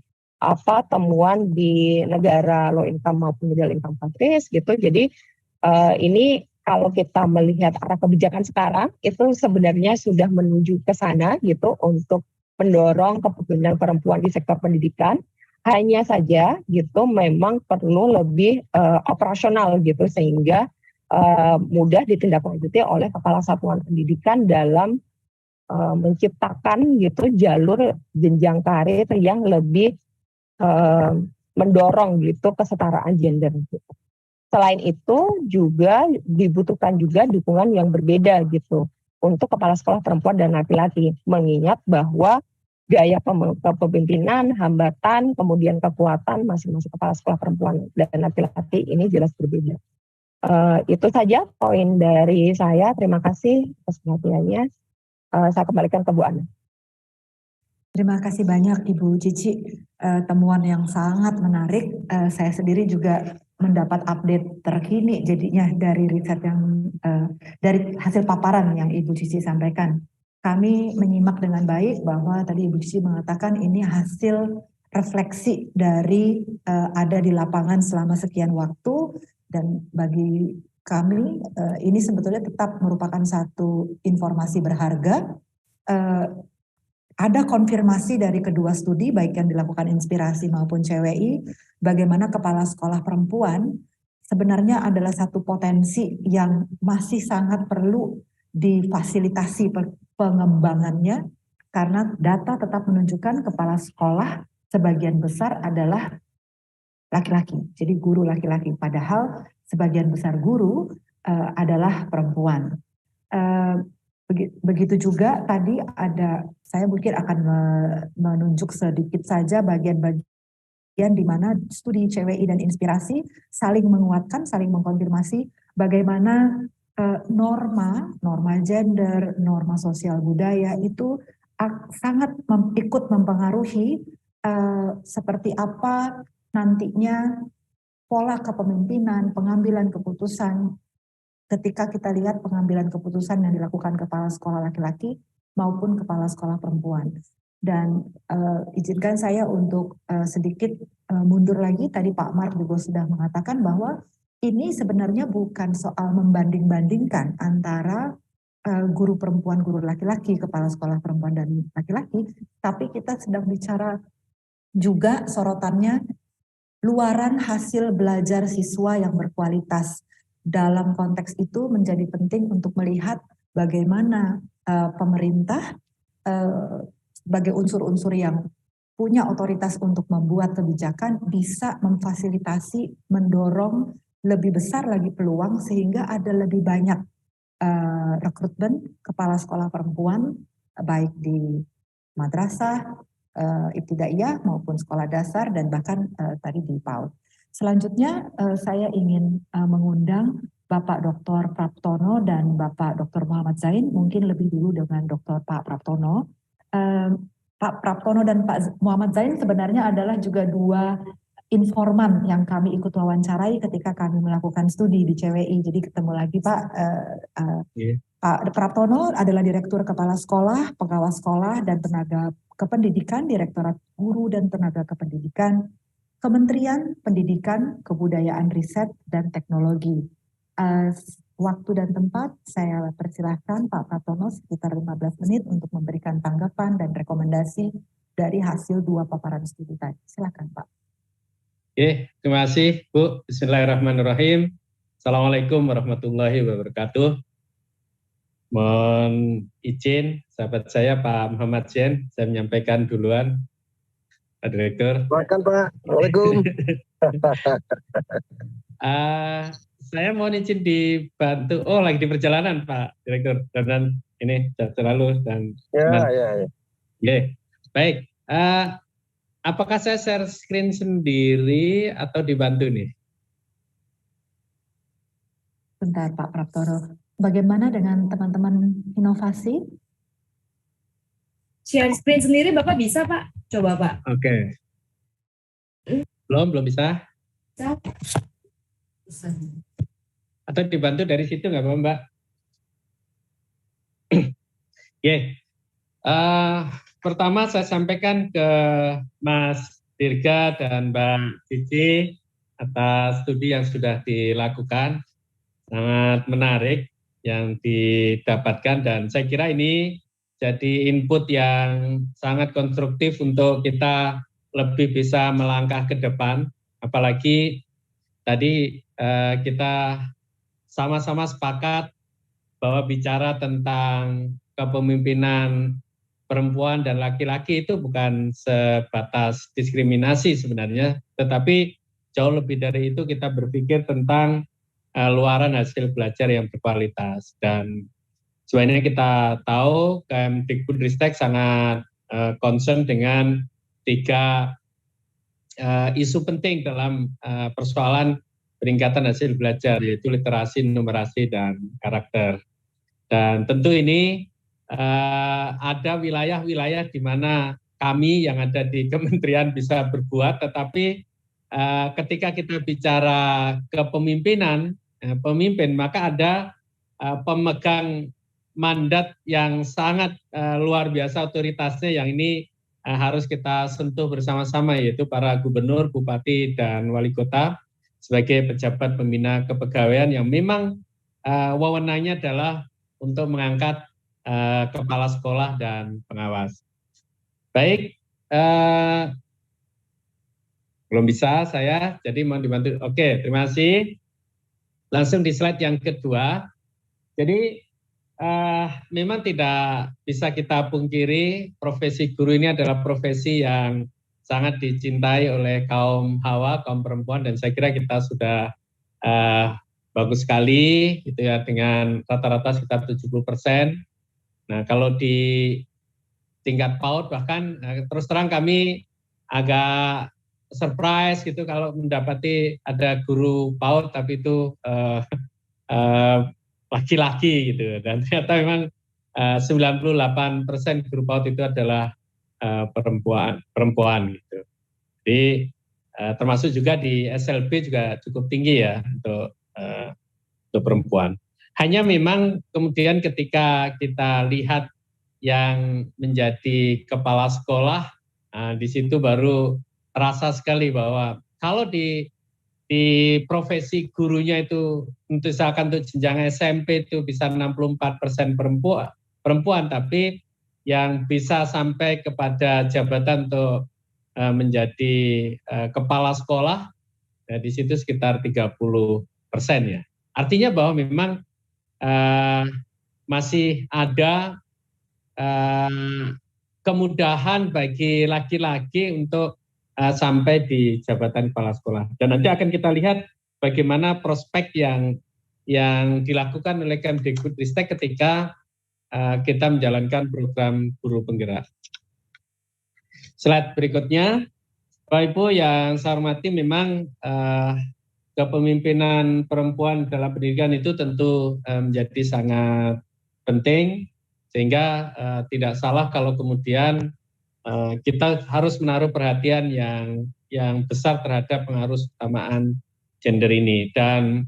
temuan di negara low income maupun middle income countries gitu. Jadi ini kalau kita melihat arah kebijakan sekarang itu sebenarnya sudah menuju ke sana gitu untuk mendorong kepemimpinan perempuan di sektor pendidikan. Hanya saja gitu memang perlu lebih operasional gitu sehingga mudah ditindaklanjuti oleh kepala satuan pendidikan dalam menciptakan gitu jalur jenjang karir yang lebih mendorong gitu kesetaraan gender gitu. Selain itu juga dibutuhkan juga dukungan yang berbeda gitu untuk kepala sekolah perempuan dan laki-laki, mengingat bahwa gaya kepemimpinan, hambatan, kemudian kekuatan masing-masing kepala sekolah perempuan dan laki-laki ini jelas berbeda. Itu saja poin dari saya. Terima kasih atas perhatiannya. Saya kembalikan ke Bu Ana. Terima kasih banyak Ibu Cici. Temuan yang sangat menarik. Saya sendiri juga mendapat update terkini jadinya dari riset yang dari hasil paparan yang Ibu Cici sampaikan. Kami menyimak dengan baik bahwa tadi Ibu Cici mengatakan ini hasil refleksi dari ada di lapangan selama sekian waktu. Dan bagi kami ini sebetulnya tetap merupakan satu informasi berharga. Ada konfirmasi dari kedua studi baik yang dilakukan Inspirasi maupun CWI bagaimana kepala sekolah perempuan sebenarnya adalah satu potensi yang masih sangat perlu difasilitasi pengembangannya karena data tetap menunjukkan kepala sekolah sebagian besar adalah laki-laki, jadi guru laki-laki. Padahal sebagian besar guru adalah perempuan. Begitu juga tadi ada, saya mungkin akan menunjuk sedikit saja bagian di mana studi CWI dan Inspirasi saling menguatkan, saling mengkonfirmasi bagaimana norma gender, norma sosial budaya itu sangat ikut mempengaruhi seperti apa nantinya pola kepemimpinan, pengambilan keputusan ketika kita lihat pengambilan keputusan yang dilakukan kepala sekolah laki-laki maupun kepala sekolah perempuan. Dan izinkan saya untuk sedikit mundur lagi, tadi Pak Mark juga sudah mengatakan bahwa ini sebenarnya bukan soal membanding-bandingkan antara guru perempuan, guru laki-laki, kepala sekolah perempuan dan laki-laki, tapi kita sedang bicara juga sorotannya luaran hasil belajar siswa yang berkualitas dalam konteks itu menjadi penting untuk melihat bagaimana pemerintah sebagai unsur-unsur yang punya otoritas untuk membuat kebijakan bisa memfasilitasi, mendorong lebih besar lagi peluang sehingga ada lebih banyak rekrutmen kepala sekolah perempuan baik di madrasah, ibtidaiyah maupun sekolah dasar dan bahkan tadi di PAUD. Selanjutnya saya ingin mengundang Bapak Dr. Praptono dan Bapak Dr. Muhammad Zain, mungkin lebih dulu dengan Dr. Pak Praptono. Pak Praptono dan Pak Muhammad Zain sebenarnya adalah juga dua informan yang kami ikut wawancarai ketika kami melakukan studi di CWI. Jadi ketemu lagi Pak. Pak Praptono adalah Direktur Kepala Sekolah, Pengawas Sekolah dan Tenaga Kependidikan, Direktorat Guru dan Tenaga Kependidikan, Kementerian Pendidikan, Kebudayaan, Riset, dan Teknologi. Waktu dan tempat saya persilahkan Pak Praptono sekitar 15 menit untuk memberikan tanggapan dan rekomendasi dari hasil dua paparan studi tadi. Silakan Pak. Oke, terima kasih Bu. Bismillahirrahmanirrahim. Assalamualaikum warahmatullahi wabarakatuh. Mohon izin sahabat saya Pak Muhammad Zain, saya menyampaikan duluan Pak Direktur. Silakan Pak. Assalamualaikum. Saya mohon izin dibantu. Oh, lagi di perjalanan Pak Direktur. Dan ini selalu dan Ya. Oke, baik. Apakah saya share screen sendiri atau dibantu nih? Bentar Pak Praptono. Bagaimana dengan teman-teman inovasi? Share screen sendiri Bapak bisa Pak? Coba Pak. Oke. Belum bisa? Bisa. Atau dibantu dari situ nggak apa Mbak? Pertama saya sampaikan ke Mas Dirga dan Mbak Cici atas studi yang sudah dilakukan. Sangat menarik yang didapatkan dan saya kira ini jadi input yang sangat konstruktif untuk kita lebih bisa melangkah ke depan. Apalagi tadi kita sama-sama sepakat bahwa bicara tentang kepemimpinan perempuan dan laki-laki itu bukan sebatas diskriminasi sebenarnya, tetapi jauh lebih dari itu kita berpikir tentang luaran hasil belajar yang berkualitas. Dan sebenarnya kita tahu Kemdikbudristek sangat concern dengan 3 isu penting dalam persoalan peningkatan hasil belajar, yaitu literasi, numerasi, dan karakter. Dan tentu ini ada wilayah-wilayah di mana kami yang ada di kementerian bisa berbuat, tetapi ketika kita bicara kepemimpinan, pemimpin, maka ada pemegang mandat yang sangat luar biasa otoritasnya yang ini harus kita sentuh bersama-sama, yaitu para gubernur, bupati, dan wali kota sebagai pejabat pembina kepegawaian yang memang wewenangnya adalah untuk mengangkat kepala sekolah dan pengawas. Baik, belum bisa saya, jadi mohon dibantu. Oke, terima kasih. Langsung di slide yang kedua. Jadi memang tidak bisa kita pungkiri profesi guru ini adalah profesi yang sangat dicintai oleh kaum hawa, kaum perempuan, dan saya kira kita sudah bagus sekali gitu ya, dengan rata-rata sekitar 70%. Nah, kalau di tingkat PAUD bahkan terus terang kami agak surprise gitu kalau mendapati ada guru PAUD tapi itu laki-laki gitu, dan ternyata memang 98% guru PAUD itu adalah perempuan gitu. Jadi termasuk juga di SLB juga cukup tinggi ya untuk perempuan. Hanya memang kemudian ketika kita lihat yang menjadi kepala sekolah, di situ baru terasa sekali bahwa kalau di profesi gurunya itu misalkan untuk jenjang SMP itu bisa 64% perempuan, tapi yang bisa sampai kepada jabatan untuk menjadi kepala sekolah, di situ sekitar 30% ya. Artinya bahwa memang masih ada kemudahan bagi laki-laki untuk sampai di jabatan kepala sekolah. Dan nanti akan kita lihat bagaimana prospek yang dilakukan oleh Kemdikbudristek ketika kita menjalankan program guru penggerak. Slide berikutnya, Bapak Ibu yang saya hormati, memang kepemimpinan perempuan dalam pendidikan itu tentu menjadi sangat penting, sehingga tidak salah kalau kemudian kita harus menaruh perhatian yang besar terhadap pengaruh utamaan gender ini. Dan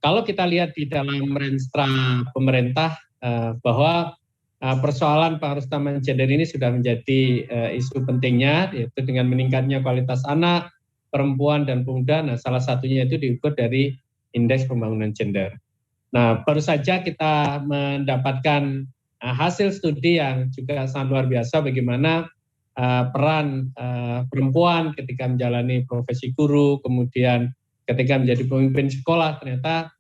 kalau kita lihat di dalam renstra pemerintah bahwa persoalan pengaruh utamaan gender ini sudah menjadi isu pentingnya, yaitu dengan meningkatnya kualitas anak, perempuan dan pemuda. Nah, salah satunya itu diukur dari indeks pembangunan gender. Nah, baru saja kita mendapatkan hasil studi yang juga sangat luar biasa bagaimana peran perempuan ketika menjalani profesi guru, kemudian ketika menjadi pemimpin sekolah ternyata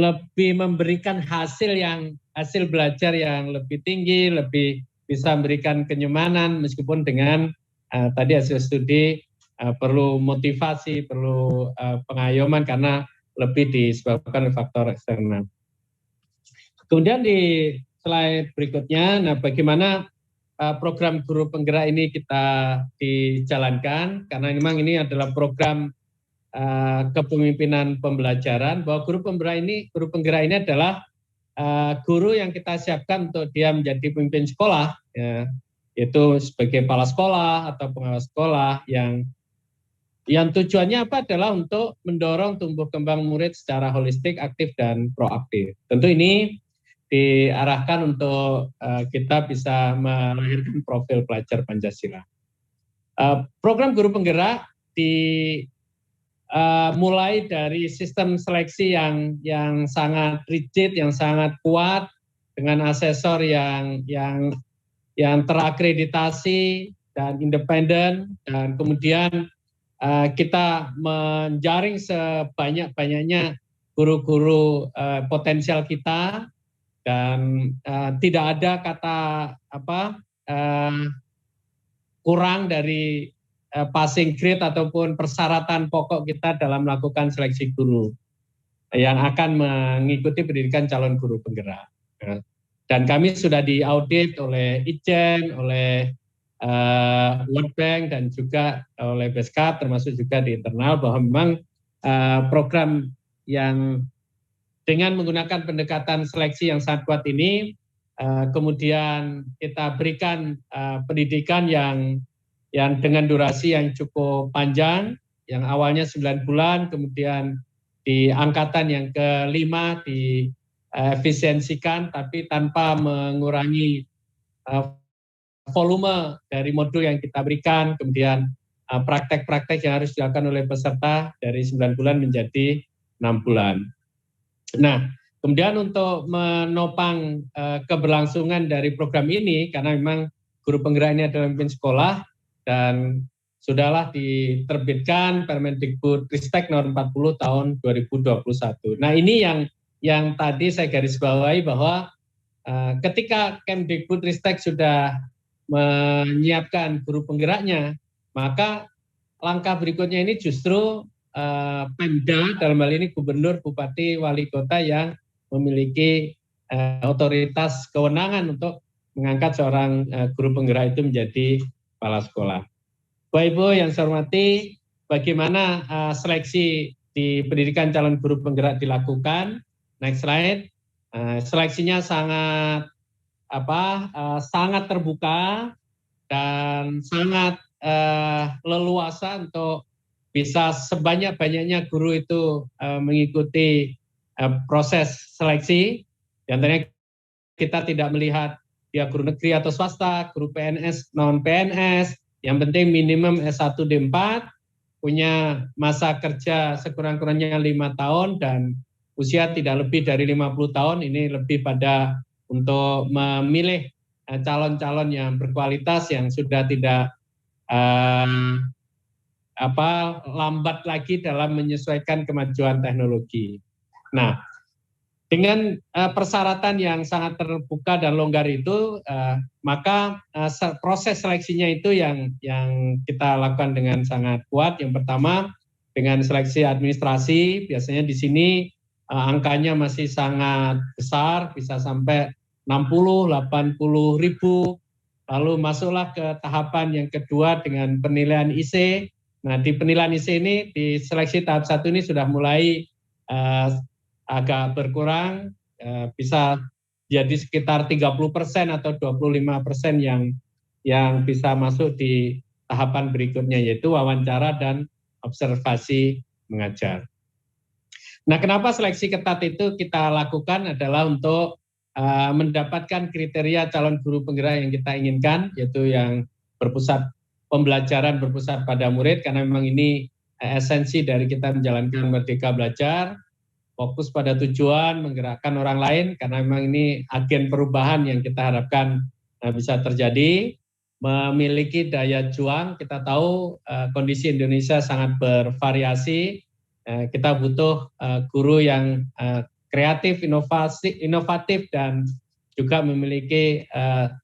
lebih memberikan hasil belajar yang lebih tinggi, lebih bisa memberikan kenyamanan meskipun dengan tadi hasil studi perlu motivasi, perlu pengayoman karena lebih disebabkan oleh faktor eksternal. Kemudian di slide berikutnya, nah bagaimana program guru penggerak ini kita dijalankan, karena memang ini adalah program kepemimpinan pembelajaran, bahwa guru penggerak ini adalah guru yang kita siapkan untuk dia menjadi pemimpin sekolah, ya, yaitu sebagai kepala sekolah atau pengawas sekolah yang tujuannya apa adalah untuk mendorong tumbuh kembang murid secara holistik, aktif, dan proaktif. Tentu ini diarahkan untuk kita bisa melahirkan profil pelajar Pancasila. Program guru penggerak mulai dari sistem seleksi yang sangat rigid, yang sangat kuat, dengan asesor yang terakreditasi dan independen, dan kemudian kita menjaring sebanyak-banyaknya guru-guru potensial kita, dan tidak ada kata kurang dari passing grade ataupun persyaratan pokok kita dalam melakukan seleksi guru yang akan mengikuti pendidikan calon guru penggerak. Dan kami sudah diaudit oleh Ijen, oleh World Bank, dan juga oleh Beskap, termasuk juga di internal, bahwa memang program yang dengan menggunakan pendekatan seleksi yang sangat kuat ini, kemudian kita berikan pendidikan yang dengan durasi yang cukup panjang, yang awalnya 9 bulan, kemudian di angkatan yang ke-5 diefisiensikan, tapi tanpa mengurangi volume dari modul yang kita berikan, kemudian praktek-praktek yang harus dilakukan oleh peserta dari 9 bulan menjadi 6 bulan. Nah, kemudian untuk menopang keberlangsungan dari program ini, karena memang guru penggerak ini adalah pemimpin sekolah, dan sudahlah diterbitkan Permendikbudristek nomor 40 tahun 2021. Nah, ini yang tadi saya garis bawahi, bahwa ketika Kemdikbudristek sudah menyiapkan guru penggeraknya, maka langkah berikutnya ini justru Pemda, dalam hal ini gubernur, bupati, wali kota yang memiliki otoritas kewenangan untuk mengangkat seorang guru penggerak itu menjadi kepala sekolah. Bapak Ibu yang saya hormati, bagaimana seleksi di pendidikan calon guru penggerak dilakukan? Next slide. Seleksinya sangat terbuka dan sangat leluasa untuk bisa sebanyak-banyaknya guru itu mengikuti proses seleksi. Di antaranya kita tidak melihat dia guru negeri atau swasta, guru PNS, non-PNS, yang penting minimum S1 D4, punya masa kerja sekurang-kurangnya 5 tahun, dan usia tidak lebih dari 50 tahun. Ini lebih pada untuk memilih calon-calon yang berkualitas, yang sudah tidak lambat lagi dalam menyesuaikan kemajuan teknologi. Nah, dengan persyaratan yang sangat terbuka dan longgar itu, maka proses seleksinya itu yang kita lakukan dengan sangat kuat. Yang pertama dengan seleksi administrasi, biasanya di sini angkanya masih sangat besar, bisa sampai 60-80 ribu. Lalu masuklah ke tahapan yang kedua dengan penilaian IC. Nah, di penilaian IC ini, di seleksi tahap 1 ini sudah mulai agak berkurang, bisa jadi sekitar 30% atau 25% yang bisa masuk di tahapan berikutnya, yaitu wawancara dan observasi mengajar. Nah, kenapa seleksi ketat itu kita lakukan adalah untuk mendapatkan kriteria calon guru penggerak yang kita inginkan, yaitu yang pembelajaran berpusat pada murid, karena memang ini esensi dari kita menjalankan Merdeka Belajar, fokus pada tujuan, menggerakkan orang lain, karena memang ini agen perubahan yang kita harapkan bisa terjadi, memiliki daya juang. Kita tahu kondisi Indonesia sangat bervariasi, kita butuh guru yang kreatif, inovatif, dan juga memiliki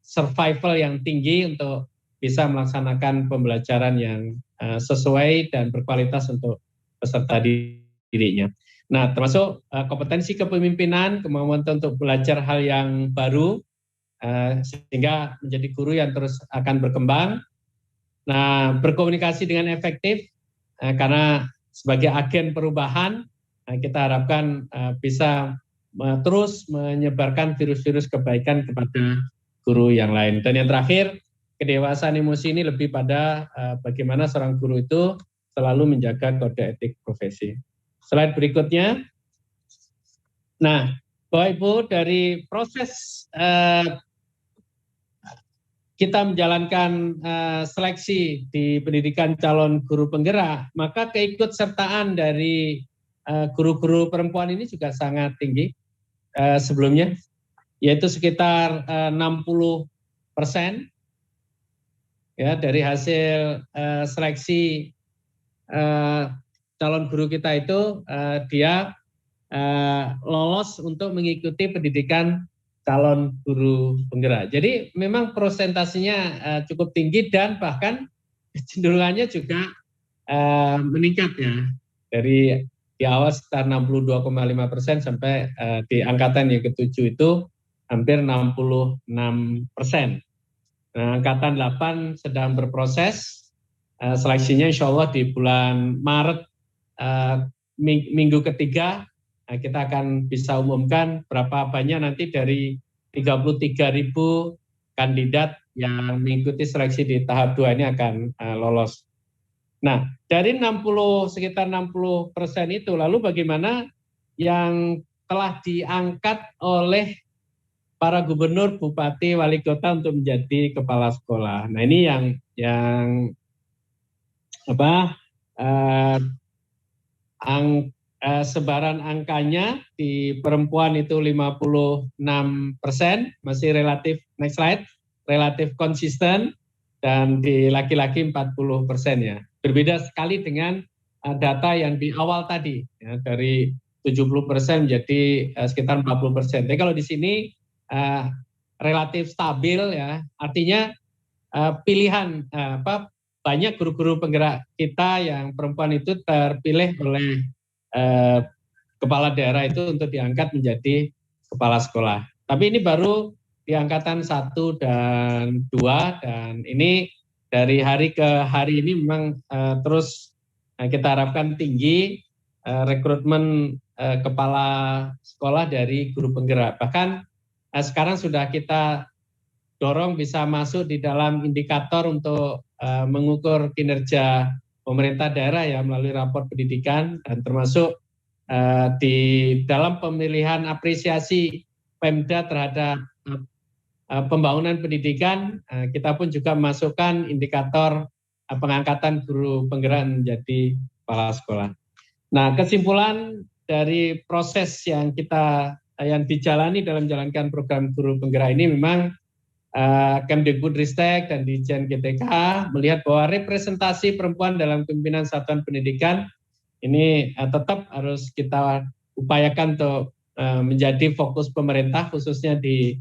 survival yang tinggi untuk bisa melaksanakan pembelajaran yang sesuai dan berkualitas untuk peserta didiknya. Nah, termasuk kompetensi kepemimpinan, kemampuan untuk belajar hal yang baru, sehingga menjadi guru yang terus akan berkembang. Nah, berkomunikasi dengan efektif, karena sebagai agen perubahan, kita harapkan bisa terus menyebarkan virus-virus kebaikan kepada guru yang lain. Dan yang terakhir, kedewasaan emosi ini lebih pada bagaimana seorang guru itu selalu menjaga kode etik profesi. Slide berikutnya. Nah, Bapak Ibu, dari proses kita menjalankan seleksi di pendidikan calon guru penggerak, maka keikutsertaan dari guru-guru perempuan ini juga sangat tinggi sebelumnya, yaitu sekitar 60%. Ya, dari hasil seleksi calon guru kita itu dia lolos untuk mengikuti pendidikan calon guru penggerak. Jadi memang prosentasinya cukup tinggi dan bahkan kecenderungannya juga meningkat ya, dari di awal sekitar 62,5% sampai di angkatan yang ke-7 itu hampir 66%. Nah, angkatan 8 sedang berproses, seleksinya insya Allah di bulan Maret minggu ketiga kita akan bisa umumkan berapa banyak nanti dari 33.000 kandidat yang mengikuti seleksi di tahap 2 ini akan lolos. Nah, dari sekitar 60% itu, lalu bagaimana yang telah diangkat oleh para gubernur, bupati, wali kota untuk menjadi kepala sekolah. Nah, ini yang sebaran angkanya di perempuan itu 56%, masih relatif, next slide, relatif konsisten, dan di laki-laki 40% ya. Berbeda sekali dengan data yang di awal tadi, ya, dari 70% menjadi sekitar 40%. Tapi kalau di sini relatif stabil ya, artinya pilihan banyak guru-guru penggerak kita yang perempuan itu terpilih oleh kepala daerah itu untuk diangkat menjadi kepala sekolah. Tapi ini baru di angkatan 1 dan 2, dan ini dari hari ke hari ini memang terus kita harapkan tinggi rekrutmen kepala sekolah dari guru penggerak. Bahkan sekarang sudah kita dorong bisa masuk di dalam indikator untuk mengukur kinerja pemerintah daerah ya melalui rapor pendidikan, dan termasuk di dalam pemilihan apresiasi Pemda terhadap pembangunan pendidikan, kita pun juga memasukkan indikator pengangkatan guru penggerak menjadi kepala sekolah. Nah, kesimpulan dari proses yang dijalani dalam menjalankan program guru penggerak ini memang Kemdikbudristek dan Ditjen GTK melihat bahwa representasi perempuan dalam pimpinan satuan pendidikan ini tetap harus kita upayakan untuk menjadi fokus pemerintah, khususnya di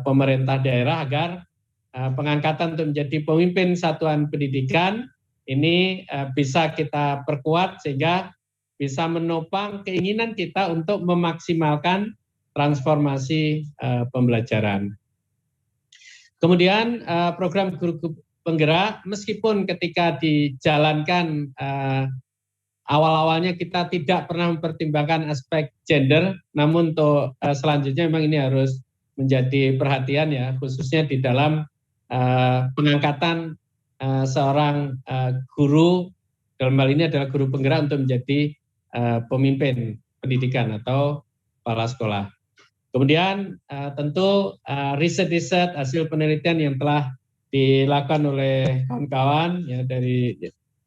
pemerintah daerah, agar pengangkatan untuk menjadi pemimpin satuan pendidikan ini bisa kita perkuat sehingga bisa menopang keinginan kita untuk memaksimalkan transformasi pembelajaran. Kemudian program guru penggerak, meskipun ketika dijalankan awal-awalnya kita tidak pernah mempertimbangkan aspek gender, namun untuk selanjutnya memang ini harus menjadi perhatian ya, khususnya di dalam pengangkatan seorang guru, dalam hal ini adalah guru penggerak untuk menjadi pemimpin pendidikan atau kepala sekolah. Kemudian tentu riset-riset hasil penelitian yang telah dilakukan oleh kawan-kawan ya dari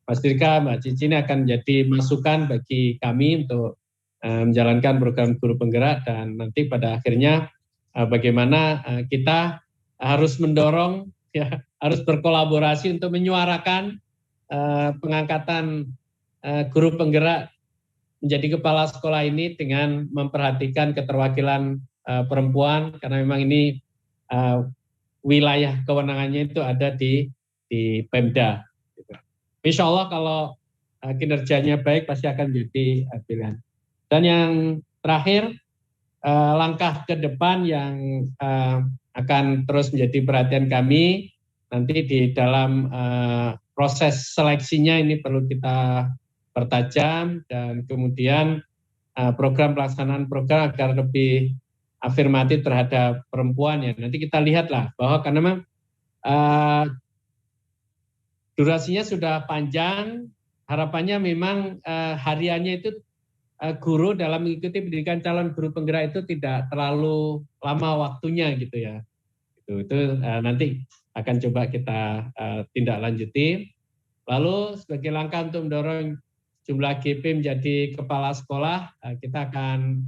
Mas Dirga, Mbak Cici ini akan menjadi masukan bagi kami untuk menjalankan program guru penggerak, dan nanti pada akhirnya bagaimana kita harus mendorong ya, harus berkolaborasi untuk menyuarakan pengangkatan guru penggerak menjadi kepala sekolah ini dengan memperhatikan keterwakilan perempuan, karena memang ini wilayah kewenangannya itu ada di Pemda. Insya Allah kalau kinerjanya baik pasti akan menjadi pilihan. Dan yang terakhir, langkah ke depan yang akan terus menjadi perhatian kami nanti di dalam proses seleksinya ini perlu kita pertajam, dan kemudian program pelaksanaan program agar lebih afirmatif terhadap perempuan ya. Nanti kita lihatlah bahwa karena memang durasinya sudah panjang, harapannya memang hariannya itu guru dalam mengikuti pendidikan calon guru penggerak itu tidak terlalu lama waktunya gitu ya. Itu nanti akan coba kita tindak lanjuti. Lalu sebagai langkah untuk mendorong jumlah GP menjadi kepala sekolah, kita akan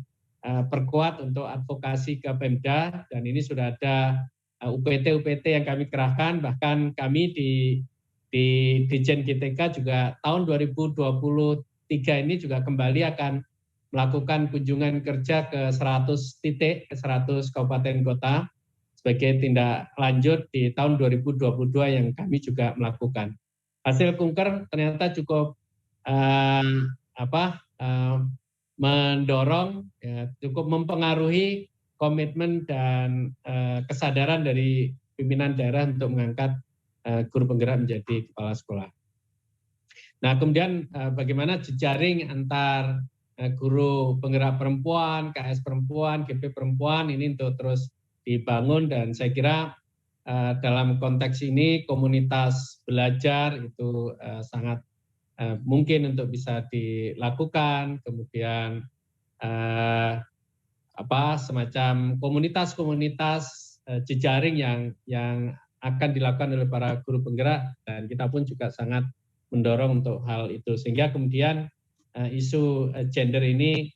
perkuat untuk advokasi ke Pemda, dan ini sudah ada UPT yang kami kerahkan, bahkan kami di Ditjen GTK juga tahun 2023 ini juga kembali akan melakukan kunjungan kerja ke 100 titik, ke 100 kabupaten kota sebagai tindak lanjut di tahun 2022 yang kami juga melakukan. Hasil kunker ternyata cukup mendorong, ya, cukup mempengaruhi komitmen dan kesadaran dari pimpinan daerah untuk mengangkat guru penggerak menjadi kepala sekolah. Nah, kemudian bagaimana jejaring antar guru penggerak perempuan, KS perempuan, GP perempuan ini untuk terus dibangun, dan saya kira dalam konteks ini komunitas belajar itu sangat mungkin untuk bisa dilakukan. Kemudian semacam komunitas-komunitas jejaring yang akan dilakukan oleh para guru penggerak, dan kita pun juga sangat mendorong untuk hal itu, sehingga kemudian isu gender ini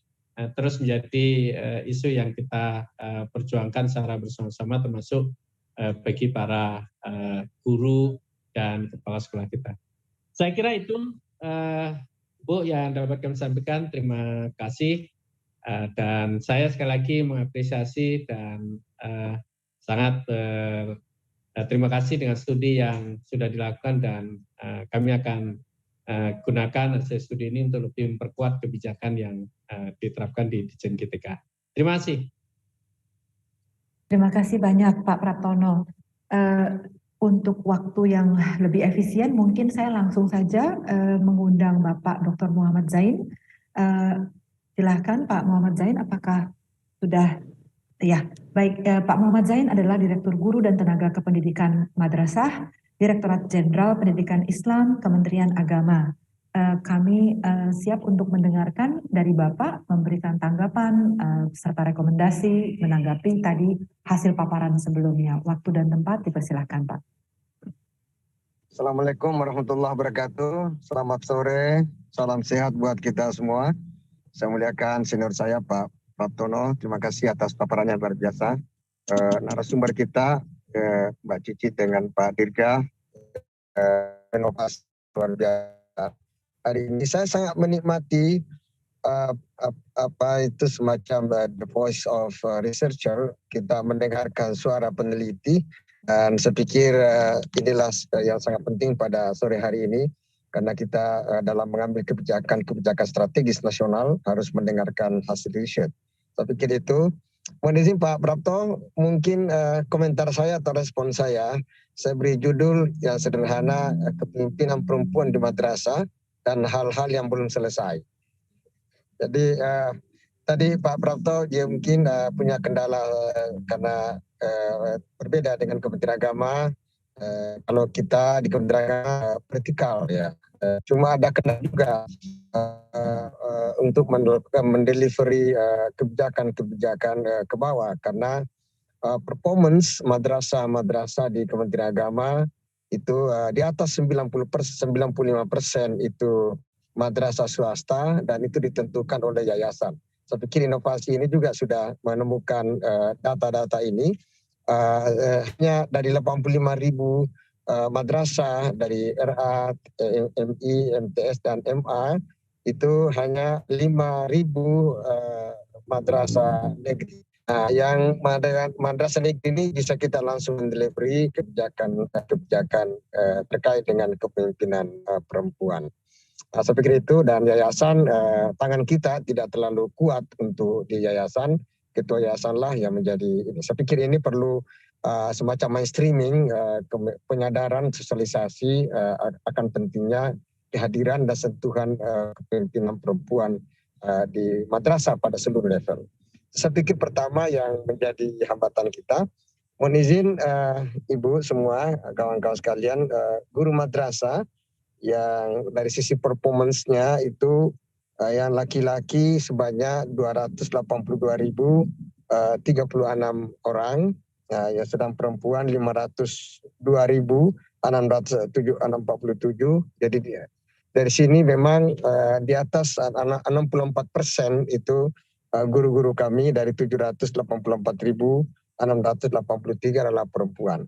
terus menjadi isu yang kita perjuangkan secara bersama-sama, termasuk bagi para guru dan kepala sekolah kita. Saya kira itu Bu yang dapat kami sampaikan. Terima kasih, dan saya sekali lagi mengapresiasi dan sangat terima kasih dengan studi yang sudah dilakukan, dan kami akan gunakan hasil studi ini untuk lebih memperkuat kebijakan yang diterapkan di Ditjen GTK. Terima kasih. Terima kasih banyak Pak Praptono. Untuk waktu yang lebih efisien, mungkin saya langsung saja mengundang Bapak Dr. Muhammad Zain. Silakan Pak Muhammad Zain, apakah sudah? Ya, baik. Pak Muhammad Zain adalah Direktur Guru dan Tenaga Kependidikan Madrasah, Direktorat Jenderal Pendidikan Islam, Kementerian Agama. Kami siap untuk mendengarkan dari Bapak, memberikan tanggapan serta rekomendasi menanggapi tadi hasil paparan sebelumnya. Waktu dan tempat dipersilahkan Pak. Assalamualaikum warahmatullahi wabarakatuh. Selamat sore, salam sehat buat kita semua. Saya muliakan senior saya Pak Praptono, terima kasih atas paparannya luar biasa. Narasumber kita Mbak Cici dengan Pak Dirga, inovasi luar biasa. Hari ini saya sangat menikmati apa itu semacam the voice of researcher, kita mendengarkan suara peneliti, dan saya pikir inilah yang sangat penting pada sore hari ini, karena kita dalam mengambil kebijakan strategis nasional harus mendengarkan hasil riset. Saya pikir itu. Mohon izin Pak Prapto, mungkin komentar saya atau respon saya beri judul yang sederhana, kepemimpinan perempuan di madrasah dan hal-hal yang belum selesai. Jadi tadi Pak Prapto dia mungkin punya kendala karena berbeda dengan Kementerian Agama. Kalau kita di Kementerian Agama vertikal ya, cuma ada kendala juga untuk mendelivery kebijakan-kebijakan ke bawah, karena performance madrasah di Kementerian Agama itu di atas 95% itu madrasah swasta, dan itu ditentukan oleh yayasan. Saya pikir inovasi ini juga sudah menemukan data-data ini. Hanya dari 85.000 madrasah dari RA, MI, MTS dan MA itu hanya 5.000 madrasah negeri. Nah, yang madrasah negeri ini bisa kita langsung delivery kebijakan terkait dengan kepemimpinan perempuan. Saya pikir itu, dan yayasan tangan kita tidak terlalu kuat untuk di yayasan, ketua yayasan lah yang menjadi ini. Saya pikir ini perlu semacam mainstreaming, penyadaran, sosialisasi akan pentingnya kehadiran dan sentuhan kepemimpinan perempuan di madrasah pada seluruh level. Saya pikir pertama yang menjadi hambatan kita, mohon izin Ibu semua, kawan-kawan sekalian, guru madrasah yang dari sisi performance-nya itu yang laki-laki sebanyak 282.036 orang, yang sedang perempuan 502.647. Jadi dari sini memang di atas 64% itu guru-guru kami dari 784.683 adalah perempuan.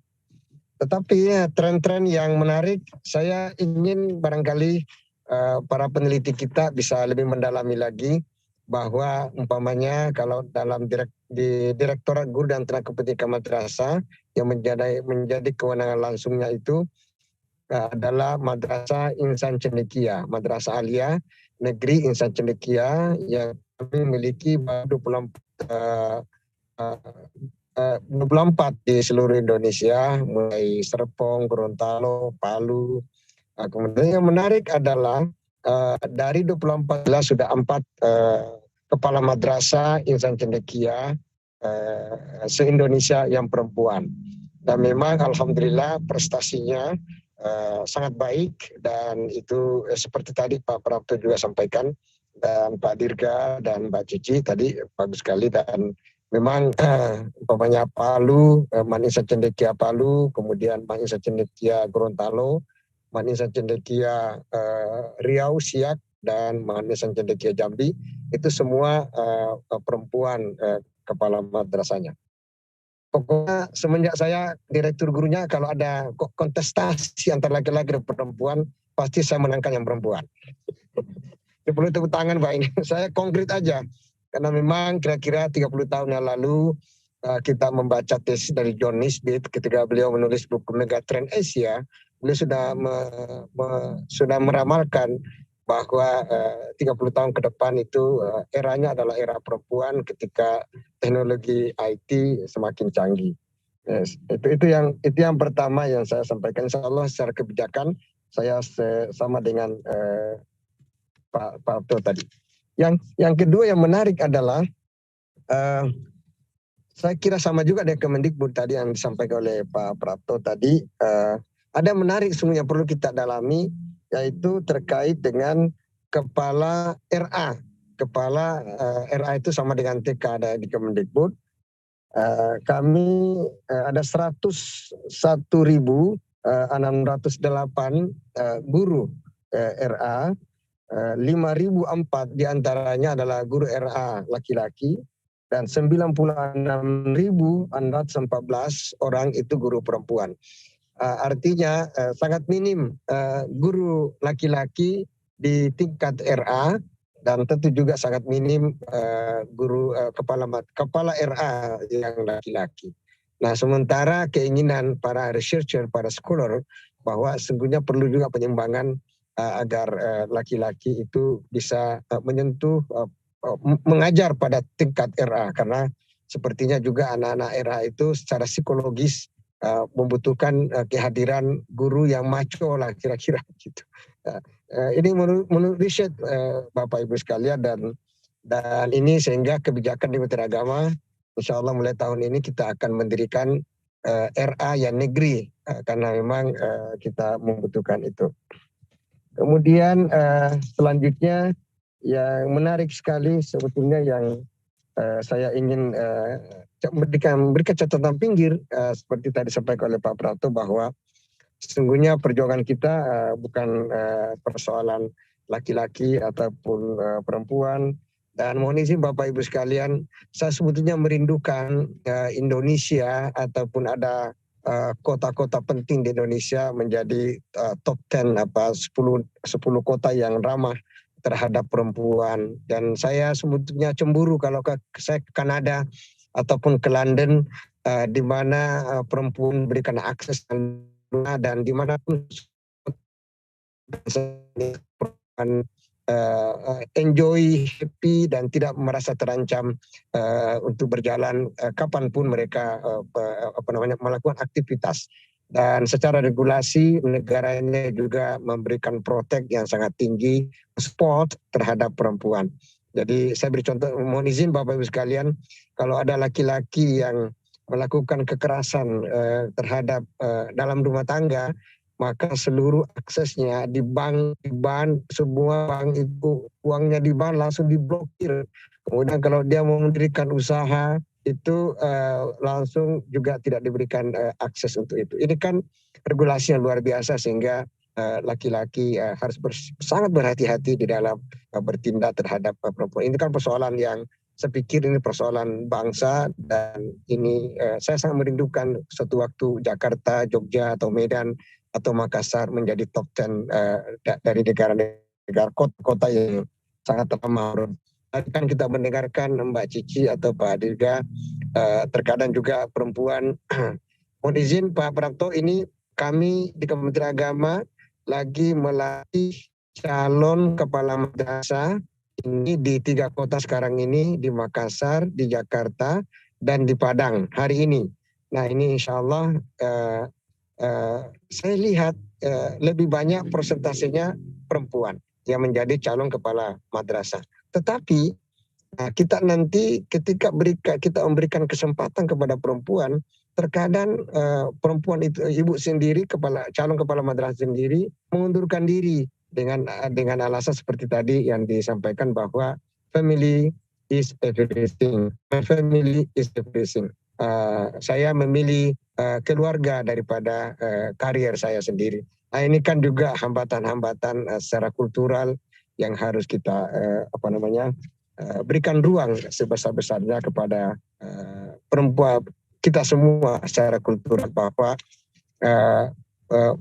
Tetapi tren-tren yang menarik, saya ingin barangkali para peneliti kita bisa lebih mendalami lagi, bahwa umpamanya kalau dalam di Direktorat Guru dan Tenaga Pendidikan Madrasah yang menjadi kewenangan langsungnya itu adalah Madrasah Insan Cendekia, Madrasah Aliyah Negeri Insan Cendekia, yang kami miliki 24 di seluruh Indonesia, mulai Serpong, Gorontalo, Palu. Kemudian yang menarik adalah dari 24 sudah 4 kepala madrasah Insan Cendekia se-Indonesia yang perempuan. Dan memang alhamdulillah prestasinya sangat baik, dan itu seperti tadi Pak Prapto juga sampaikan, dan Pak Dirga dan Mbak Cici tadi bagus sekali. Dan memang umpamanya Palu, Insan Cendekia Palu, kemudian Insan Cendekia Gorontalo, Insan Cendekia Riau Siak, dan Insan Cendekia Jambi, itu semua perempuan kepala madrasahnya. Pokoknya semenjak saya direktur gurunya, kalau ada kontestasi antara laki-laki dan perempuan, pasti saya menangkan yang perempuan. Perlu tepuk tangan Pak ini. Saya konkret aja. Karena memang kira-kira 30 tahun yang lalu kita membaca tesis dari John Nisbet ketika beliau menulis buku Megatrend Asia. Beliau sudah meramalkan bahwa 30 tahun ke depan itu eranya adalah era perempuan ketika teknologi IT semakin canggih. Yes, itu yang pertama yang saya sampaikan. Insya Allah secara kebijakan saya sama dengan Pak Prapto tadi. Yang kedua yang menarik adalah saya kira sama juga dengan Kemendikbud tadi yang disampaikan oleh Pak Prapto tadi. Ada yang menarik semuanya perlu kita dalami, yaitu terkait dengan kepala RA. Kepala RA itu sama dengan TK ada di Kemendikbud. Kami ada 101.608 guru RA, 5.004 diantaranya adalah guru RA laki-laki, dan 96.614 orang itu guru perempuan. Artinya sangat minim guru laki-laki di tingkat RA, dan tentu juga sangat minim guru kepala RA yang laki-laki. Nah, sementara keinginan para researcher, para scholar bahwa sesungguhnya perlu juga penyimbangan agar laki-laki itu bisa menyentuh mengajar pada tingkat RA, karena sepertinya juga anak-anak RA itu secara psikologis membutuhkan kehadiran guru yang maco lah kira-kira gitu. Ini menurut riset Bapak Ibu sekalian, dan ini sehingga kebijakan di Menteri Agama insya Allah mulai tahun ini kita akan mendirikan RA yang negeri karena memang kita membutuhkan itu. Kemudian selanjutnya yang menarik sekali sebetulnya yang saya ingin berikan catatan pinggir seperti tadi disampaikan oleh Pak Prapto bahwa sesungguhnya perjuangan kita bukan persoalan laki-laki ataupun perempuan. Dan mohon izin Bapak Ibu sekalian, saya sebetulnya merindukan Indonesia ataupun ada kota-kota penting di Indonesia menjadi top 10 10 kota yang ramah terhadap perempuan. Dan saya sebetulnya cemburu kalau saya ke Kanada ataupun ke London di mana perempuan berikan akses dan dimanapun enjoy, happy, dan tidak merasa terancam untuk berjalan kapanpun mereka melakukan aktivitas. Dan secara regulasi negaranya juga memberikan protect yang sangat tinggi support terhadap perempuan. Jadi saya beri contoh, mohon izin Bapak Ibu sekalian, kalau ada laki-laki yang melakukan kekerasan terhadap dalam rumah tangga, maka seluruh aksesnya di bank, semua bank itu uangnya di bank langsung diblokir. Kemudian kalau dia mau mendirikan usaha itu langsung juga tidak diberikan akses untuk itu. Ini kan regulasi yang luar biasa sehingga laki-laki harus sangat berhati-hati di dalam bertindak terhadap perempuan. Ini kan persoalan yang saya pikir ini persoalan bangsa, dan ini saya sangat merindukan suatu waktu Jakarta, Jogja, atau Medan, atau Makassar menjadi top 10 dari negara kota yang sangat ramah. Tadi kan kita mendengarkan Mbak Cici atau Pak Dirga, terkadang juga perempuan. Mohon izin Pak Prapto, ini kami di Kementerian Agama lagi melatih calon kepala madrasah ini di 3 kota sekarang ini, di Makassar, di Jakarta, dan di Padang hari ini. Nah ini insya Allah saya lihat lebih banyak persentasenya perempuan yang menjadi calon kepala madrasah. Tetapi kita nanti ketika kita memberikan kesempatan kepada perempuan, terkadang perempuan itu, ibu sendiri, calon kepala madrasah sendiri mengundurkan diri dengan alasan seperti tadi yang disampaikan bahwa family is everything. My family is everything. Saya memilih keluarga daripada karier saya sendiri. Nah ini kan juga hambatan-hambatan secara kultural yang harus kita berikan ruang sebesar-besarnya kepada perempuan kita semua secara kultural, bahwa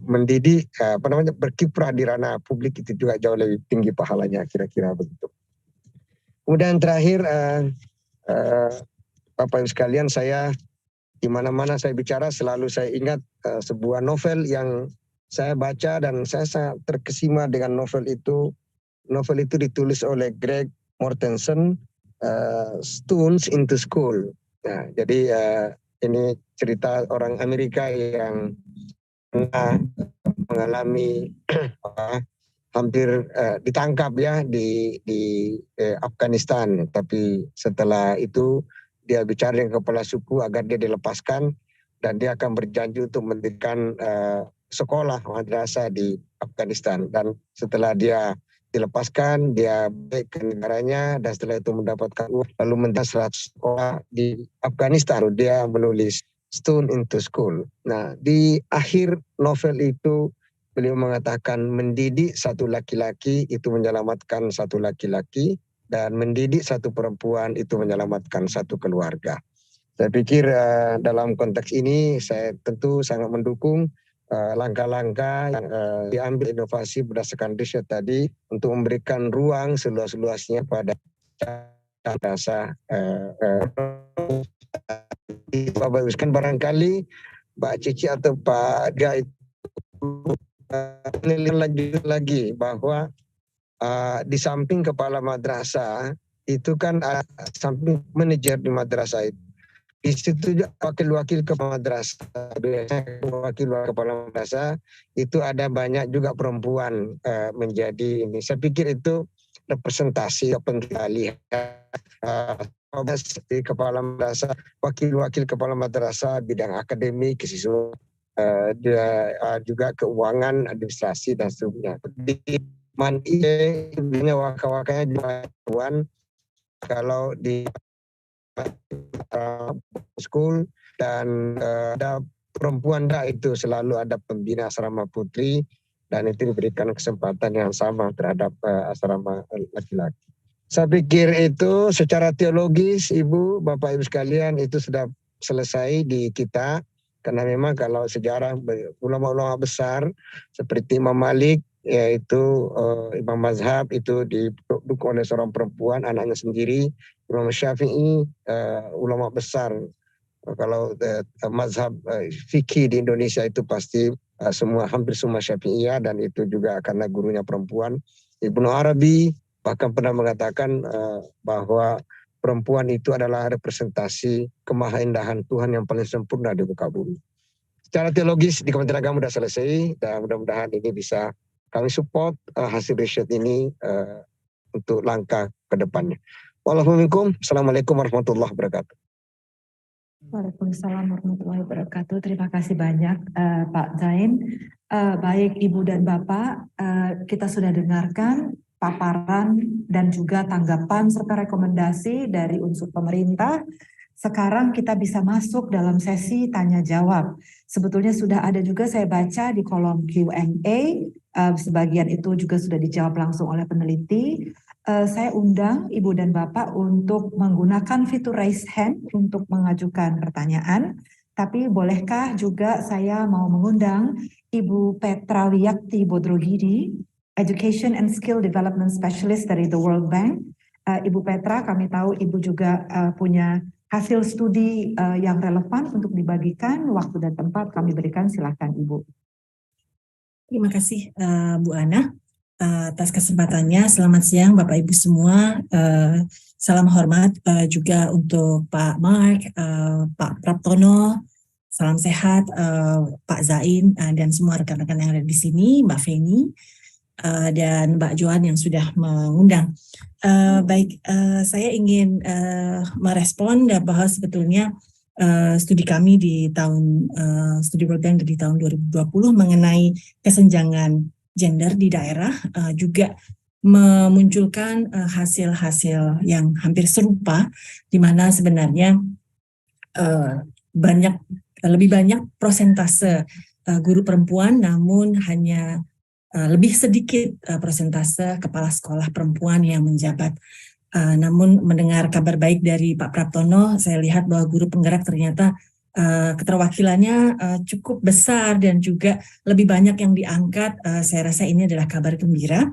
mendidik berkiprah di ranah publik itu juga jauh lebih tinggi pahalanya, kira-kira begitu. Kemudian terakhir Bapak Ibu sekalian, saya di mana-mana saya bicara selalu saya ingat sebuah novel yang saya baca dan saya sangat terkesima dengan novel itu. Novel itu ditulis oleh Greg Mortensen, Stones into School. Nah, jadi ini cerita orang Amerika yang mengalami hampir ditangkap ya di Afghanistan, tapi setelah itu dia bicara dengan kepala suku agar dia dilepaskan, dan dia akan berjanji untuk mendirikan sekolah madrasah di Afghanistan. Dan setelah dia dilepaskan, dia balik ke negaranya, dan setelah itu mendapatkan uang, lalu mendirikan sekolah di Afghanistan. Dia menulis Stone into School. Nah, di akhir novel itu beliau mengatakan mendidik satu laki-laki itu menyelamatkan satu laki-laki, dan mendidik satu perempuan itu menyelamatkan satu keluarga. Saya pikir dalam konteks ini saya tentu sangat mendukung langkah-langkah yang diambil inovasi berdasarkan riset tadi untuk memberikan ruang seluas-luasnya pada dasar baguskan barangkali Mbak Cici atau Pak Ga itu lanjut lagi bahwa di samping kepala madrasah itu kan samping manajer di madrasah itu. Di situ juga wakil-wakil kepala madrasah, biasanya wakil-wakil kepala madrasah itu ada banyak juga perempuan menjadi ini. Saya pikir itu representasi yang penting lihat di kepala madrasah, wakil-wakil kepala madrasah bidang akademik, siswa, juga keuangan, administrasi dan seterusnya. Di man'ie waka-wakanya juga perempuan. Kalau di school dan ada perempuan itu selalu ada pembina asrama putri dan itu diberikan kesempatan yang sama terhadap asrama laki-laki. Saya pikir itu secara teologis Ibu, Bapak Ibu sekalian itu sudah selesai di kita karena memang kalau sejarah ulama-ulama besar seperti Imam Malik yaitu Imam Mazhab itu didukung oleh seorang perempuan anaknya sendiri. Imam Syafi'i ulama besar. Kalau mazhab fikih di Indonesia itu pasti hampir semua Syafi'iyah dan itu juga karena gurunya perempuan. Ibnu Arabi bahkan pernah mengatakan bahwa perempuan itu adalah representasi kemahaindahan Tuhan yang paling sempurna di muka bumi. Secara teologis di Kementerian Agama sudah selesai dan mudah-mudahan ini bisa kami support hasil riset ini untuk langkah ke depannya. Waalaikumsalam. Assalamualaikum warahmatullahi wabarakatuh. Waalaikumsalam warahmatullahi wabarakatuh. Terima kasih banyak Pak Zain. Baik Ibu dan Bapak, kita sudah dengarkan paparan dan juga tanggapan serta rekomendasi dari unsur pemerintah. Sekarang kita bisa masuk dalam sesi tanya jawab. Sebetulnya sudah ada juga saya baca di kolom Q&A, sebagian itu juga sudah dijawab langsung oleh peneliti. Saya undang Ibu dan Bapak untuk menggunakan fitur raise hand untuk mengajukan pertanyaan. Tapi bolehkah juga saya mau mengundang Ibu Petra Wiyakti Bodrohidi, Education and Skill Development Specialist dari The World Bank. Ibu Petra, kami tahu Ibu juga punya hasil studi yang relevan untuk dibagikan. Waktu dan tempat kami berikan, silakan Ibu. Terima kasih Bu Ana atas kesempatannya. Selamat siang Bapak Ibu semua. Salam hormat juga untuk Pak Mark, Pak Praptono. Salam sehat Pak Zain dan semua rekan-rekan yang ada di sini, Mbak Feni dan Mbak Joan yang sudah mengundang. Saya ingin merespon bahwa sebetulnya studi kami di studi World Bank di tahun 2020 mengenai kesenjangan gender di daerah juga memunculkan hasil-hasil yang hampir serupa, di mana sebenarnya lebih banyak prosentase guru perempuan, namun hanya lebih sedikit persentase kepala sekolah perempuan yang menjabat. Namun mendengar kabar baik dari Pak Praptono, saya lihat bahwa guru penggerak ternyata keterwakilannya cukup besar dan juga lebih banyak yang diangkat. Saya rasa ini adalah kabar gembira.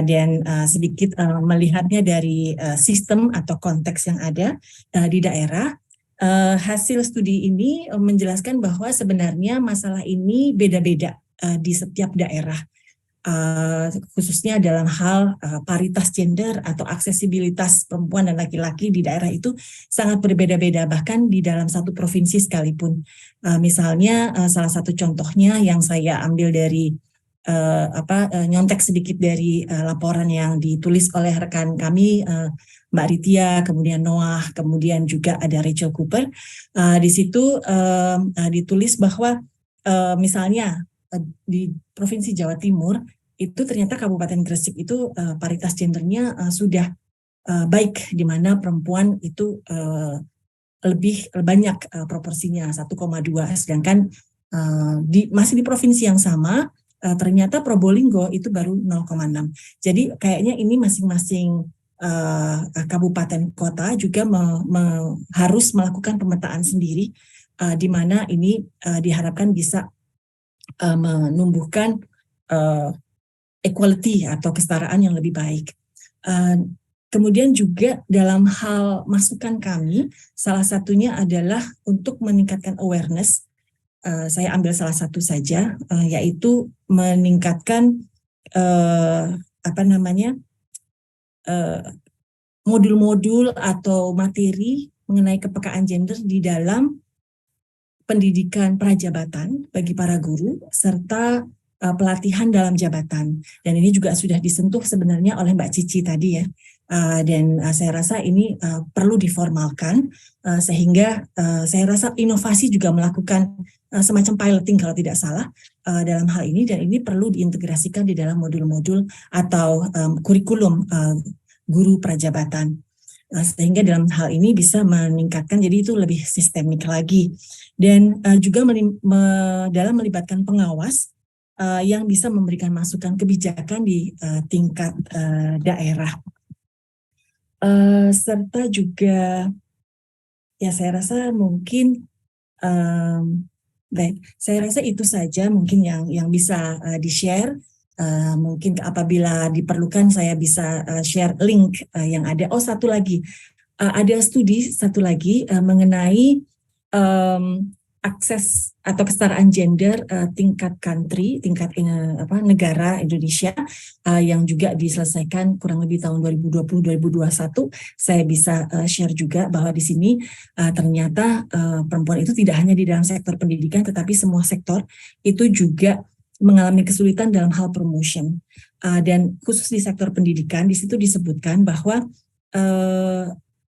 Dan sedikit melihatnya dari sistem atau konteks yang ada di daerah. Hasil studi ini menjelaskan bahwa sebenarnya masalah ini beda-beda di setiap daerah, khususnya dalam hal paritas gender atau aksesibilitas perempuan dan laki-laki di daerah itu sangat berbeda-beda, bahkan di dalam satu provinsi sekalipun. Misalnya salah satu contohnya yang saya ambil dari nyontek sedikit dari laporan yang ditulis oleh rekan kami, Mbak Ritia, kemudian Noah, kemudian juga ada Rachel Cooper. Di situ ditulis bahwa misalnya di Provinsi Jawa Timur itu ternyata Kabupaten Gresik itu paritas gendernya sudah baik, di mana perempuan itu lebih banyak proporsinya 1,2, sedangkan masih di provinsi yang sama ternyata Probolinggo itu baru 0,6. Jadi kayaknya ini masing-masing kabupaten kota juga harus melakukan pemetaan sendiri, di mana ini diharapkan bisa menumbuhkan equality atau kesetaraan yang lebih baik. Kemudian juga dalam hal masukan kami, salah satunya adalah untuk meningkatkan awareness. Saya ambil salah satu saja, yaitu meningkatkan modul-modul atau materi mengenai kepekaan gender di dalam pendidikan prajabatan bagi para guru serta pelatihan dalam jabatan. Dan ini juga sudah disentuh sebenarnya oleh Mbak Cici tadi ya. Dan saya rasa ini perlu diformalkan sehingga saya rasa inovasi juga melakukan semacam piloting kalau tidak salah dalam hal ini, dan ini perlu diintegrasikan di dalam modul-modul atau kurikulum guru prajabatan. Sehingga dalam hal ini bisa meningkatkan, jadi itu lebih sistemik lagi. Dan juga dalam melibatkan pengawas yang bisa memberikan masukan kebijakan di tingkat daerah. Serta juga, ya saya rasa mungkin, baik, saya rasa itu saja mungkin yang bisa di-share. Mungkin apabila diperlukan saya bisa share link yang ada. Oh, satu lagi, ada studi satu lagi mengenai akses atau kesetaraan gender tingkat country, tingkat negara Indonesia yang juga diselesaikan kurang lebih tahun 2020-2021. Saya bisa share juga bahwa di sini ternyata perempuan itu tidak hanya di dalam sektor pendidikan, tetapi semua sektor itu juga mengalami kesulitan dalam hal promotion. Dan khusus di sektor pendidikan, di situ disebutkan bahwa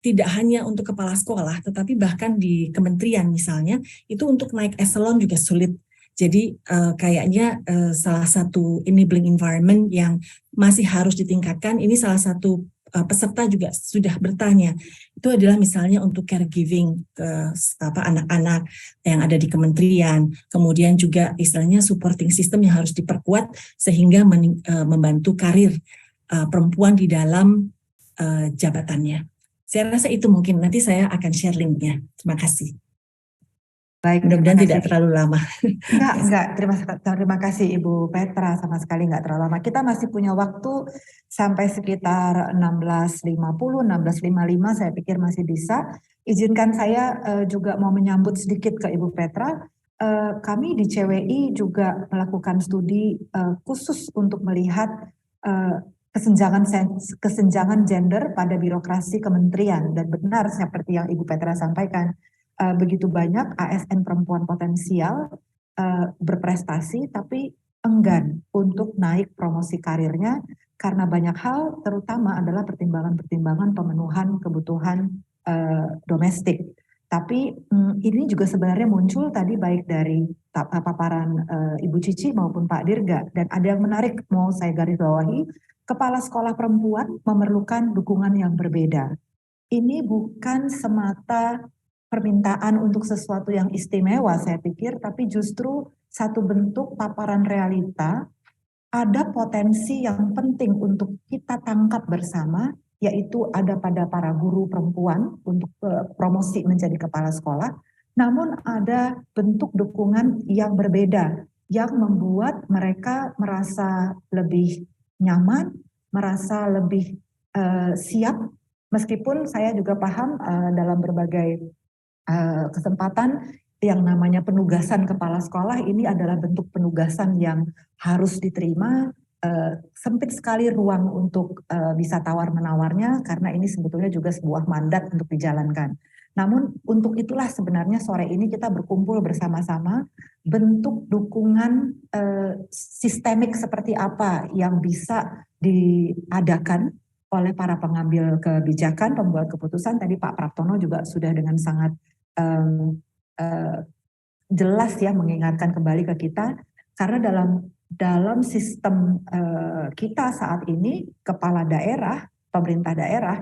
tidak hanya untuk kepala sekolah, tetapi bahkan di kementerian misalnya, itu untuk naik eselon juga sulit. Jadi kayaknya salah satu enabling environment yang masih harus ditingkatkan, ini salah satu peserta juga sudah bertanya, itu adalah misalnya untuk caregiving ke anak-anak yang ada di kementerian, kemudian juga istilahnya supporting system yang harus diperkuat sehingga membantu karir perempuan di dalam jabatannya. Saya rasa itu mungkin, nanti saya akan share linknya. Terima kasih. Baik, mudah-mudahan tidak terlalu lama. Enggak. Terima kasih Ibu Petra, sama sekali enggak terlalu lama. Kita masih punya waktu sampai sekitar 16.50, 16.55 saya pikir masih bisa. Izinkan saya juga mau menyambut sedikit ke Ibu Petra. Kami di CWI juga melakukan studi khusus untuk melihat kesenjangan gender pada birokrasi kementerian, dan benar seperti yang Ibu Petra sampaikan, begitu banyak ASN perempuan potensial berprestasi tapi enggan untuk naik promosi karirnya karena banyak hal, terutama adalah pertimbangan-pertimbangan pemenuhan kebutuhan domestik. Tapi ini juga sebenarnya muncul tadi baik dari paparan Ibu Cici maupun Pak Dirga, dan ada yang menarik mau saya garis bawahi. Kepala sekolah perempuan memerlukan dukungan yang berbeda. Ini bukan semata permintaan untuk sesuatu yang istimewa saya pikir, tapi justru satu bentuk paparan realita. Ada potensi yang penting untuk kita tangkap bersama, yaitu ada pada para guru perempuan untuk promosi menjadi kepala sekolah. Namun ada bentuk dukungan yang berbeda, yang membuat mereka merasa lebih nyaman, merasa lebih siap, meskipun saya juga paham dalam berbagai kesempatan yang namanya penugasan kepala sekolah ini adalah bentuk penugasan yang harus diterima, sempit sekali ruang untuk bisa tawar-menawarnya karena ini sebetulnya juga sebuah mandat untuk dijalankan. Namun untuk itulah sebenarnya sore ini kita berkumpul bersama-sama, bentuk dukungan sistemik seperti apa yang bisa diadakan oleh para pengambil kebijakan, pembuat keputusan. Tadi Pak Praptono juga sudah dengan sangat jelas ya mengingatkan kembali ke kita, karena dalam sistem kita saat ini, kepala daerah, pemerintah daerah,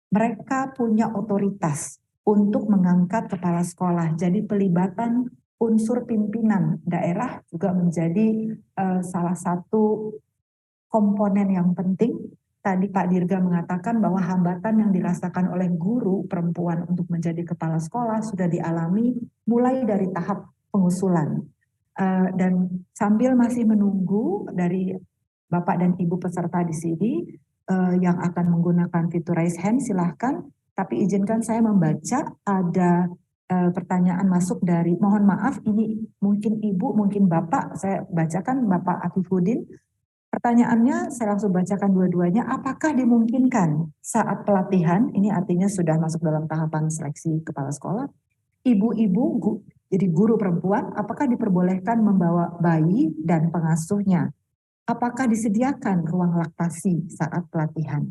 mereka punya otoritas untuk mengangkat kepala sekolah. Jadi pelibatan unsur pimpinan daerah juga menjadi salah satu komponen yang penting tadi Pak Dirga mengatakan bahwa hambatan yang dirasakan oleh guru perempuan untuk menjadi kepala sekolah sudah dialami mulai dari tahap pengusulan. Dan sambil masih menunggu dari Bapak dan Ibu peserta di sini yang akan menggunakan fitur raise hand, silahkan. Tapi izinkan saya membaca ada pertanyaan masuk dari, mohon maaf ini mungkin Ibu, mungkin Bapak, saya bacakan Bapak Afifuddin. Pertanyaannya saya langsung bacakan dua-duanya, apakah dimungkinkan saat pelatihan, ini artinya sudah masuk dalam tahapan seleksi kepala sekolah, ibu-ibu jadi guru perempuan, apakah diperbolehkan membawa bayi dan pengasuhnya? Apakah disediakan ruang laktasi saat pelatihan?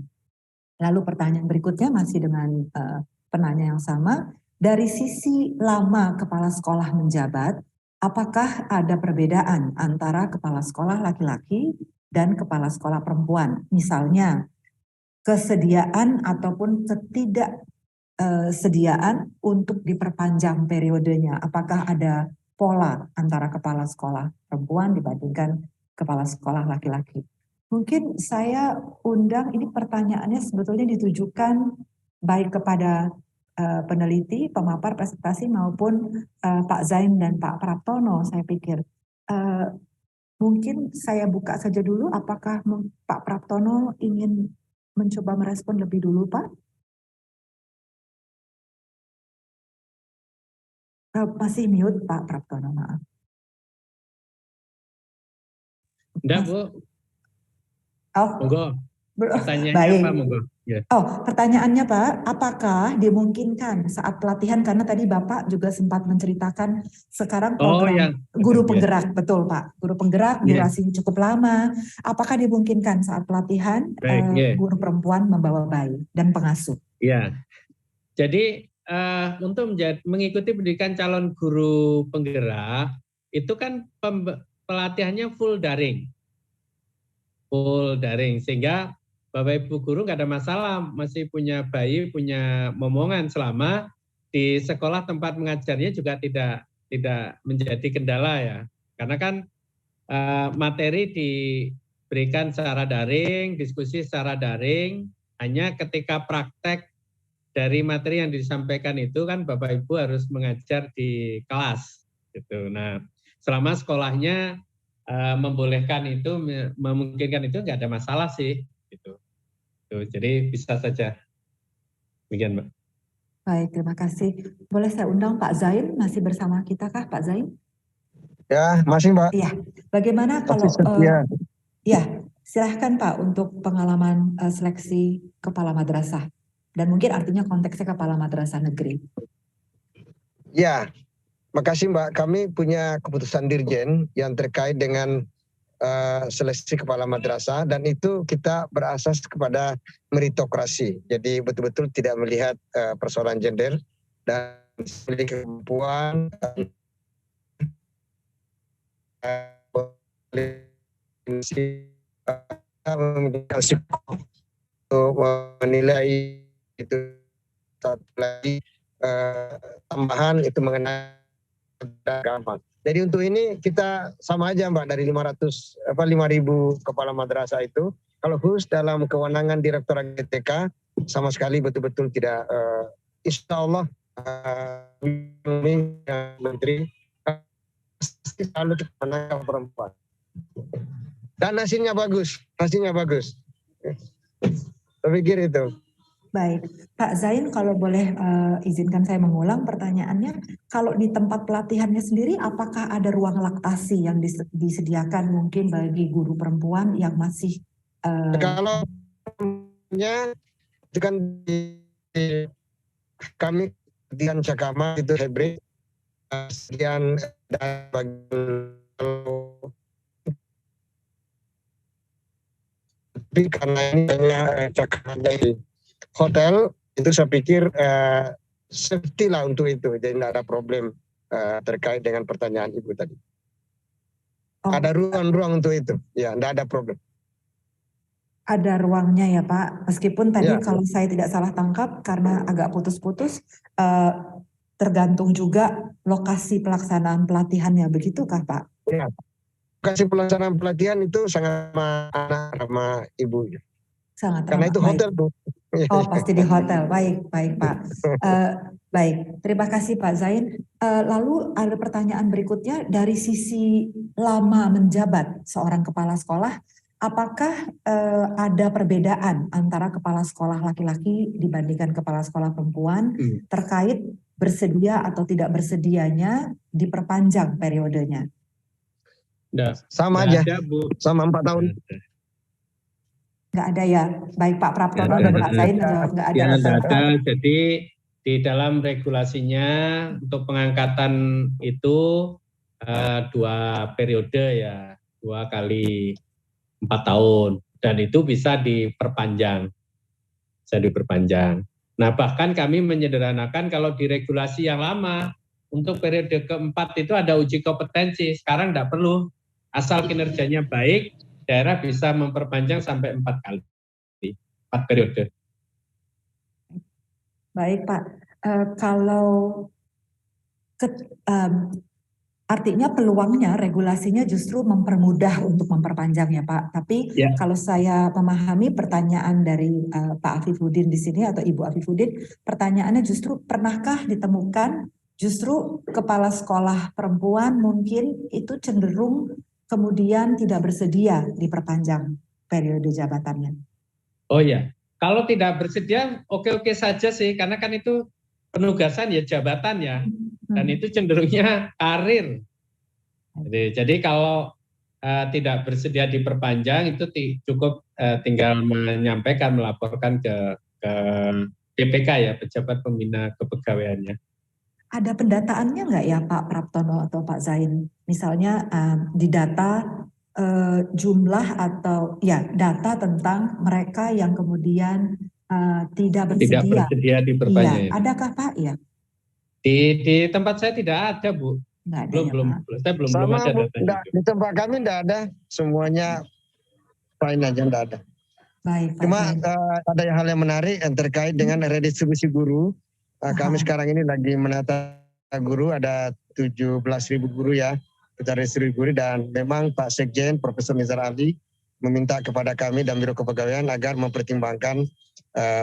Lalu pertanyaan berikutnya masih dengan penanya yang sama, dari sisi lama kepala sekolah menjabat, apakah ada perbedaan antara kepala sekolah laki-laki dan kepala sekolah perempuan? Misalnya, kesediaan ataupun ketidaksediaan untuk diperpanjang periodenya. Apakah ada pola antara kepala sekolah perempuan dibandingkan kepala sekolah laki-laki? Mungkin saya undang, ini pertanyaannya sebetulnya ditujukan baik kepada peneliti, pemapar presentasi maupun Pak Zain dan Pak Praptono, saya pikir. Mungkin saya buka saja dulu, apakah Pak Praptono ingin mencoba merespon lebih dulu, Pak? Masih mute, Pak Praptono, maaf. Enggak, Bu. Oh, Monggo. Pertanyaannya baik. apa, monggo? Ya. Oh, pertanyaannya Pak, apakah dimungkinkan saat pelatihan, karena tadi Bapak juga sempat menceritakan sekarang program guru penggerak, betul Pak, guru penggerak durasinya cukup lama, apakah dimungkinkan saat pelatihan guru perempuan membawa bayi dan pengasuh? Ya, jadi untuk mengikuti pendidikan calon guru penggerak, itu kan pelatihannya full daring, sehingga Bapak Ibu guru nggak ada masalah, masih punya bayi, punya momongan selama di sekolah tempat mengajarnya juga tidak menjadi kendala ya. Karena kan materi diberikan secara daring, diskusi secara daring, hanya ketika praktek dari materi yang disampaikan itu kan Bapak Ibu harus mengajar di kelas gitu. Nah, selama sekolahnya membolehkan itu, memungkinkan itu nggak ada masalah sih gitu. Jadi bisa saja. Demikian, Mbak. Baik, terima kasih. Boleh saya undang Pak Zain, masih bersama kita kah Pak Zain? Ya, masih Mbak. Iya. Bagaimana kalau ya, silahkan Pak untuk pengalaman seleksi kepala madrasah dan mungkin artinya konteksnya kepala madrasah negeri. Ya, makasih Mbak. Kami punya keputusan Dirjen yang terkait dengan seleksi kepala madrasah, dan itu kita berasas kepada meritokrasi. Jadi betul-betul tidak melihat persoalan gender dan memiliki kemampuan untuk menilai itu. Satu lagi tambahan itu mengenai gampang. Jadi untuk ini kita sama aja Mbak, dari 5.000 kepala madrasah itu, kalau khusus dalam kewenangan Direktorat GTK sama sekali betul-betul tidak, insya Allah Menteri selalu kewenangan perempuan. Dan hasilnya bagus. Saya pikir itu. Baik, Pak Zain, kalau boleh izinkan saya mengulang pertanyaannya, kalau di tempat pelatihannya sendiri apakah ada ruang laktasi yang disediakan mungkin bagi guru perempuan yang masih kalau itu kan kami kemudian Cakama itu hybrid, sekian tapi karena ini hanya Cakama dari hotel, itu saya pikir safety lah untuk itu, jadi tidak ada problem terkait dengan pertanyaan Ibu tadi. Ada ruang-ruang untuk itu, ya tidak ada problem. Ada ruangnya ya Pak, meskipun tadi kalau saya tidak salah tangkap karena agak putus-putus, tergantung juga lokasi pelaksanaan pelatihannya, begitukah Pak? Ya, lokasi pelaksanaan pelatihan itu sangat anak sama ibu. Sangat Karena ramah. itu Baik. hotel tuh. Oh, pasti di hotel. Baik, baik Pak. Baik, terima kasih Pak Zain. Lalu ada pertanyaan berikutnya, dari sisi lama menjabat seorang kepala sekolah, apakah ada perbedaan antara kepala sekolah laki-laki dibandingkan kepala sekolah perempuan terkait bersedia atau tidak bersedianya diperpanjang periodenya? Sama Nggak aja, ada, Bu. sama 4 tahun. Nggak ada ya? Baik Pak Praptono dan Pak Zain menjawab nggak ada. Ya, nggak ada. Jadi di dalam regulasinya untuk pengangkatan itu 2 periode ya, 2 kali 4 tahun. Dan itu bisa diperpanjang. Bisa diperpanjang. Nah, bahkan kami menyederhanakan kalau di regulasi yang lama, untuk periode keempat itu ada uji kompetensi. Sekarang tidak perlu. Asal kinerjanya baik, daerah bisa memperpanjang sampai 4 kali. 4 periode. Baik Pak, kalau artinya peluangnya, regulasinya justru mempermudah untuk memperpanjang ya Pak. Tapi Ya. kalau saya memahami pertanyaan dari Pak Afifuddin di sini atau Ibu Afifuddin, pertanyaannya justru pernahkah ditemukan justru kepala sekolah perempuan mungkin itu cenderung kemudian tidak bersedia diperpanjang periode jabatannya? Oh ya, kalau tidak bersedia oke-oke saja sih, karena kan itu penugasan ya, jabatan ya, dan itu cenderungnya karir. Jadi kalau tidak bersedia diperpanjang itu cukup tinggal menyampaikan, melaporkan ke PPK ya, pejabat pembina kepegawaiannya. Ada pendataannya nggak ya Pak Praptono atau Pak Zain? Misalnya di data jumlah atau ya data tentang mereka yang kemudian tidak bersedia diperpanjang. Iya, adakah Pak ya? Di tempat saya tidak ada Bu. Nggak ada belum, ya, saya belum Sama ada Bu, datanya. di tempat kami tidak ada, semuanya fine aja, tidak ada. Baik, Pak Cuma Zain. ada hal yang menarik yang terkait dengan redistribusi guru. Kami sekarang ini lagi menata guru, ada 17.000 guru ya, kita redistribusi guru, dan memang Pak Sekjen Profesor Nizar Ali meminta kepada kami dan Biro Kepegawaian agar mempertimbangkan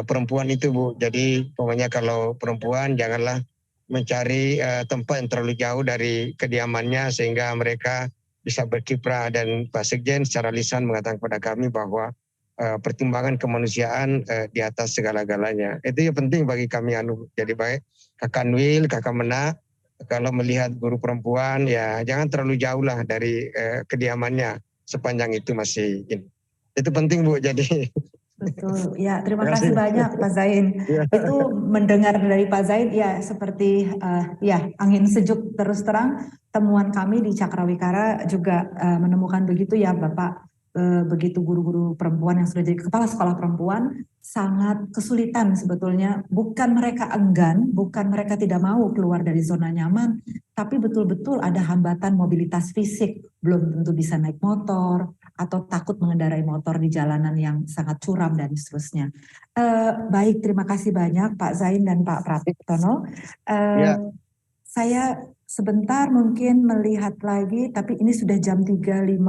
perempuan itu Bu. Jadi pokoknya kalau perempuan janganlah mencari tempat yang terlalu jauh dari kediamannya sehingga mereka bisa berkiprah, dan Pak Sekjen secara lisan mengatakan kepada kami bahwa pertimbangan kemanusiaan di atas segala-galanya. Itu yang penting bagi kami. Jadi baik Kakak Nwil, Kakak Mena, kalau melihat guru perempuan ya jangan terlalu jauh lah dari kediamannya sepanjang itu masih ini. Itu penting Bu, jadi. Betul, ya terima kasih banyak Pak Zain. Itu mendengar dari Pak Zain ya seperti ya angin sejuk. Terus terang temuan kami di Cakrawikara juga menemukan begitu ya Bapak. Begitu guru-guru perempuan yang sudah jadi kepala sekolah perempuan sangat kesulitan sebetulnya. Bukan mereka enggan, bukan mereka tidak mau keluar dari zona nyaman, tapi betul-betul ada hambatan mobilitas fisik. Belum tentu bisa naik motor atau takut mengendarai motor di jalanan yang sangat curam dan seterusnya. Baik, terima kasih banyak Pak Zain dan Pak Praptono. Saya sebentar mungkin melihat lagi, tapi ini sudah jam 3.53.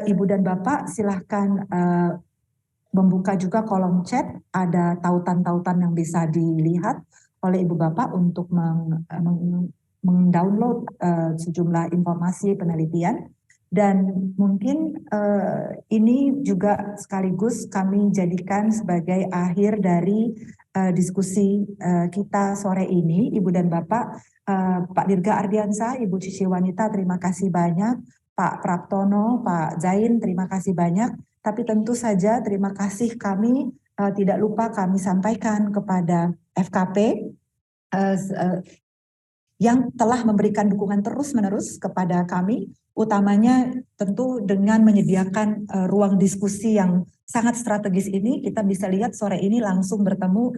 Ibu dan Bapak silahkan membuka juga kolom chat, ada tautan-tautan yang bisa dilihat oleh Ibu Bapak untuk mendownload sejumlah informasi penelitian. Dan mungkin ini juga sekaligus kami jadikan sebagai akhir dari diskusi kita sore ini, Ibu dan Bapak. Pak Dirga Ardiansa, Ibu Cici Wanita, terima kasih banyak. Pak Praptono, Pak Zain, terima kasih banyak. Tapi tentu saja terima kasih kami tidak lupa kami sampaikan kepada FKP yang telah memberikan dukungan terus-menerus kepada kami, utamanya tentu dengan menyediakan ruang diskusi yang sangat strategis ini. Kita bisa lihat sore ini langsung bertemu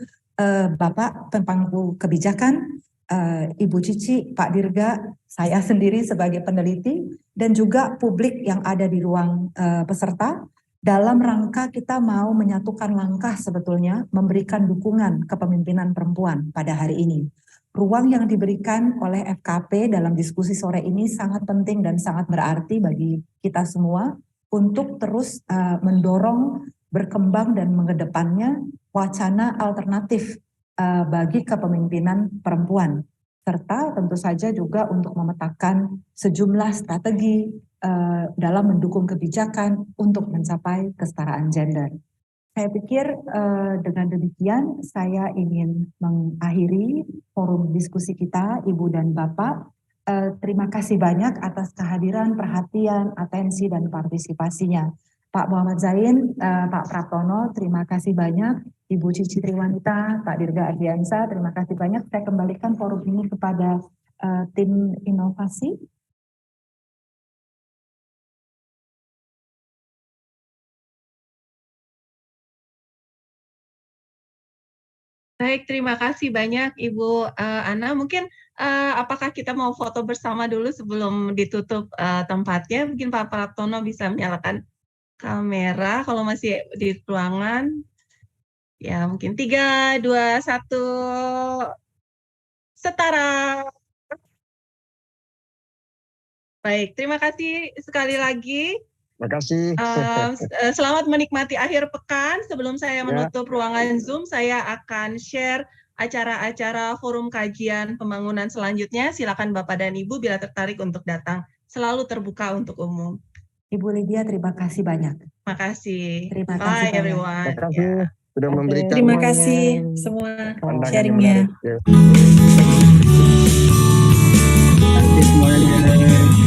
Bapak pemangku kebijakan, Ibu Cici, Pak Dirga, saya sendiri sebagai peneliti, dan juga publik yang ada di ruang peserta, dalam rangka kita mau menyatukan langkah sebetulnya memberikan dukungan kepemimpinan perempuan pada hari ini. Ruang yang diberikan oleh FKP dalam diskusi sore ini sangat penting dan sangat berarti bagi kita semua, untuk terus mendorong berkembang dan mengedepannya wacana alternatif bagi kepemimpinan perempuan, serta tentu saja juga untuk memetakan sejumlah strategi dalam mendukung kebijakan untuk mencapai kesetaraan gender. Saya pikir dengan demikian saya ingin mengakhiri forum diskusi kita, Ibu dan Bapak. Terima kasih banyak atas kehadiran, perhatian, atensi, dan partisipasinya. Pak Muhammad Zain, Pak Praptono, terima kasih banyak. Ibu Cici Triwanita, Pak Dirga Ardiansa, terima kasih banyak. Saya kembalikan forum ini kepada tim inovasi. Baik, terima kasih banyak Ibu Ana. Mungkin apakah kita mau foto bersama dulu sebelum ditutup tempatnya? Mungkin Pak Praptono bisa menyalakan kamera kalau masih di ruangan. Ya, mungkin 3, 2, 1. Setara. Baik, terima kasih sekali lagi. Terima kasih. Selamat menikmati akhir pekan. Sebelum saya menutup ruangan Zoom, saya akan share acara-acara forum kajian pembangunan selanjutnya. Silakan Bapak dan Ibu bila tertarik untuk datang. Selalu terbuka untuk umum. Ibu Lydia, terima kasih banyak. Terima kasih. Terima kasih Bye banyak. everyone. Terima kasih sudah memberikan Terima kasih semua pandangan yang sharingnya. menarik. Ya.